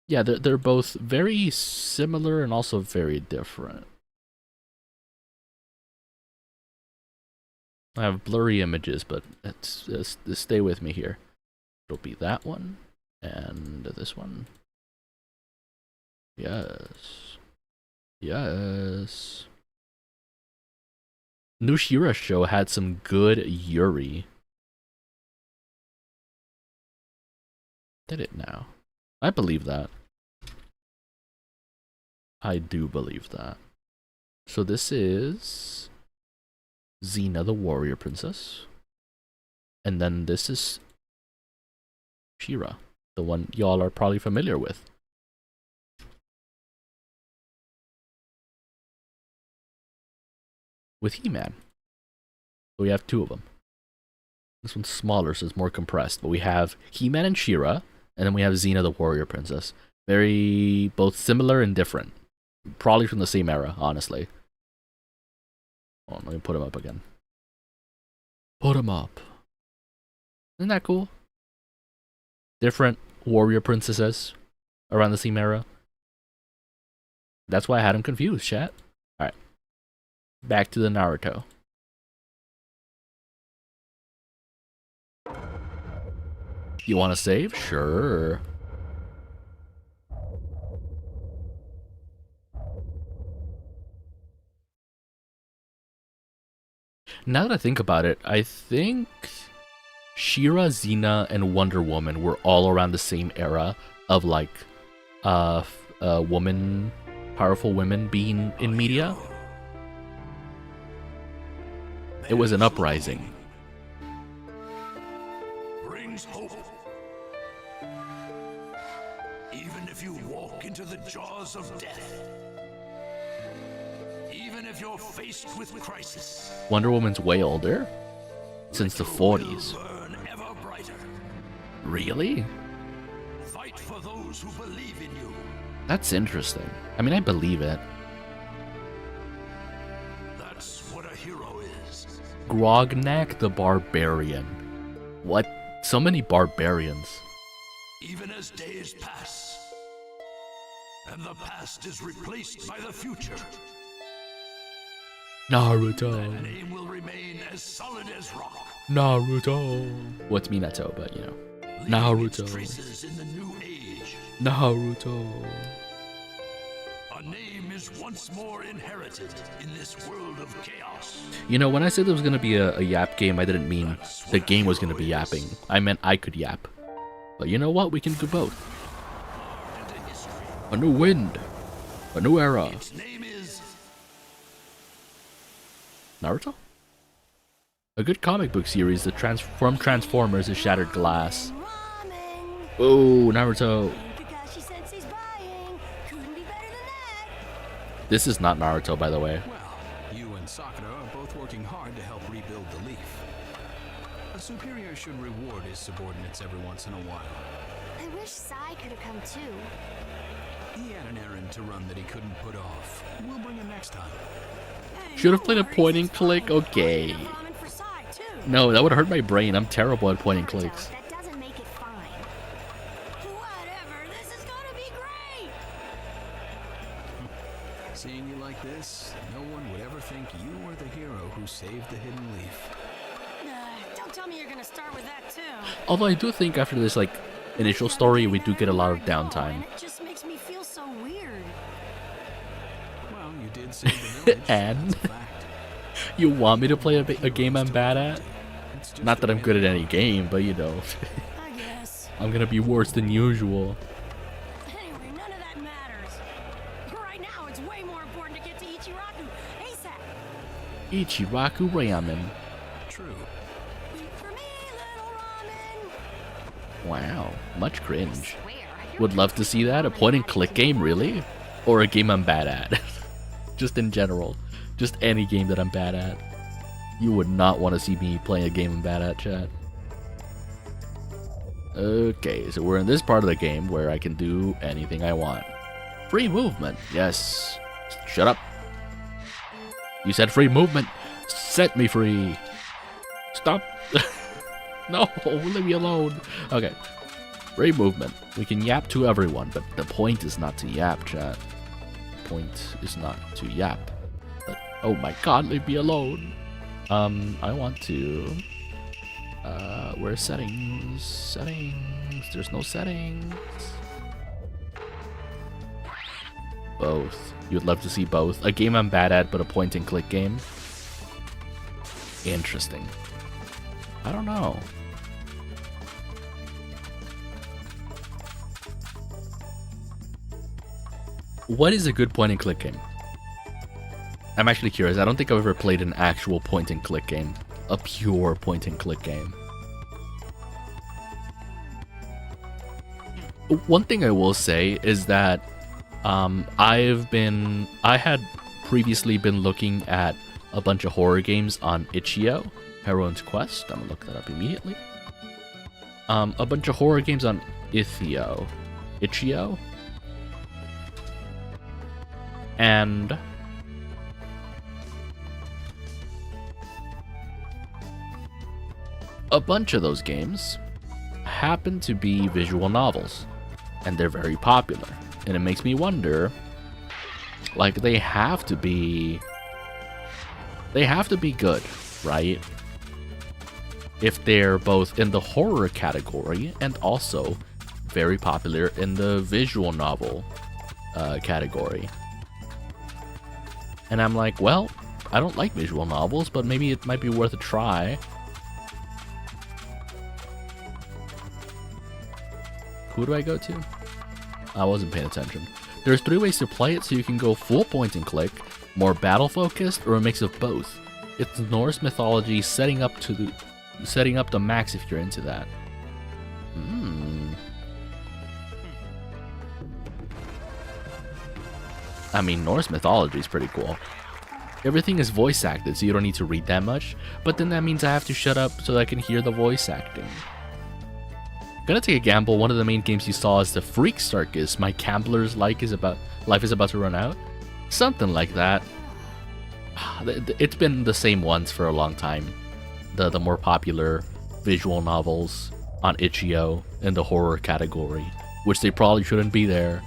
Yeah, they're both very similar and also very different. I have blurry images, but let's stay with me here. It'll be that one and this one. Yes. Yes. New She-Ra show had some good Yuri. Did it now? I believe that. I do believe that. So this is Xena, the warrior princess. And then this is She-Ra, the one y'all are probably familiar with. With He-Man. So we have two of them. This one's smaller, so it's more compressed. But we have He-Man and She-Ra, and then we have Xena, the warrior princess. Very, both similar and different. Probably from the same era, honestly. Oh, let me put him up again. Put him up. Isn't that cool? Different warrior princesses around the same era. That's why I had him confused, chat. Alright. Back to the Naruto. You want to save? Sure. Now that I think about it, I think She-Ra, Xena, and Wonder Woman were all around the same era of like woman, powerful women being in media. It was an uprising. Brings hope. Even if you walk into the jaws of death. Even if you're faced with crisis. Wonder Woman's way older? Since the 40s. Burn ever brighter. Really? Fight for those who believe in you. That's interesting. I mean, I believe it. That's what a hero is. Grognak the Barbarian. What? So many barbarians. Even as days pass, and the past is replaced by the future, Naruto. name will remain as solid as rock. Naruto. Well, it's Minato, but you know. Leaving its Naruto. traces in the new age. Naruto. A name is once more inherited in this world of chaos. You know, when I said there was going to be a yap game, I didn't mean the game was going to be yapping. I meant I could yap. But you know what? We can do both. Into history. A new wind. A new era. Its name is Naruto? A good comic book series that transformed Transformers is Shattered Glass. Oh, Naruto. This is not Naruto, by the way. Well, you and Sakura are both working hard to help rebuild the Leaf. A superior should reward his subordinates every once in a while. I wish Sai could have come too. He had an errand to run that he couldn't put off. We'll bring him next time. Should have played a point and click? Okay. No, that would hurt my brain. I'm terrible at point and clicks. That doesn't make it fine. Whatever, this is gonna be great! Seeing you like this, no one would ever think you were the hero who saved the Hidden Leaf. Don't tell me you're gonna start with that too. Although I do think after this, like, initial story, we do get a lot of downtime. It just makes me feel so weird. Well, you did save the village. And? That's a fact. You want me to play a game I'm bad at? It's just Not that I'm good at any game, but you know. I guess. I'm gonna be worse than usual. Anyway, none of that matters. Right now, it's way more important to get to Ichiraku ASAP. Ichiraku Ramen. true. Wait for me, little ramen. Wow, much cringe. Swear, Would love to see that. A point and click game, really? Or a game I'm bad at? Just in general. Just any game that I'm bad at. You would not want to see me playing a game I'm bad at, chat. Okay, so we're in this part of the game where I can do anything I want. Free movement, yes. Shut up. You said free movement. Set me free. Stop. No, leave me alone. Okay. Free movement. We can yap to everyone, but the point is not to yap, chat. The point is not to yap. But, oh my god, leave me alone. I want to... where's settings? Settings. There's no settings. Both. You'd love to see both. A game I'm bad at, but a point and click game. Interesting. I don't know. what is a good point and click game? I'm actually curious. I don't think I've ever played an actual point and click game. A pure point and click game. One thing I will say is that I had previously been looking at a bunch of horror games on Itch.io, Heroine's Quest. I'm gonna look that up immediately. A bunch of horror games on Itch.io, and a bunch of those games happen to be visual novels, and they're very popular. And it makes me wonder, like, they have to be good, right? If they're both in the horror category and also very popular in the visual novel category. And I'm like, well, I don't like visual novels, but maybe it might be worth a try. Who do I go to? I wasn't paying attention. There's 3 ways to play it, so you can go full point and click, more battle focused, or a mix of both. It's Norse mythology setting up the max if you're into that. I mean, Norse mythology is pretty cool. Everything is voice acted, so you don't need to read that much, but then that means I have to shut up so I can hear the voice acting. Gonna take a gamble. One of the main games you saw is the Freak Circus. My gambler's life is about to run out. Something like that. It's been the same ones for a long time. The more popular visual novels on Itch.io in the horror category, which they probably shouldn't be there,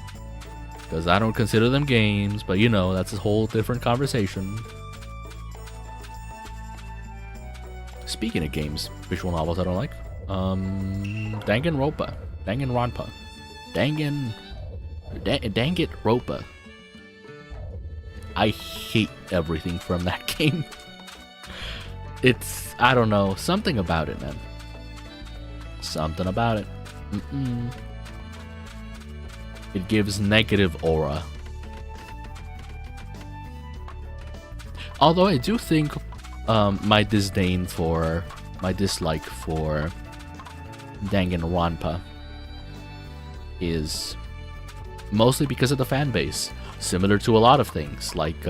because I don't consider them games, but you know, that's a whole different conversation. Speaking of games, visual novels I don't like. Danganronpa. Danganronpa. I hate everything from that game. It's, I don't know, something about it, man. Something about it. It gives negative aura. Although I do think my dislike for Danganronpa is mostly because of the fan base, similar to a lot of things, like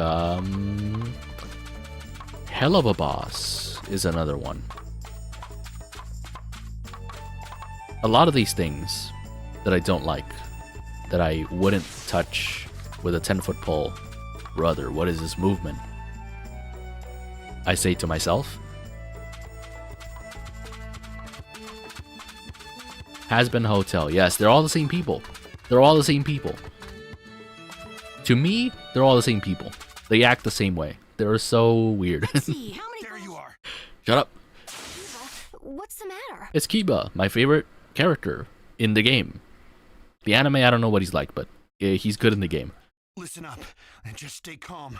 Hell of a Boss is another one. A lot of these things that I don't like, that I wouldn't touch with a 10-foot pole. Brother, what is this movement? I say to myself. Has-Been Hotel. Yes, they're all the same people. They're all the same people. To me, they're all the same people. They act the same way. They're so weird. See, how many There you are. Shut up. What's the matter? It's Kiba, my favorite character in the game. The anime, I don't know what he's like, but he's good in the game. Listen up and just stay calm.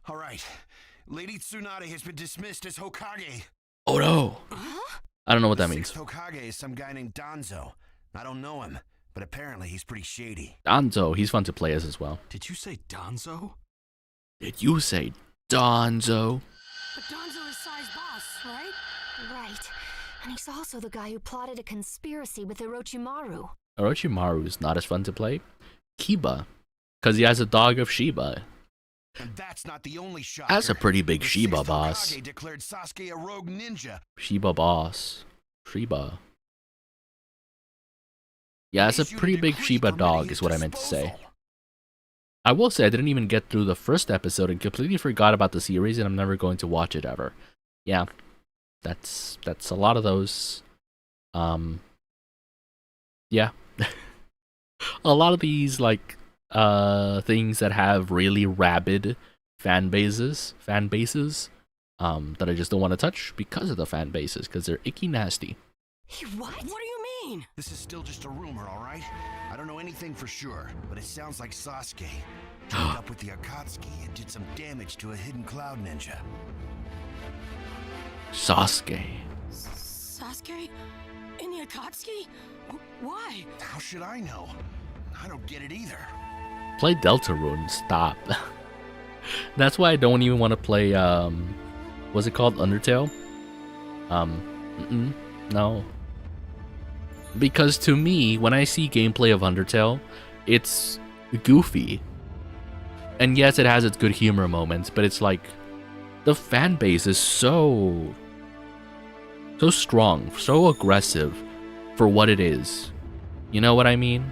All right. Lady Tsunade has been dismissed as Hokage. Oh no. I don't know what that means. Sixth Hokage is some guy named Danzo. I don't know him, but apparently he's pretty shady. Danzo, he's fun to play as well. Did you say Danzo? Did you say Danzo? But Donzo is Sai's boss, right? Right. And he's also the guy who plotted a conspiracy with Orochimaru. Orochimaru is not as fun to play. Kiba, because he has a dog of Shiba. And that's not the only shocker. That's a pretty big The Shiba sixth boss. Hokage declared Sasuke a rogue ninja. Shiba boss. Shiba. Yeah, that's a pretty big Shiba dog is what I meant to say. I will say I didn't even get through the first episode and completely forgot about the series, and I'm never going to watch it ever. Yeah. That's a lot of those. Yeah. A lot of these like things that have really rabid fan bases that I just don't want to touch because of the fan bases, because they're icky nasty. What? What do you mean? This is still just a rumor, all right? I don't know anything for sure, but it sounds like Sasuke teamed up with the Akatsuki and did some damage to a hidden cloud ninja. Sasuke. Sasuke? In the Akatsuki? Why? How should I know? I don't get it either. Play Deltarune, stop. That's why I don't even want to play, what's it called, Undertale? No. Because to me, when I see gameplay of Undertale, it's goofy. And yes, it has its good humor moments, but it's like, the fan base is so strong, so aggressive for what it is. You know what I mean?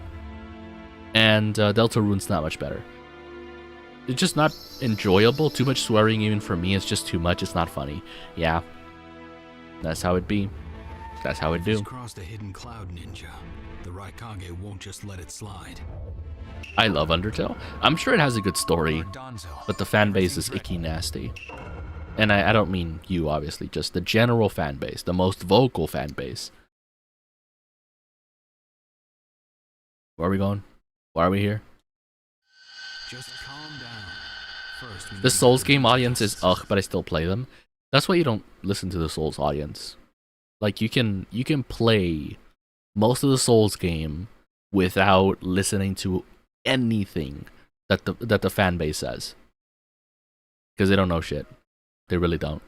And Deltarune's not much better. It's just not enjoyable. Too much swearing even for me. It's just too much. It's not funny. Yeah. That's how it be. That's how it do. Crossed a hidden cloud ninja. The Raikage won't just let it slide. I love Undertale. I'm sure it has a good story, but the fan base is icky nasty. And I don't mean you, obviously, just the general fan base, the most vocal fan base. Where are we going? Why are we here? Just calm down. First, The Souls game audience is ugh, but I still play them. That's why you don't listen to the Souls audience. Like you can play most of the Souls game without listening to anything that the fan base says. Because they don't know shit. They really don't.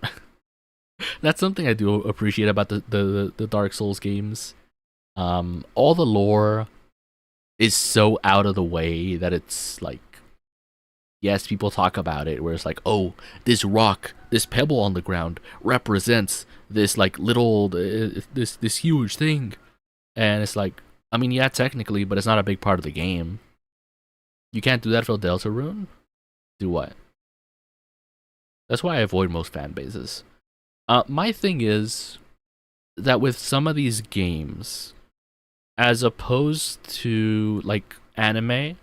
That's something I do appreciate about the Dark Souls games. All the lore is so out of the way that it's like, yes, people talk about it where it's like, oh, this rock, this pebble on the ground represents this like little this huge thing. And it's like, I mean, yeah, technically, but it's not a big part of the game. You can't do that for Deltarune? Do what? That's why I avoid most fan bases. My thing is that with some of these games, as opposed to like anime,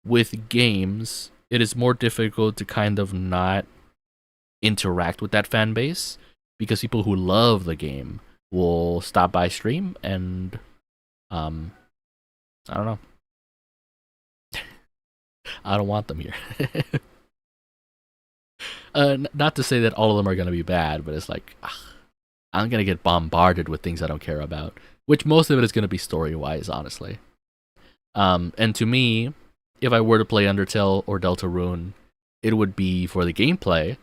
with games, it is more difficult to kind of not interact with that fan base because people who love the game will stop by stream and I don't know. I don't want them here. Not to say that all of them are going to be bad, but it's like, I'm going to get bombarded with things I don't care about, which most of it is going to be story-wise, honestly. And to me, if I were to play Undertale or Deltarune, it would be for the gameplay,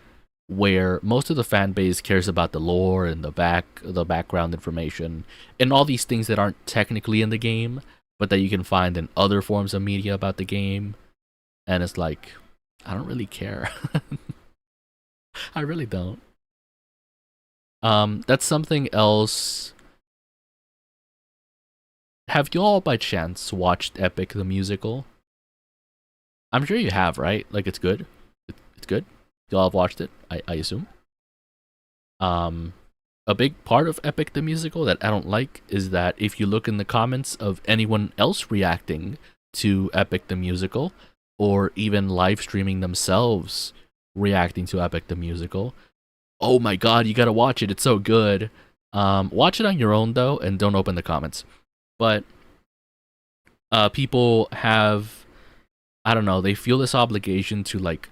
where most of the fan base cares about the lore and the background information, and all these things that aren't technically in the game, but that you can find in other forms of media about the game. And it's like, I don't really care. I really don't. That's something else. Have you all by chance watched Epic the Musical? I'm sure you have, right? Like, it's good. It's good. You all have watched it, I assume. A big part of Epic the Musical that I don't like is that if you look in the comments of anyone else reacting to Epic the Musical, or even live streaming themselves reacting to Epic the Musical, oh my god, you gotta watch it, it's so good. Watch it on your own though, and don't open the comments. But people have, I don't know, they feel this obligation to like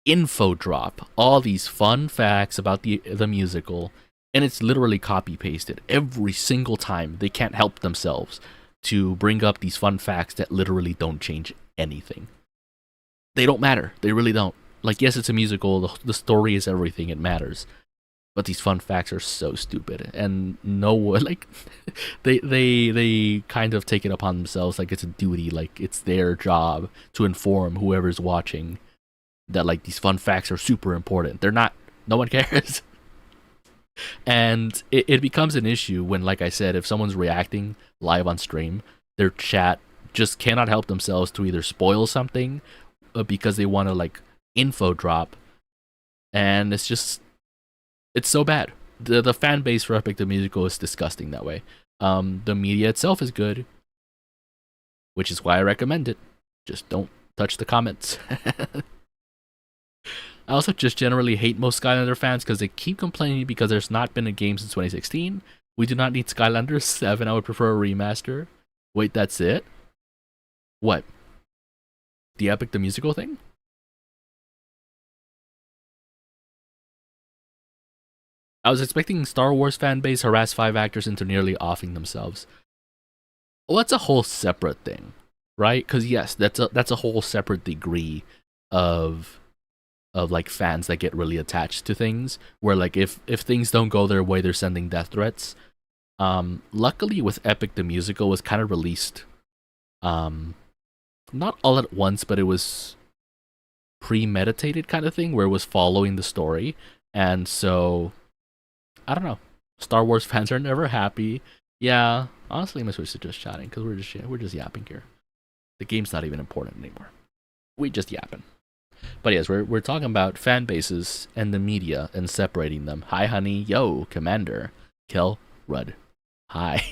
info drop all these fun facts about the musical, and it's literally copy pasted every single time. They can't help themselves to bring up these fun facts that literally don't change anything. They don't matter. They really don't. Like, yes, it's a musical. The story is everything. It matters. But these fun facts are so stupid, and no one, like, they kind of take it upon themselves like it's a duty, like it's their job to inform whoever's watching that like these fun facts are super important. They're not. No one cares. And it becomes an issue when, like I said, if someone's reacting live on stream, their chat just cannot help themselves to either spoil something because they want to like info drop, and it's so bad. The fan base for Epic the Musical is disgusting that way. The media itself is good, which is why I recommend it. Just don't touch the comments. I also just generally hate most Skylander fans because they keep complaining because there's not been a game since 2016. We do not need Skylander 7. I would prefer a remaster. Wait, that's it? What? The Epic the Musical thing? I was expecting Star Wars fanbase harass 5 actors into nearly offing themselves. Well, that's a whole separate thing. right? Because yes, that's a whole separate degree of like fans that get really attached to things. Where like if things don't go their way, they're sending death threats. Luckily, with Epic the Musical was kind of released, not all at once, but it was premeditated kind of thing where it was following the story, and so I don't know. Star Wars fans are never happy. Yeah, honestly, I'm gonna switch to just chatting because we're just yapping here. The game's not even important anymore. We just yapping. But yes, we're talking about fan bases and the media and separating them. Hi, honey. Yo, Commander. Kel Rudd. Hi.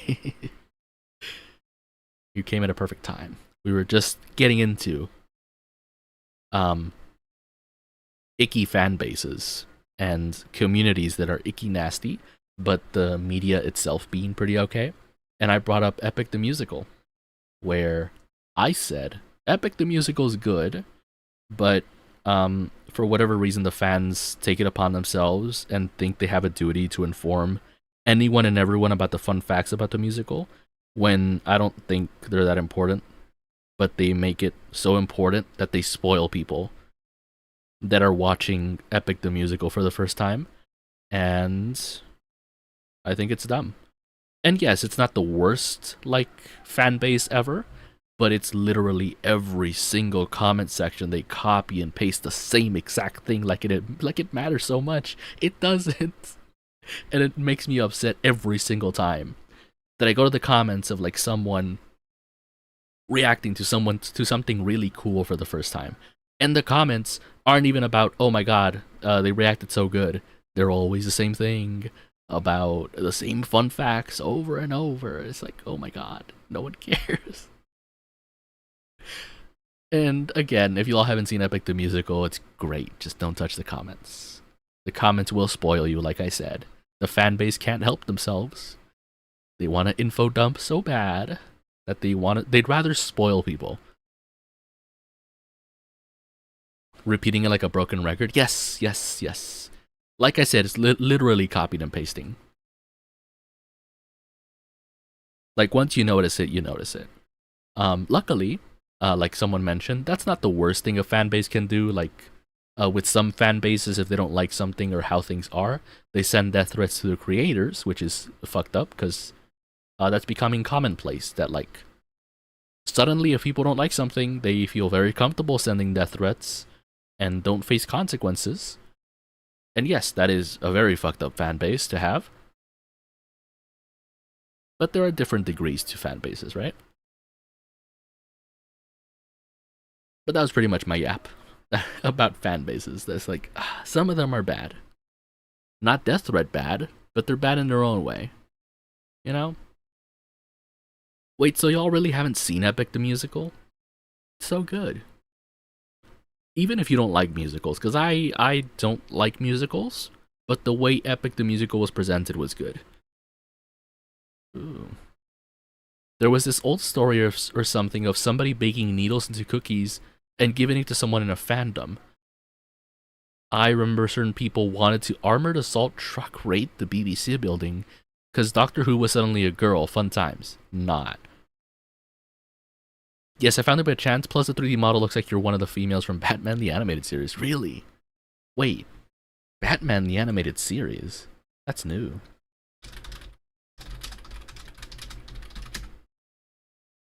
You came at a perfect time. We were just getting into icky fan bases and communities that are icky nasty, but the media itself being pretty okay. And I brought up Epic the Musical, where I said Epic the Musical is good, but for whatever reason the fans take it upon themselves and think they have a duty to inform anyone and everyone about the fun facts about the musical, when I don't think they're that important, but they make it so important that they spoil people that are watching Epic the Musical for the first time, and I think it's dumb. And yes, it's not the worst like fan base ever, but it's literally every single comment section they copy and paste the same exact thing like it matters so much. It doesn't. And it makes me upset every single time that I go to the comments of like someone reacting to something really cool for the first time. And the comments aren't even about, oh my god, they reacted so good. They're always the same thing about the same fun facts over and over. It's like, oh my god, no one cares. And again, if you all haven't seen Epic the Musical, it's great. Just don't touch the comments. The comments will spoil you, like I said. The fan base can't help themselves. They want to info dump so bad that they'd rather spoil people. Repeating it like a broken record. Yes, yes, yes. Like I said, it's literally copied and pasting. Like once you notice it, you notice it. Luckily, like someone mentioned, that's not the worst thing a fan base can do. Like with some fan bases, if they don't like something or how things are, they send death threats to the creators, which is fucked up because that's becoming commonplace. That like suddenly, if people don't like something, they feel very comfortable sending death threats and don't face consequences. And yes, that is a very fucked up fan base to have. But there are different degrees to fan bases, right? But that was pretty much my yap about fan bases. That's like, some of them are bad. Not death threat bad, but they're bad in their own way. You know? Wait, so y'all really haven't seen Epic the Musical? It's so good. Even if you don't like musicals, because I don't like musicals, but the way Epic the Musical was presented was good. Ooh. There was this old story or something of somebody baking needles into cookies and giving it to someone in a fandom. I remember certain people wanted to armored assault truck raid the BBC building because Doctor Who was suddenly a girl. Fun times. Not. Yes, I found it by chance, plus the 3D model looks like you're one of the females from Batman the Animated Series. Really? Wait. Batman the Animated Series? That's new.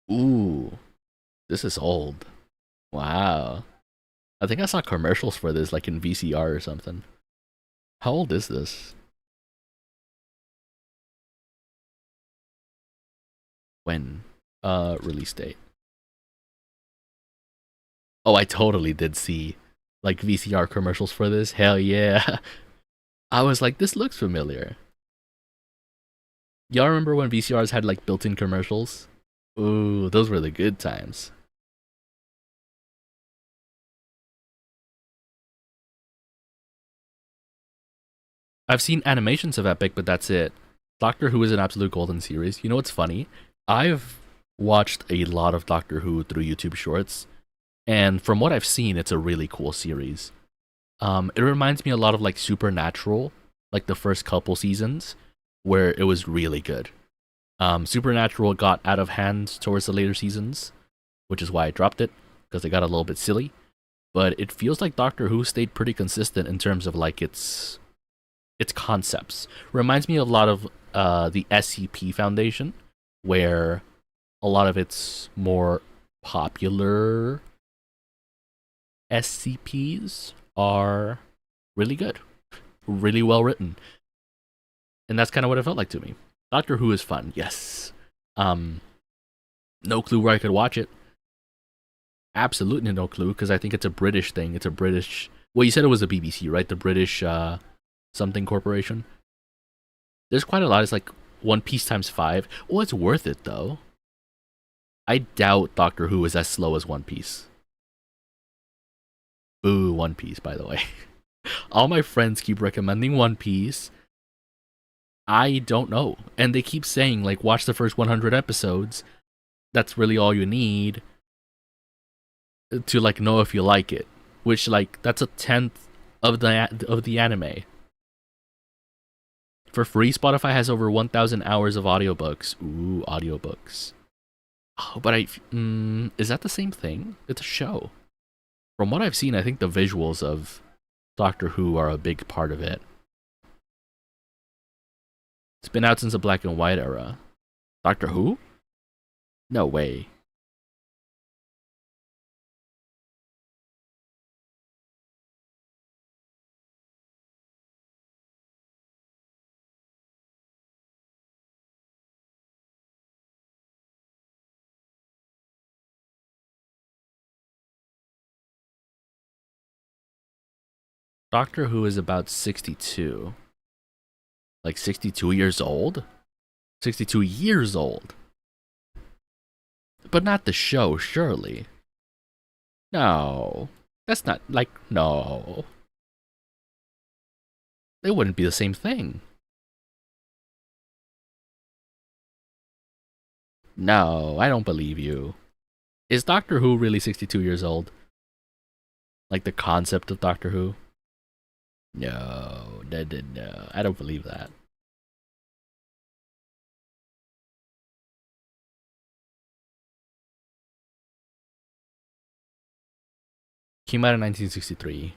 Ooh. This is old. Wow. I think I saw commercials for this, like in VCR or something. How old is this? When? Release date. Oh, I totally did see, like, VCR commercials for this. Hell yeah. I was like, this looks familiar. Y'all remember when VCRs had, like, built-in commercials? Ooh, those were the good times. I've seen animations of Epic, but that's it. Doctor Who is an absolute golden series. You know what's funny? I've watched a lot of Doctor Who through YouTube Shorts, and from what I've seen, it's a really cool series. It reminds me a lot of like Supernatural, like the first couple seasons, where it was really good. Supernatural got out of hand towards the later seasons, which is why I dropped it, because it got a little bit silly. But it feels like Doctor Who stayed pretty consistent in terms of like its concepts. Reminds me a lot of the SCP Foundation, where a lot of its more popular SCPs are really good, really well written, and that's kind of what it felt like to me. Doctor Who is fun, yes. No clue where I could watch it. Absolutely no clue, because I think it's a British thing. It's a British. Well, you said it was a BBC, right? The British something corporation. There's quite a lot. It's like One Piece times 5. Well, it's worth it though. I doubt Doctor Who is as slow as One Piece. Boo, One Piece, by the way. All my friends keep recommending One Piece. I don't know. And they keep saying, like, watch the first 100 episodes. That's really all you need to, like, know if you like it. Which, like, that's a tenth of the anime. For free, Spotify has over 1,000 hours of audiobooks. Ooh, audiobooks. Oh, but is that the same thing? It's a show. From what I've seen, I think the visuals of Doctor Who are a big part of it. It's been out since the black and white era. Doctor Who? No way. Doctor Who is about 62. Like 62 years old? 62 years old. But not the show, surely. No. That's not, like, no. They wouldn't be the same thing. No, I don't believe you. Is Doctor Who really 62 years old? Like the concept of Doctor Who? No, no, I don't believe that. Came out in 1963.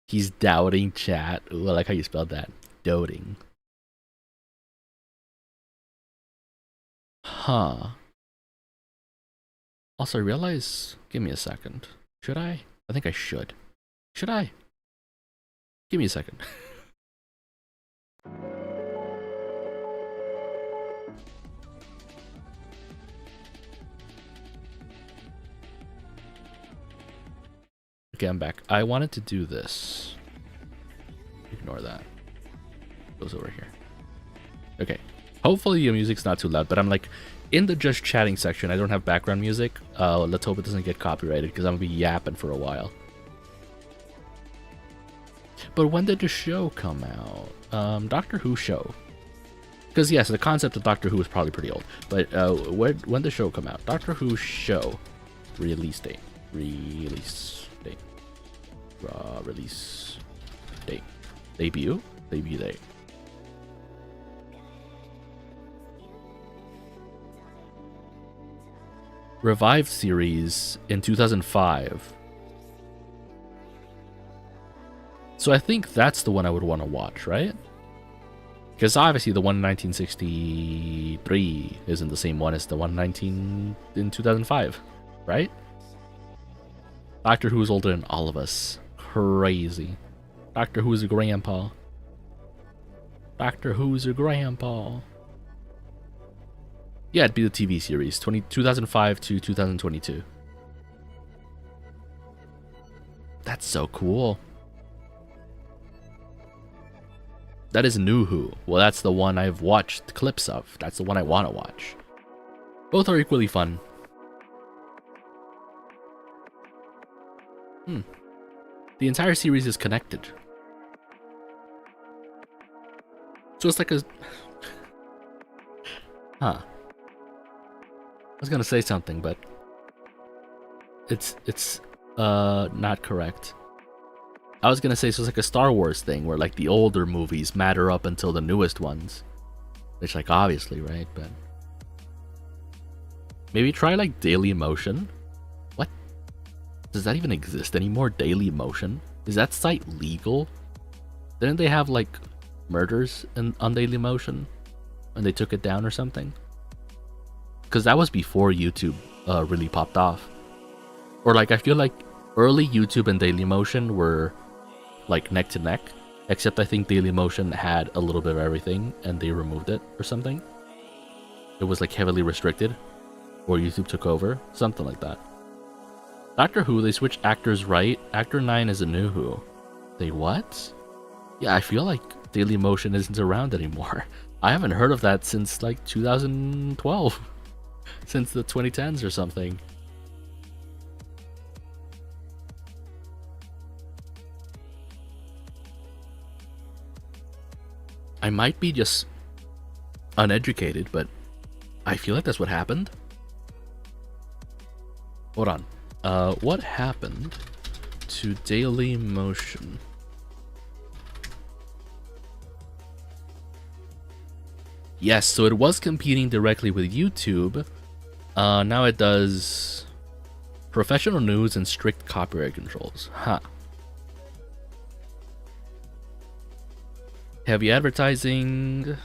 He's doubting chat. Ooh, I like how you spelled that. Doting. Huh. Also, I realize... Give me a second. Should I? I think I should. Should I? Give me a second. Okay, I'm back. I wanted to do this. Ignore that. Goes over here. Okay. Hopefully the music's not too loud, but I'm like, in the just chatting section, I don't have background music. Let's hope it doesn't get copyrighted, because I'm gonna be yapping for a while. But when did the show come out? Doctor Who show. Because yes, the concept of Doctor Who is probably pretty old. But when did the show come out? Doctor Who show. Release date. Release date. Release date. Debut? Debut date. Revived series in 2005. So I think that's the one I would want to watch, right? Because obviously the one in 1963 isn't the same one as the one in 2005, right? Doctor Who's older than all of us. Crazy. Doctor Who's a grandpa. Doctor Who's a grandpa. Yeah, it'd be the TV series, 2005 to 2022. That's so cool. That is New Who. Well, that's the one I've watched clips of. That's the one I want to watch. Both are equally fun. The entire series is connected. So it's like a... Huh. I was gonna say something, but... It's not correct. I was gonna say, so it's like a Star Wars thing, where like the older movies matter up until the newest ones. Which, like, obviously, right? But Maybe try like Daily Motion. What? Does that even exist anymore? Daily Motion? Is that site legal? Didn't they have like murders on Daily Motion and they took it down or something? Because that was before YouTube really popped off. Or like I feel like early YouTube and Daily Motion were like neck to neck, except I think Daily Motion had a little bit of everything and they removed it or something. It was like heavily restricted, or YouTube took over, something like that. Doctor Who, they switched actors, right? Actor 9 is a new Who. They what? Yeah, I feel like Daily Motion isn't around anymore. I haven't heard of that since like 2012. Since the 2010s or something. I might be just uneducated, but I feel like that's what happened. Hold on. What happened to Daily Motion? Yes, so it was competing directly with YouTube. Now it does professional news and strict copyright controls. Huh. Heavy advertising.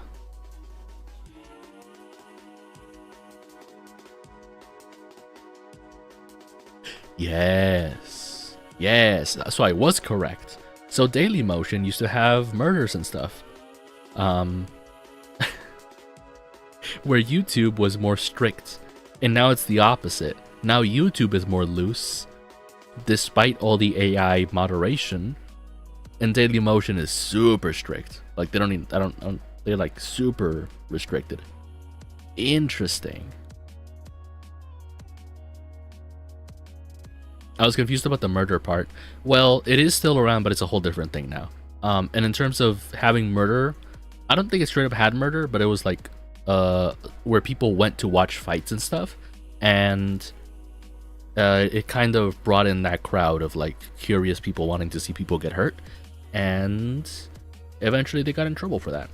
Yes. Yes. So I was correct. So Daily Motion used to have murders and stuff. Where YouTube was more strict. And now it's the opposite. Now YouTube is more loose, despite all the AI moderation. And Daily Motion is super strict. Like they don't even, they're like super restricted. Interesting. I was confused about the murder part. Well, it is still around, but it's a whole different thing now. And in terms of having murder, I don't think it straight up had murder, but it was like where people went to watch fights and stuff, and it kind of brought in that crowd of like curious people wanting to see people get hurt, and eventually they got in trouble for that.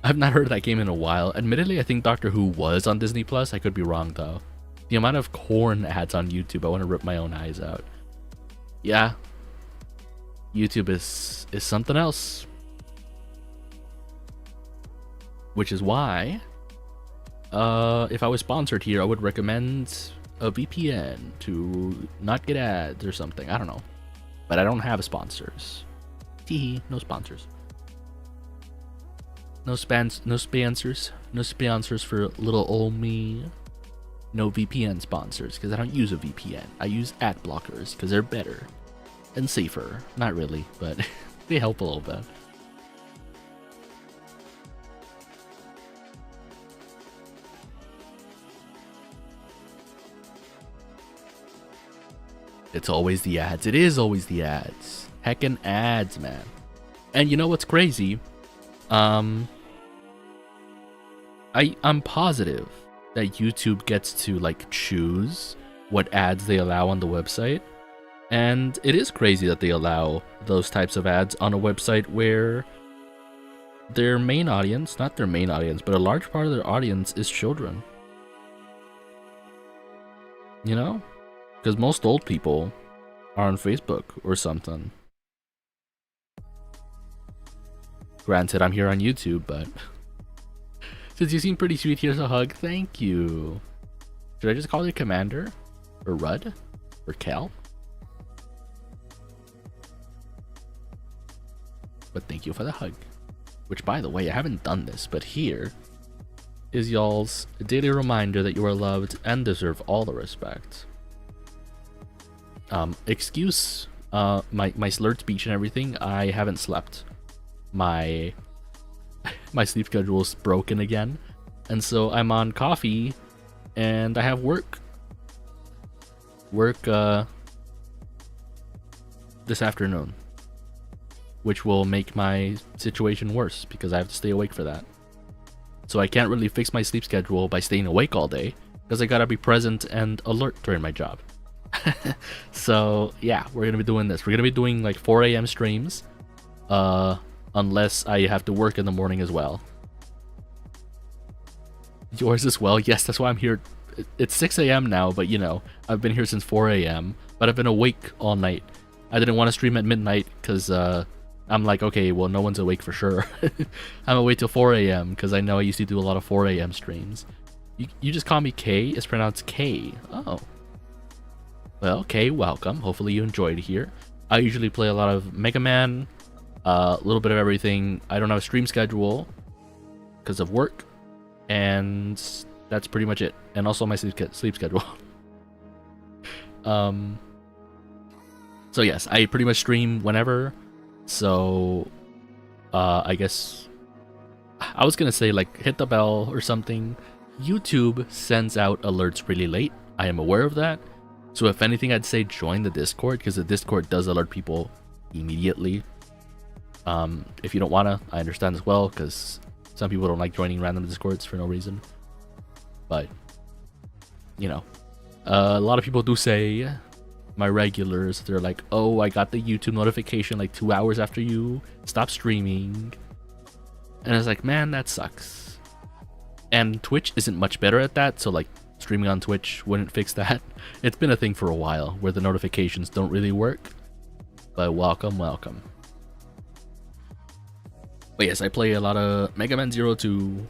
I've not heard of that game in a while. Admittedly, I think Doctor Who was on Disney Plus. I could be wrong though. The amount of corn ads on YouTube, I want to rip my own eyes out. Yeah, YouTube is something else. Which is why, if I was sponsored here, I would recommend a VPN to not get ads or something. I don't know. But I don't have sponsors. Teehee, no sponsors. No sponsors for little old me. No VPN sponsors, because I don't use a VPN. I use ad blockers, because they're better. And safer. Not really, but they help a little bit. It's always the ads. It is always the ads. Heckin' ads, man. And you know what's crazy? I'm positive that YouTube gets to like choose what ads they allow on the website. And it is crazy that they allow those types of ads on a website where their main audience, not their main audience, but a large part of their audience is children. You know? Because most old people are on Facebook or something. Granted, I'm here on YouTube, but since you seem pretty sweet, here's a hug. Thank you. Should I just call you Commander? Or Rudd? Or Cal? But thank you for the hug. Which, by the way, I haven't done this, but here is y'all's daily reminder that you are loved and deserve all the respect. Excuse my slurred speech and everything. I haven't slept. My sleep schedule is broken again, and so I'm on coffee and I have work this afternoon, which will make my situation worse because I have to stay awake for that. So I can't really fix my sleep schedule by staying awake all day because I gotta be present and alert during my job. So yeah, we're gonna be doing this. We're gonna be doing like 4 a.m. streams, unless I have to work in the morning as well. Yours as well. Yes, that's why I'm here. It's 6 a.m. now, but you know, I've been here since 4 a.m. But I've been awake all night. I didn't want to stream at midnight because I'm like, okay, well, no one's awake for sure. I'm gonna wait till 4 a.m. because I know I used to do a lot of 4 a.m. streams. You just call me K. It's pronounced K. Oh. Well, K, welcome. Hopefully you enjoyed here. I usually play a lot of Megaman, a little bit of everything. I don't have a stream schedule because of work, and that's pretty much it. And also my sleep schedule. So yes, I pretty much stream whenever. So I guess I was gonna say, like, hit the bell or something. YouTube sends out alerts really late. I am aware of that. So if anything, I'd say join the Discord, because the Discord does alert people immediately. If you don't wanna, I understand as well, because some people don't like joining random Discords for no reason. But you know, a lot of people do say, my regulars, they're like, oh, I got the YouTube notification like 2 hours after you stopped streaming. And I was like, man, that sucks. And Twitch isn't much better at that, so like streaming on Twitch wouldn't fix that. It's been a thing for a while where the notifications don't really work. But welcome, welcome. But yes, I play a lot of Megaman Zero 2.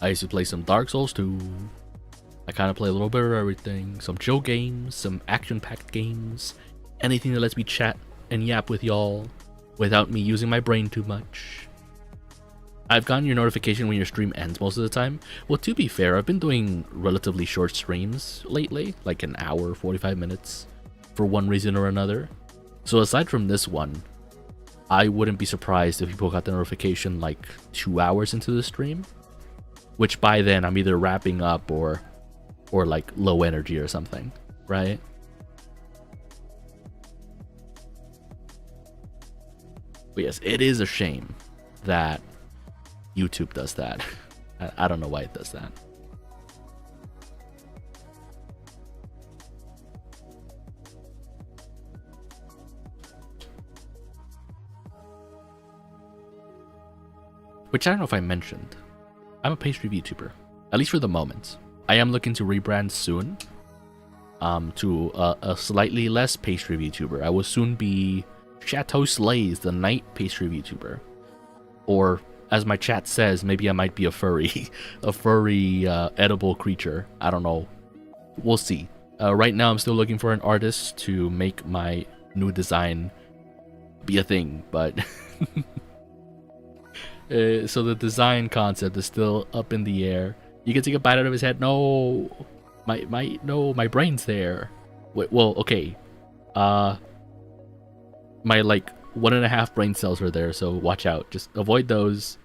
I used to play some Dark Souls 2. I kind of play a little bit of everything. Some chill games, some action-packed games. Anything that lets me chat and yap with y'all without me using my brain too much. I've gotten your notification when your stream ends most of the time. Well, to be fair, I've been doing relatively short streams lately, like an hour, 45 minutes, for one reason or another. So aside from this one, I wouldn't be surprised if people got the notification like 2 hours into the stream, which by then I'm either wrapping up or like low energy or something, right? But yes, it is a shame that YouTube does that. I don't know why it does that. Which I don't know if I mentioned. I'm a pastry VTuber, at least for the moment. I am looking to rebrand soon to a slightly less pastry VTuber. I will soon be Chateau Slays, the night pastry VTuber. Or, as my chat says, maybe I might be a furry. A furry edible creature. I don't know. We'll see. Right now I'm still looking for an artist to make my new design be a thing, but... so the design concept is still up in the air. You can take a bite out of his head. No, my brain's there. Wait, well, okay. My like 1.5 brain cells are there, so watch out. Just avoid those.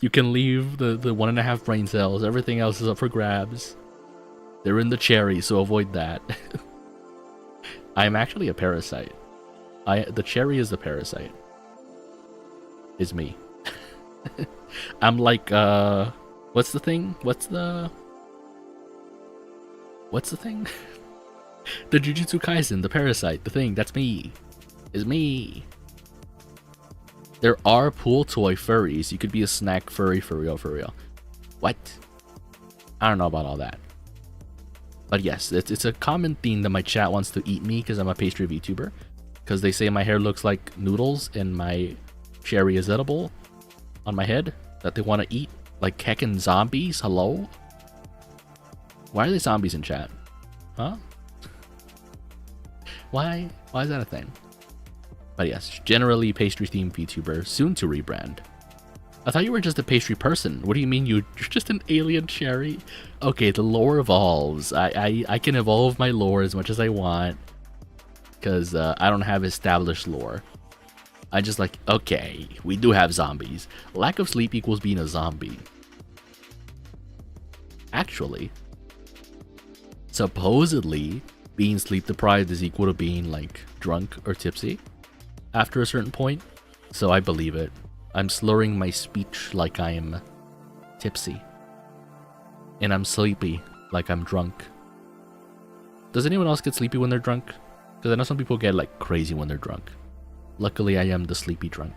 You can leave the 1.5 brain cells. Everything else is up for grabs. They're in the cherry, so avoid that. I'm actually a parasite. The cherry is the parasite. Is me. I'm like what's the thing? What's the thing? The Jujutsu Kaisen, the parasite, the thing, that's me. Is me. There are pool toy furries. You could be a snack furry for real, for real. What? I don't know about all that. But yes, it's a common theme that my chat wants to eat me because I'm a pastry VTuber. Because they say my hair looks like noodles and my cherry is edible on my head. That they want to eat like heckin' zombies. Hello? Why are they zombies in chat? Huh? Why is that a thing? But yes, generally pastry themed VTuber, soon to rebrand. I thought you were just a pastry person. What do you mean you're just an alien cherry? Okay, the lore evolves. I can evolve my lore as much as I want. Because I don't have established lore. I just like, okay, we do have zombies. Lack of sleep equals being a zombie. Actually, supposedly, being sleep deprived is equal to being like drunk or tipsy after a certain point. So I believe it. I'm slurring my speech like I am tipsy. And I'm sleepy like I'm drunk. Does anyone else get sleepy when they're drunk? Because I know some people get like crazy when they're drunk. Luckily, I am the sleepy drunk.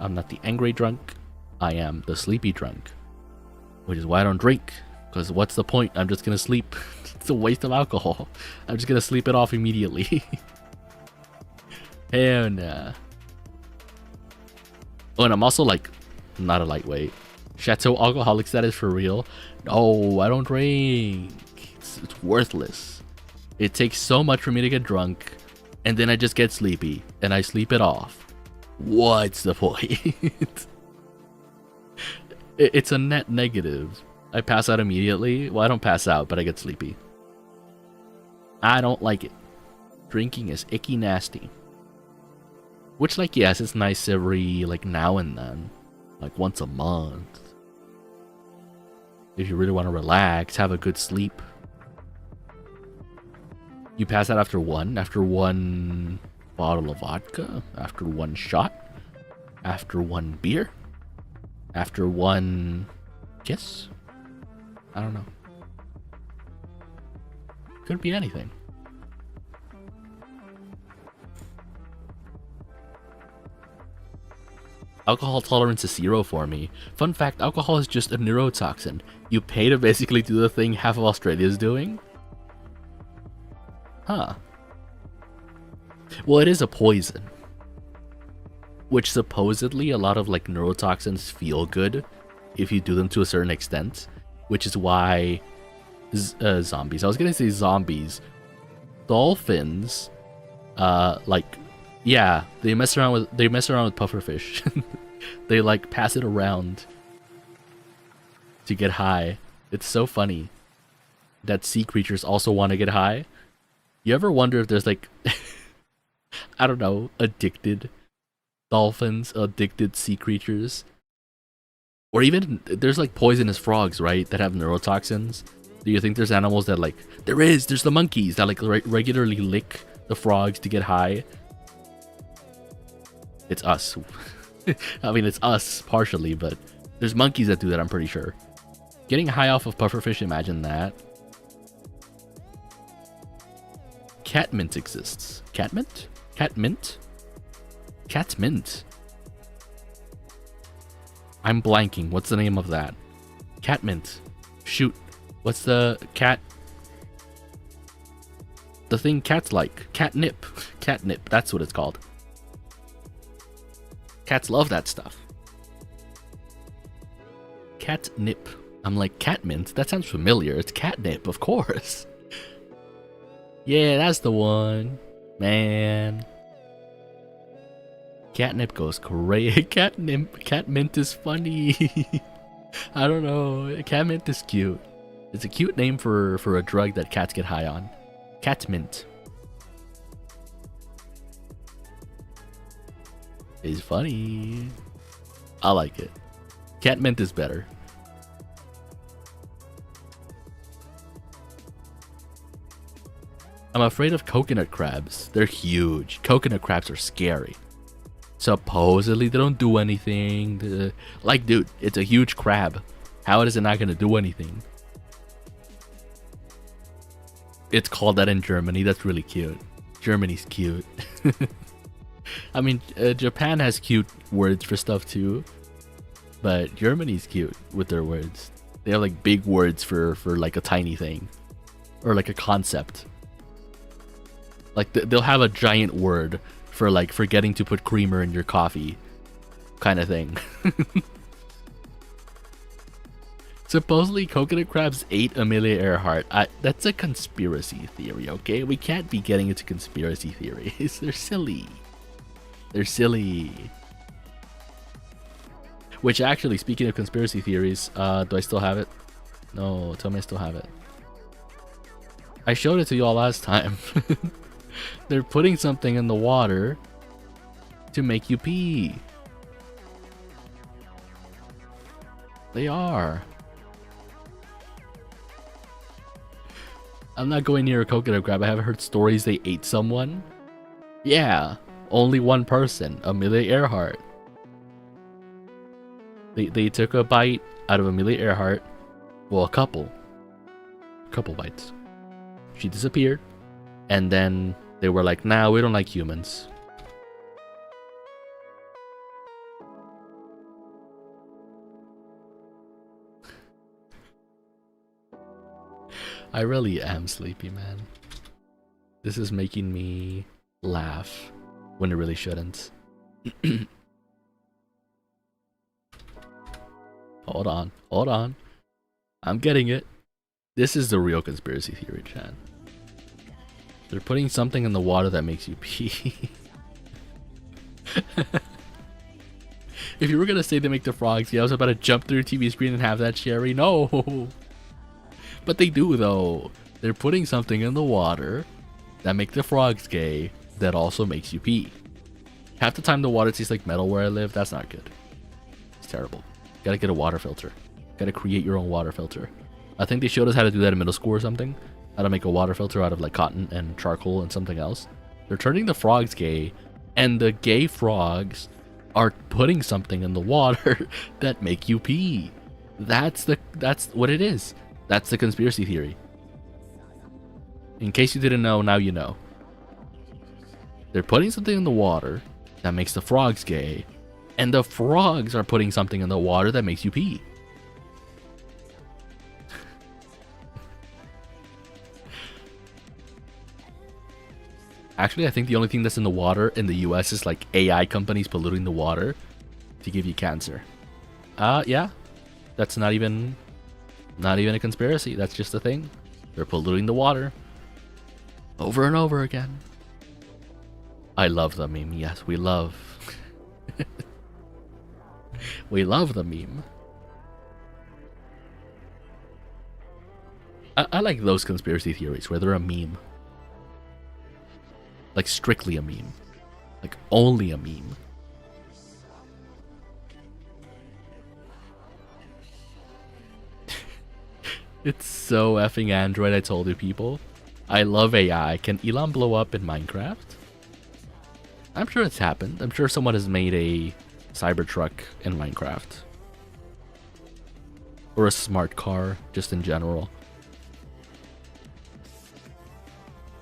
I'm not the angry drunk. I am the sleepy drunk. Which is why I don't drink. Because what's the point? I'm just gonna sleep. It's a waste of alcohol. I'm just gonna sleep it off immediately. Hell nah. Oh, and I'm also like not a lightweight. Chateau alcoholic status for real? No, I don't drink. It's worthless. It takes so much for me to get drunk, and then I just get sleepy, and I sleep it off. What's the point? It's a net negative. I pass out immediately. Well, I don't pass out, but I get sleepy. I don't like it. Drinking is icky nasty. Which, like, yes, it's nice every, like, now and then. Like, once a month. If you really want to relax, have a good sleep. You pass out after one bottle of vodka, after one shot, after one beer, after one kiss. I don't know. Could be anything. Alcohol tolerance is 0 for me. Fun fact, alcohol is just a neurotoxin. You pay to basically do the thing half of Australia is doing? Huh. Well, it is a poison. Which supposedly a lot of like neurotoxins feel good if you do them to a certain extent. Which is why zombies. I was gonna say zombies. Dolphins, like, yeah, they mess around with pufferfish. They like pass it around to get high. It's so funny that sea creatures also want to get high. You ever wonder if there's like, I don't know, addicted dolphins, addicted sea creatures? Or even, there's like poisonous frogs, right, that have neurotoxins. Do you think there's animals that like, there's the monkeys that like regularly lick the frogs to get high? It's us. I mean, it's us partially, but there's monkeys that do that, I'm pretty sure. Getting high off of pufferfish, imagine that. Catmint exists. Catmint? Catmint? Catmint. I'm blanking. What's the name of that? Catmint. Shoot. What's the cat? The thing cats like. Catnip. Catnip. That's what it's called. Cats love that stuff. Catnip. I'm like, catmint? That sounds familiar. It's catnip, of course. Yeah, that's the one. Man. Catnip goes crazy. Catmint is funny. I don't know. Catmint is cute. It's a cute name for a drug that cats get high on. Catmint. It's funny. I like it. Catmint is better. I'm afraid of coconut crabs. They're huge. Coconut crabs are scary. Supposedly they don't do anything. Like, dude, it's a huge crab. How is it not going to do anything? It's called that in Germany. That's really cute. Germany's cute. I mean, Japan has cute words for stuff too. But Germany's cute with their words. They have like big words for like a tiny thing. Or like a concept. Like they'll have a giant word for like forgetting to put creamer in your coffee kind of thing. Supposedly coconut crabs ate Amelia Earhart. That's a conspiracy theory, okay? We can't be getting into conspiracy theories. They're silly. They're silly. Which actually, speaking of conspiracy theories, do I still have it? No, tell me I still have it. I showed it to you all last time. They're putting something in the water to make you pee. They are. I'm not going near a coconut crab. I haven't heard stories they ate someone. Yeah, only one person, Amelia Earhart. They took a bite out of Amelia Earhart. Well, a couple bites. She disappeared, and then they were like, nah, we don't like humans. I really am sleepy, man. This is making me laugh when it really shouldn't. Hold on, hold on. I'm getting it. This is the real conspiracy theory, chat. They're putting something in the water that makes you pee. If you were gonna say they make the frogs gay, I was about to jump through your TV screen and have that, Sherry. No! But they do, though. They're putting something in the water that make the frogs gay that also makes you pee. Half the time the water tastes like metal where I live. That's not good. It's terrible. Gotta get a water filter. Gotta create your own water filter. I think they showed us how to do that in middle school or something. How to make a water filter out of like cotton and charcoal and something else. They're turning the frogs gay, and the gay frogs are putting something in the water that make you pee. That's what it is. That's the conspiracy theory. In case you didn't know, now you know. They're putting something in the water that makes the frogs gay, and the frogs are putting something in the water that makes you pee. Actually, I think the only thing that's in the water in the US is like AI companies polluting the water to give you cancer. Yeah. That's not even a conspiracy. That's just a thing. They're polluting the water over and over again. I love the meme. Yes, we love. We love the meme. I like those conspiracy theories where they're a meme. Like strictly a meme. Like only a meme. It's so effing Android, I told you people. I love AI. Can Elon blow up in Minecraft? I'm sure it's happened. I'm sure someone has made a Cybertruck in Minecraft. Or a smart car, just in general.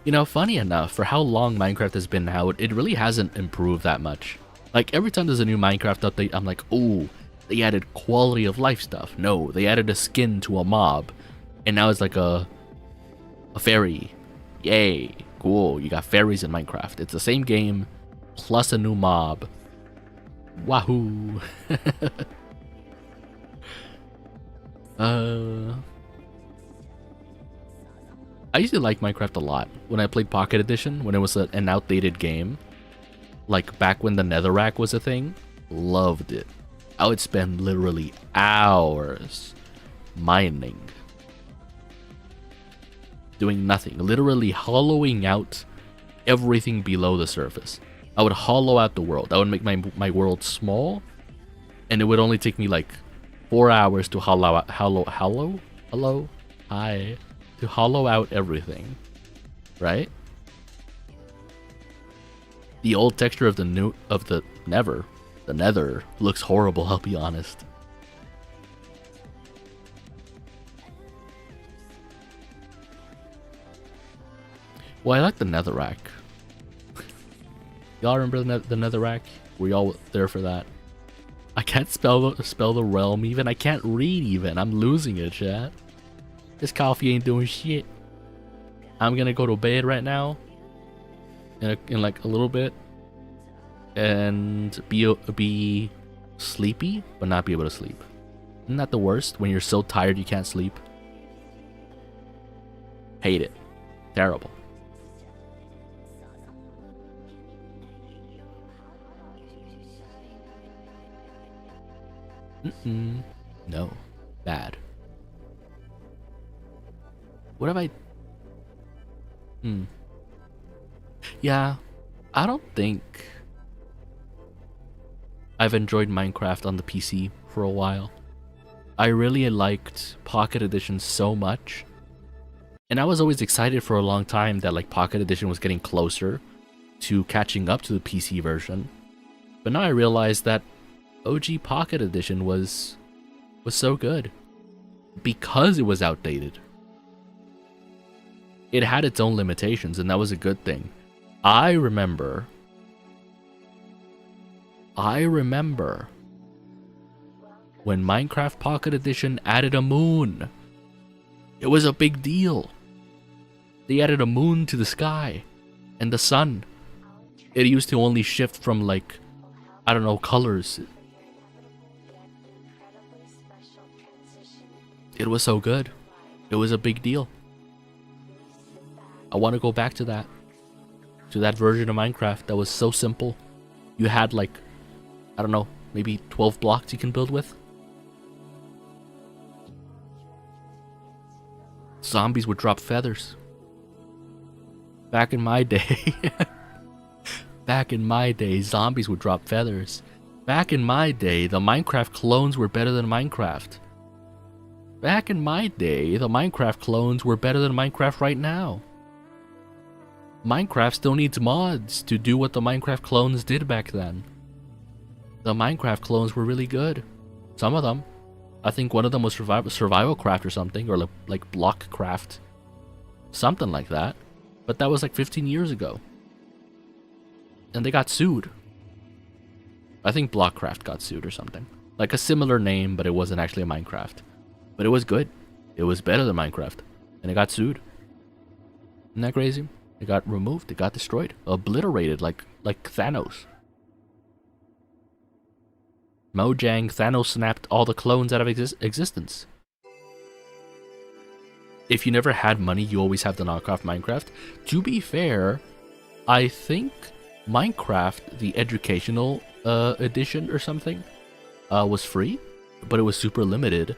You know, funny enough, for how long Minecraft has been out, it really hasn't improved that much. Like, every time there's a new Minecraft update, I'm like, oh, they added quality of life stuff. No, they added a skin to a mob. And now it's like a fairy. Yay, cool, you got fairies in Minecraft. It's the same game, plus a new mob. Wahoo! I used to like Minecraft a lot when I played Pocket Edition, when it was an outdated game. Like back when the Netherrack was a thing. Loved it. I would spend literally hours mining. Doing nothing. Literally hollowing out everything below the surface. I would hollow out the world. I would make my world small. And it would only take me like 4 hours to hollow out everything, right? The old texture of the Nether looks horrible, I'll be honest. Well, I like the Netherrack. Y'all remember the Netherrack? Were y'all there for that? I can't spell the realm even. I can't read even. I'm losing it, chat. This coffee ain't doing shit. I'm gonna go to bed right now. In like a little bit. And be sleepy, but not be able to sleep. Isn't that the worst? When you're so tired you can't sleep. Hate it. Terrible. No. Bad. What have I... Yeah, I don't think I've enjoyed Minecraft on the PC for a while. I really liked Pocket Edition so much. And I was always excited for a long time that like Pocket Edition was getting closer to catching up to the PC version. But now I realize that OG Pocket Edition was so good because it was outdated. It had its own limitations, and that was a good thing. I remember when Minecraft Pocket Edition added a moon. It was a big deal. They added a moon to the sky and the sun. It used to only shift from like, I don't know, colors. It was so good. It was a big deal. I want to go back to that. To that version of Minecraft that was so simple. You had like, I don't know, maybe 12 blocks you can build with. Zombies would drop feathers. Back in my day. Back in my day, zombies would drop feathers. Back in my day, the Minecraft clones were better than Minecraft. Back in my day, the Minecraft clones were better than Minecraft right now. Minecraft still needs mods to do what the Minecraft clones did back then. The Minecraft clones were really good. Some of them. I think one of them was survival craft or something, or like block craft. Something like that. But that was like 15 years ago. And they got sued. I think Blockcraft got sued or something. Like a similar name, but it wasn't actually a Minecraft. But it was good. It was better than Minecraft. And it got sued. Isn't that crazy? It got removed. It got destroyed. Obliterated like Thanos. Mojang, Thanos snapped all the clones out of existence. If you never had money, you always have the knockoff Minecraft. To be fair, I think Minecraft, the educational edition or something, was free, but it was super limited.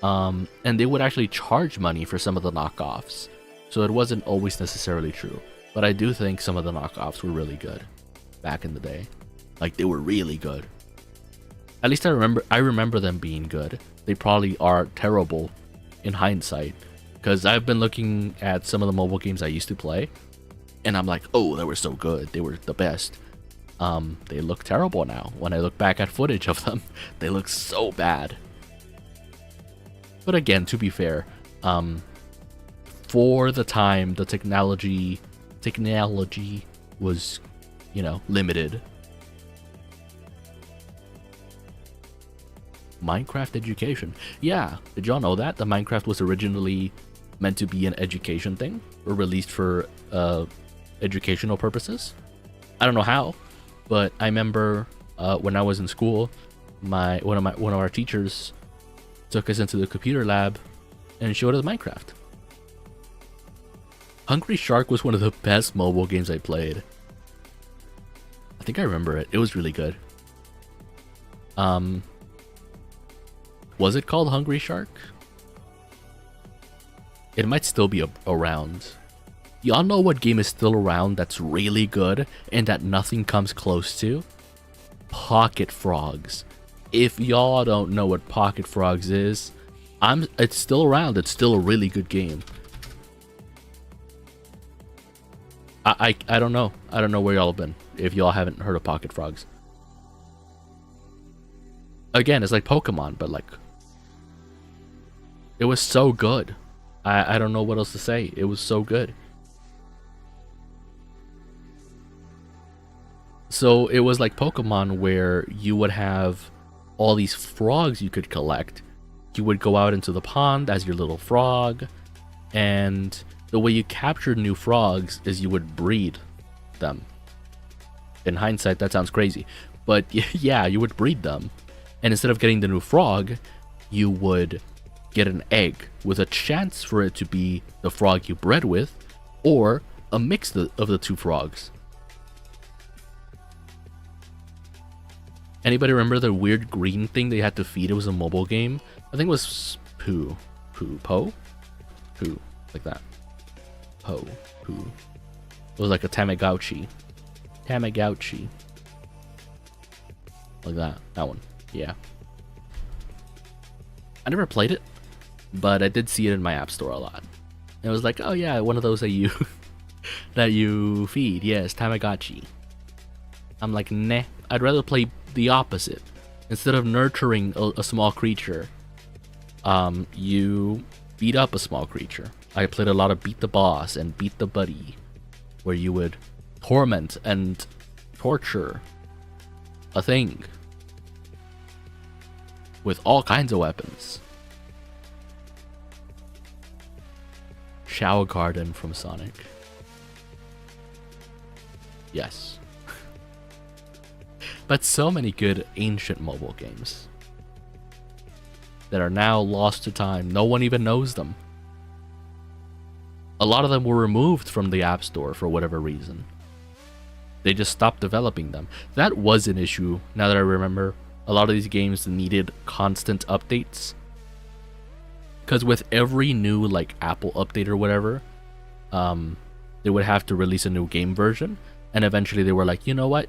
And they would actually charge money for some of the knockoffs. So it wasn't always necessarily true. But I do think some of the knockoffs were really good back in the day. Like, they were really good. At least I remember them being good. They probably are terrible in hindsight, because I've been looking at some of the mobile games I used to play, and I'm like, oh, they were so good. They were the best. They look terrible now. When I look back at footage of them, they look so bad. But again, to be fair, for the time, the technology was, limited. Minecraft education. Yeah, did y'all know that? The Minecraft was originally meant to be an education thing, or released for educational purposes. I don't know how, but I remember when I was in school, one of our teachers took us into the computer lab and showed us Minecraft. Hungry Shark was one of the best mobile games I played. I think I remember it. It was really good. Was it called Hungry Shark? It might still be around. Y'all know what game is still around that's really good and that nothing comes close to? Pocket Frogs. If y'all don't know what Pocket Frogs is, it's still around. It's still a really good game. I don't know. I don't know where y'all have been if y'all haven't heard of Pocket Frogs. Again, it's like Pokemon, but like, it was so good. I don't know what else to say. It was so good. So it was like Pokemon, where you would have all these frogs you could collect. You would go out into the pond as your little frog, and the way you captured new frogs is you would breed them. In hindsight, that sounds crazy, but yeah, you would breed them. And instead of getting the new frog, you would get an egg with a chance for it to be the frog you bred with, or a mix of the two frogs. Anybody remember the weird green thing they had to feed? It was a mobile game. I think it was Poo, like that. Poo. It was like a Tamagotchi. Like that. That one. Yeah. I never played it, but I did see it in my app store a lot. And it was like, oh yeah, one of those that you that you feed. Yes, Tamagotchi. I'm like, nah. I'd rather play the opposite. Instead of nurturing a small creature, you beat up a small creature. I played a lot of Beat the Boss and Beat the Buddy, where you would torment and torture a thing with all kinds of weapons. Shower Garden from Sonic. Yes. But so many good ancient mobile games that are now lost to time. No one even knows them. A lot of them were removed from the App Store for whatever reason. They just stopped developing them. That was an issue, now that I remember. A lot of these games needed constant updates. Because with every new like Apple update or whatever, they would have to release a new game version. And eventually they were like, you know what?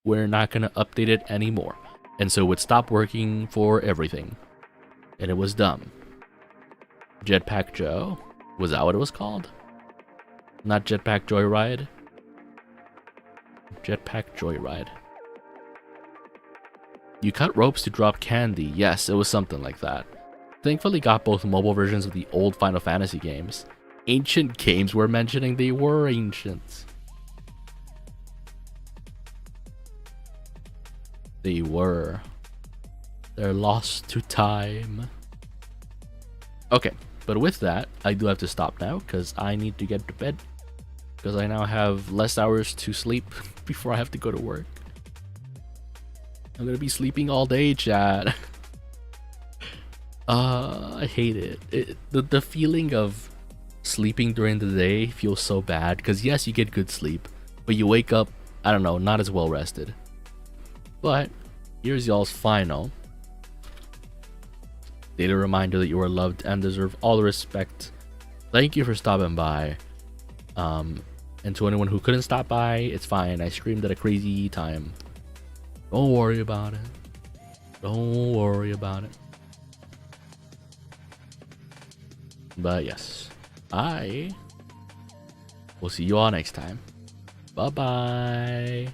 We're not going to update it anymore. And so it would stop working for everything. And it was dumb. Jetpack Joe? Was that what it was called? Not Jetpack Joyride? Jetpack Joyride. You cut ropes to drop candy. Yes, it was something like that. Thankfully got both mobile versions of the old Final Fantasy games. Ancient games we're mentioning, they were ancient. They were. They're lost to time. Okay, but with that, I do have to stop now because I need to get to bed. Because I now have less hours to sleep before I have to go to work. I'm gonna be sleeping all day, chat. I hate it. The feeling of sleeping during the day feels so bad. Because yes, you get good sleep, but you wake up, I don't know, not as well rested. But here's y'all's final daily reminder that you are loved and deserve all the respect. Thank you for stopping by. And to anyone who couldn't stop by, it's fine. I screamed at a crazy time. Don't worry about it. Don't worry about it. But yes, I will see you all next time. Bye bye.